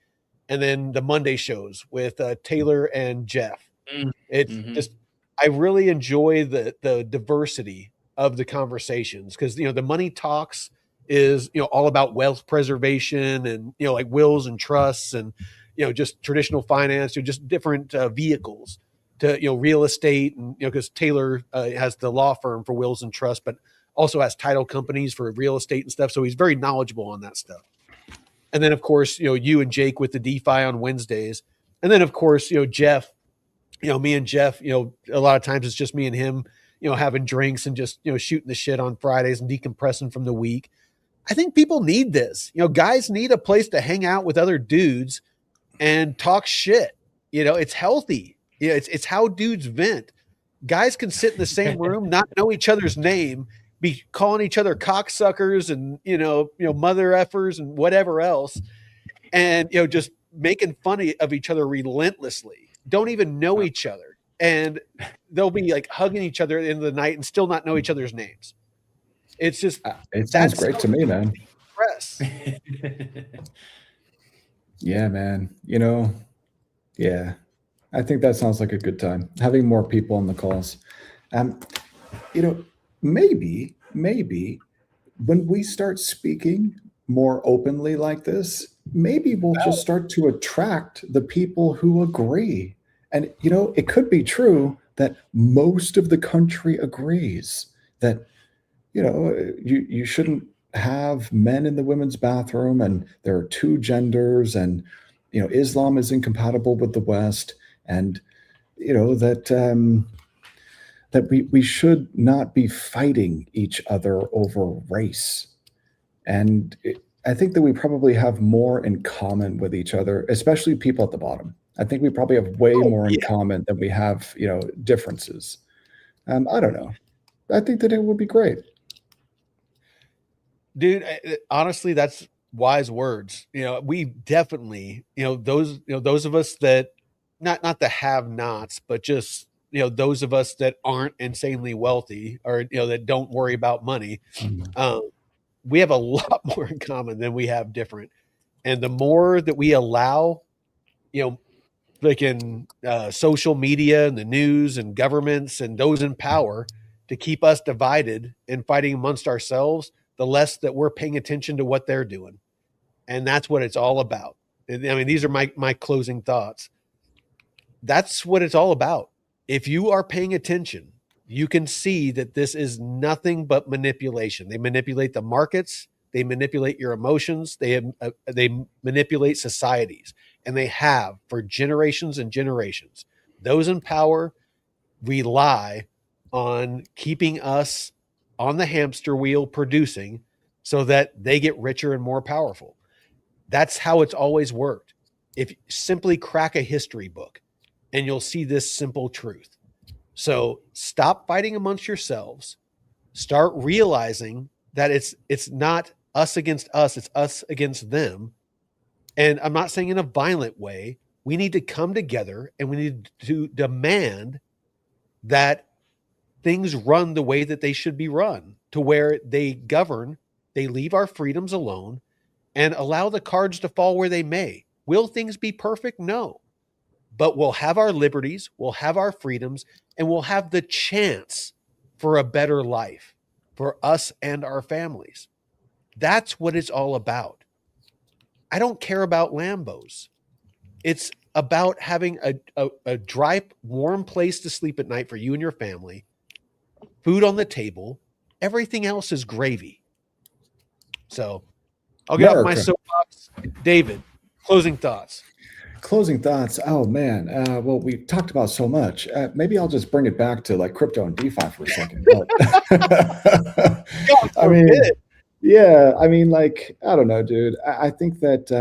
and then the Monday shows with Taylor and Jeff. It's just, I really enjoy the diversity of the conversations, because the Money Talks is all about wealth preservation, and like wills and trusts, and just traditional finance, just different vehicles to real estate, and because Taylor has the law firm for wills and trusts, but also has title companies for real estate and stuff. So he's very knowledgeable on that stuff. And then of course you and Jake with the DeFi on Wednesdays, and then of course Jeff, me and Jeff, a lot of times it's just me and him, having drinks and just shooting the shit on Fridays and decompressing from the week. I think people need this. Guys need a place to hang out with other dudes and talk shit. It's healthy. It's how dudes vent. Guys can sit in the same room, not know each other's name, be calling each other cocksuckers and mother effers and whatever else, and just making fun of each other relentlessly. Don't even know each other, and they'll be like hugging each other at the end of the night and still not know each other's names. It's just it sounds great to me, man. Press. Yeah, man. Yeah. I think that sounds like a good time. Having more people on the calls. Maybe when we start speaking more openly like this, maybe we'll just start to attract the people who agree. And, it could be true that most of the country agrees that, you shouldn't have men in the women's bathroom, and there are two genders, and, Islam is incompatible with the West. And that we should not be fighting each other over race. And I think that we probably have more in common with each other, especially people at the bottom. I think we probably have way more in common than we have, differences. I don't know. I think that it would be great. Dude, honestly, that's wise words. We definitely, those of us that, not the have-nots, but just those of us that aren't insanely wealthy, or that don't worry about money, we have a lot more in common than we have different. And the more that we allow, like in social media and the news and governments and those in power to keep us divided and fighting amongst ourselves, the less that we're paying attention to what they're doing. And that's what it's all about. I mean, these are my closing thoughts. That's what it's all about. If you are paying attention, you can see that this is nothing but manipulation. They manipulate the markets. They manipulate your emotions. They manipulate societies, and they have for generations and generations. Those in power rely on keeping us on the hamster wheel producing so that they get richer and more powerful. That's how it's always worked. If you simply crack a history book, and you'll see this simple truth. So stop fighting amongst yourselves. Start realizing that it's not us against us, it's us against them. And I'm not saying in a violent way. We need to come together and we need to demand that things run the way that they should be run, to where they govern, they leave our freedoms alone and allow the cards to fall where they may. Will things be perfect? No. But we'll have our liberties, we'll have our freedoms, and we'll have the chance for a better life for us and our families. That's what it's all about. I don't care about Lambos. It's about having a dry, warm place to sleep at night for you and your family, food on the table. Everything else is gravy. So I'll get off my soapbox. David, closing thoughts. Closing thoughts. Oh man. Well, we talked about so much. Maybe I'll just bring it back to like crypto and DeFi for a second. I mean, yeah. I mean, like, I don't know, dude. I think that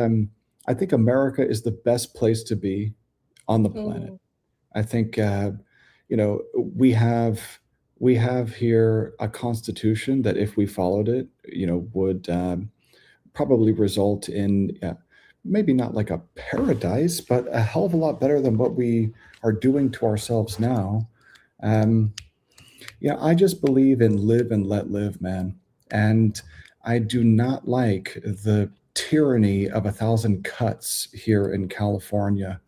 I think America is the best place to be on the planet. I think you know, we have here a constitution that, if we followed it, you know, would probably result in maybe not like a paradise, but a hell of a lot better than what we are doing to ourselves now. Yeah, I just believe in live and let live, man. And I do not like the tyranny of 1,000 cuts here in California.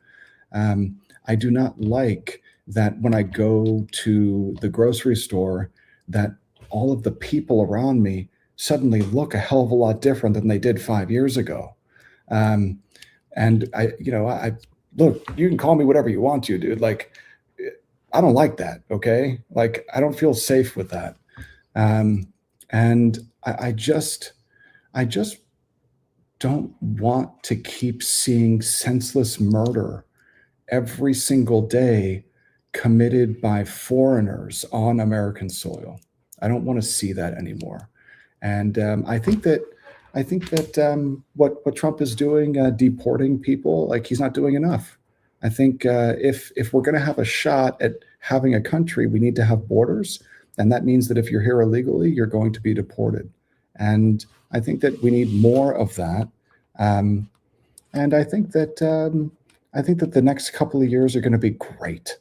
I do not like that when I go to the grocery store, that all of the people around me suddenly look a hell of a lot different than they did 5 years ago. And I look, you can call me whatever you want to, dude. Like, I don't like that. Okay. Like, I don't feel safe with that. And I just don't want to keep seeing senseless murder every single day committed by foreigners on American soil. I don't want to see that anymore. And I think that what Trump is doing, deporting people, like, he's not doing enough. I think if we're going to have a shot at having a country, we need to have borders, and that means that if you're here illegally, you're going to be deported. And I think that we need more of that. And I think that the next couple of years are going to be great.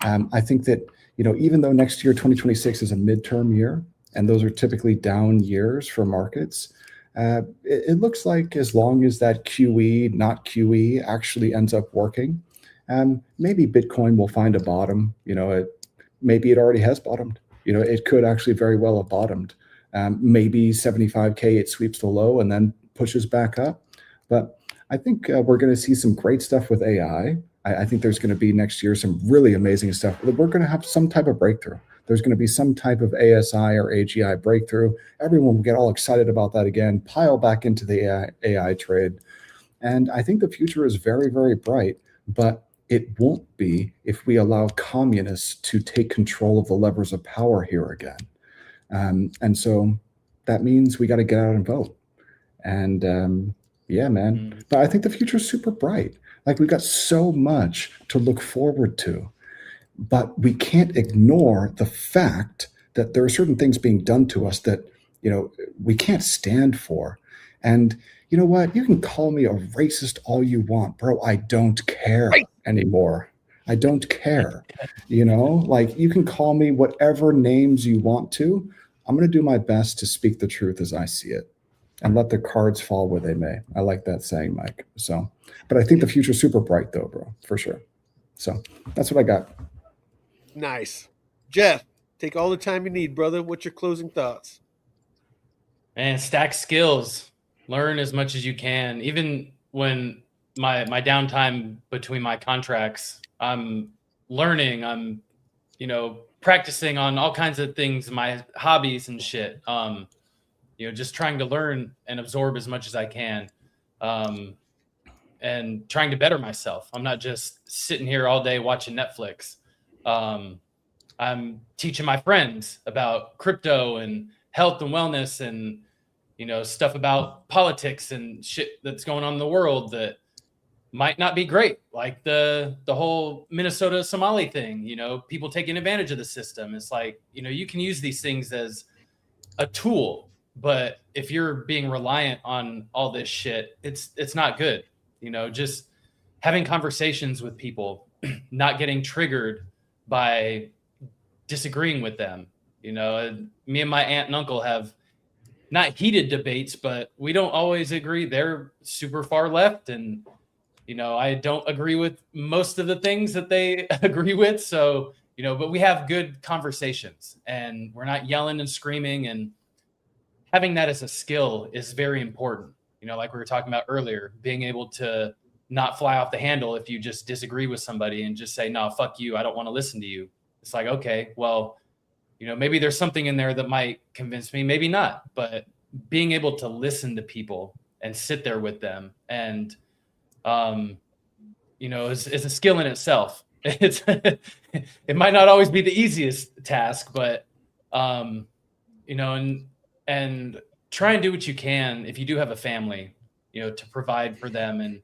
I think that, you know, even though next year, 2026, is a midterm year, and those are typically down years for markets, it looks like as long as that QE, not QE, actually ends up working, maybe Bitcoin will find a bottom. You know, maybe it already has bottomed. You know, it could actually very well have bottomed. Maybe 75K, it sweeps the low and then pushes back up. But I think we're going to see some great stuff with AI. I think there's going to be next year some really amazing stuff. We're going to have some type of breakthrough. There's going to be some type of ASI or AGI breakthrough. Everyone will get all excited about that again, pile back into the AI trade. And I think the future is very, very bright, but it won't be if we allow communists to take control of the levers of power here again. And so that means we got to get out and vote. And yeah, man. But I think the future is super bright. Like, we've got so much to look forward to. But we can't ignore the fact that there are certain things being done to us that, you know, we can't stand for. And you know what? You can call me a racist all you want, bro. I don't care anymore. I don't care. You know, like, you can call me whatever names you want to. I'm going to do my best to speak the truth as I see it and let the cards fall where they may. I like that saying, Mike. So, but I think the future's super bright though, bro, for sure. So that's what I got. Nice. Jeff, take all the time you need, brother. What's your closing thoughts? And stack skills. Learn as much as you can. Even when my downtime between my contracts, I'm learning. I'm, you know, practicing on all kinds of things, my hobbies and shit. You know, just trying to learn and absorb as much as I can. And trying to better myself. I'm not just sitting here all day watching Netflix. I'm teaching my friends about crypto and health and wellness and, you know, stuff about politics and shit that's going on in the world that might not be great. Like the whole Minnesota Somali thing, you know, people taking advantage of the system. It's like, you know, you can use these things as a tool, but if you're being reliant on all this shit, it's not good. just having conversations with people, not getting triggered by disagreeing with them. Me and my aunt and uncle have not heated debates, but we don't always agree. They're super far left, and I don't agree with most of the things that they agree with. So, but we have good conversations, and we're not yelling and screaming, and having that as a skill is very important. Like we were talking about earlier, being able to not fly off the handle if you just disagree with somebody and just say, no, fuck you, I don't want to listen to you. It's like, okay, well, maybe there's something in there that might convince me, maybe not, but being able to listen to people and sit there with them and, is a skill in itself. It might not always be the easiest task, but, and try and do what you can if you do have a family, to provide for them and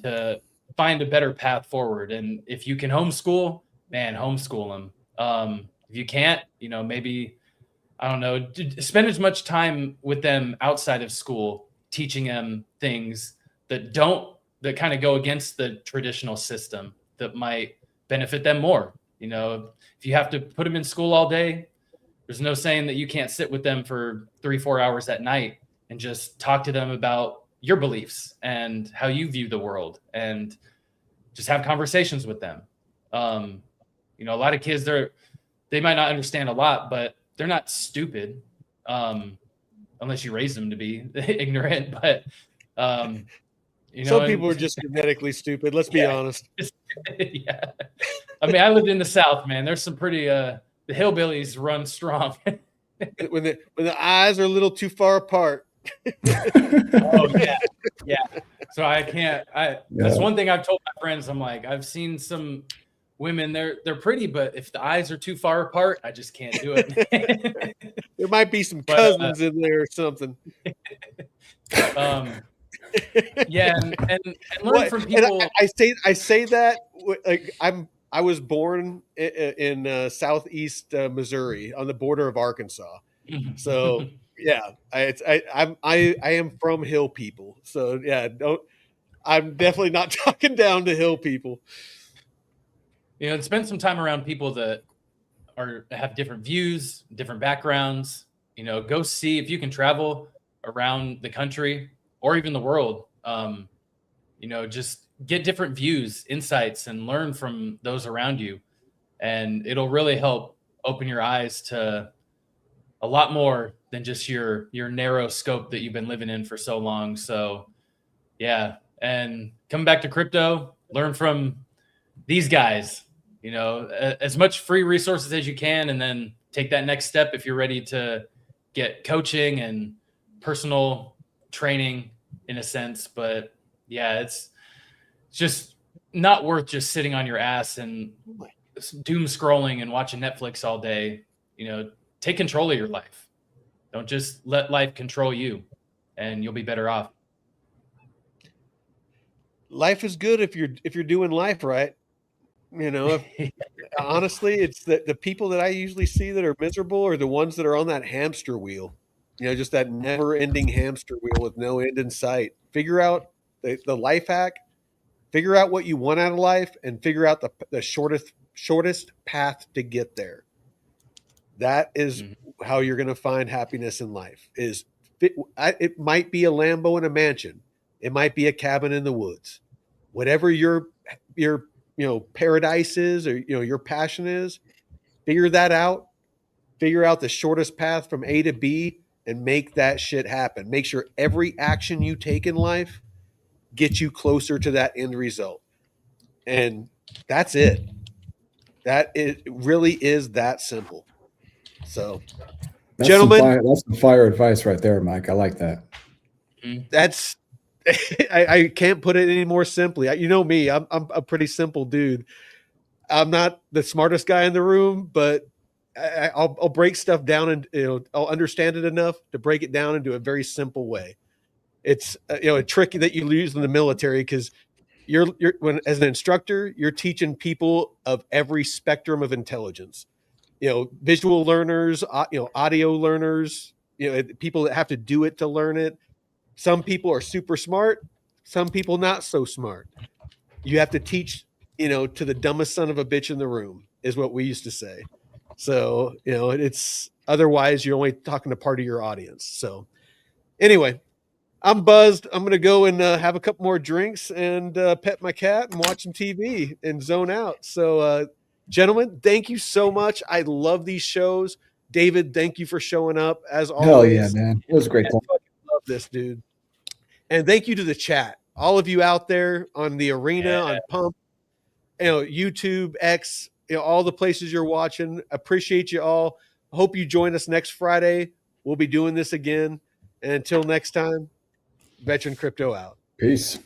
to find a better path forward. And if you can homeschool, man, homeschool them. If you can't, maybe, I don't know, spend as much time with them outside of school, teaching them things that kind of go against the traditional system that might benefit them more. If you have to put them in school all day, there's no saying that you can't sit with them for 3-4 hours at night and just talk to them about your beliefs and how you view the world and just have conversations with them. A lot of kids, they might not understand a lot, but they're not stupid, unless you raise them to be ignorant. But some people are just genetically stupid. Let's be honest. Yeah, I mean, I lived in the South, man. There's some pretty the hillbillies run strong. when the eyes are a little too far apart. Oh yeah. So I can't. That's one thing I've told my friends. I'm like, I've seen some women, they're pretty, but if the eyes are too far apart, I just can't do it. There might be some cousins in there or something. Yeah, and learn from people. And I say that like I was born in southeast Missouri on the border of Arkansas, so yeah, I am from hill people. So yeah, I'm definitely not talking down to hill people. And spend some time around people that have different views, different backgrounds. Go see if you can travel around the country or even the world. Just get different views, insights, and learn from those around you. And it'll really help open your eyes to a lot more than just your narrow scope that you've been living in for so long. So yeah. And coming back to crypto, learn from these guys, as much free resources as you can, and then take that next step if you're ready to get coaching and personal training in a sense. But yeah, it's just not worth just sitting on your ass and doom scrolling and watching Netflix all day. Take control of your life. Don't just let life control you, and you'll be better off. Life is good if you're doing life right. Honestly, it's the people that I usually see that are miserable are the ones that are on that hamster wheel. Just that never-ending hamster wheel with no end in sight. Figure out the life hack. Figure out what you want out of life, and figure out the shortest path to get there. That is how you're going to find happiness in life. It might be a Lambo and a mansion. It might be a cabin in the woods. Whatever your paradise is, or your passion is, figure that out. Figure out the shortest path from A to B and make that shit happen. Make sure every action you take in life gets you closer to that end result. And that's it. It really is that simple. So, gentlemen, that's some fire advice right there, Mike. I like that. That's I can't put it any more simply. You know me, I'm a pretty simple dude. I'm not the smartest guy in the room, but I'll break stuff down and I'll understand it enough to break it down into a very simple way. It's a trick that you use in the military, because you're as an instructor, you're teaching people of every spectrum of intelligence. Visual learners, audio learners, people that have to do it to learn it. Some people are super smart. some people not so smart. You have to teach, to the dumbest son of a bitch in the room, is what we used to say. So, it's otherwise you're only talking to part of your audience. So anyway, I'm buzzed. I'm going to go and have a couple more drinks and pet my cat and watch some TV and zone out. So, gentlemen, thank you so much. I love these shows. David, thank you for showing up as always. Hell yeah, man. It was great. I fucking love this, dude. And thank you to the chat. All of you out there on the arena, on Pump, YouTube, X, all the places you're watching. Appreciate you all. Hope you join us next Friday. We'll be doing this again. And until next time, Veteran Crypto out. Peace.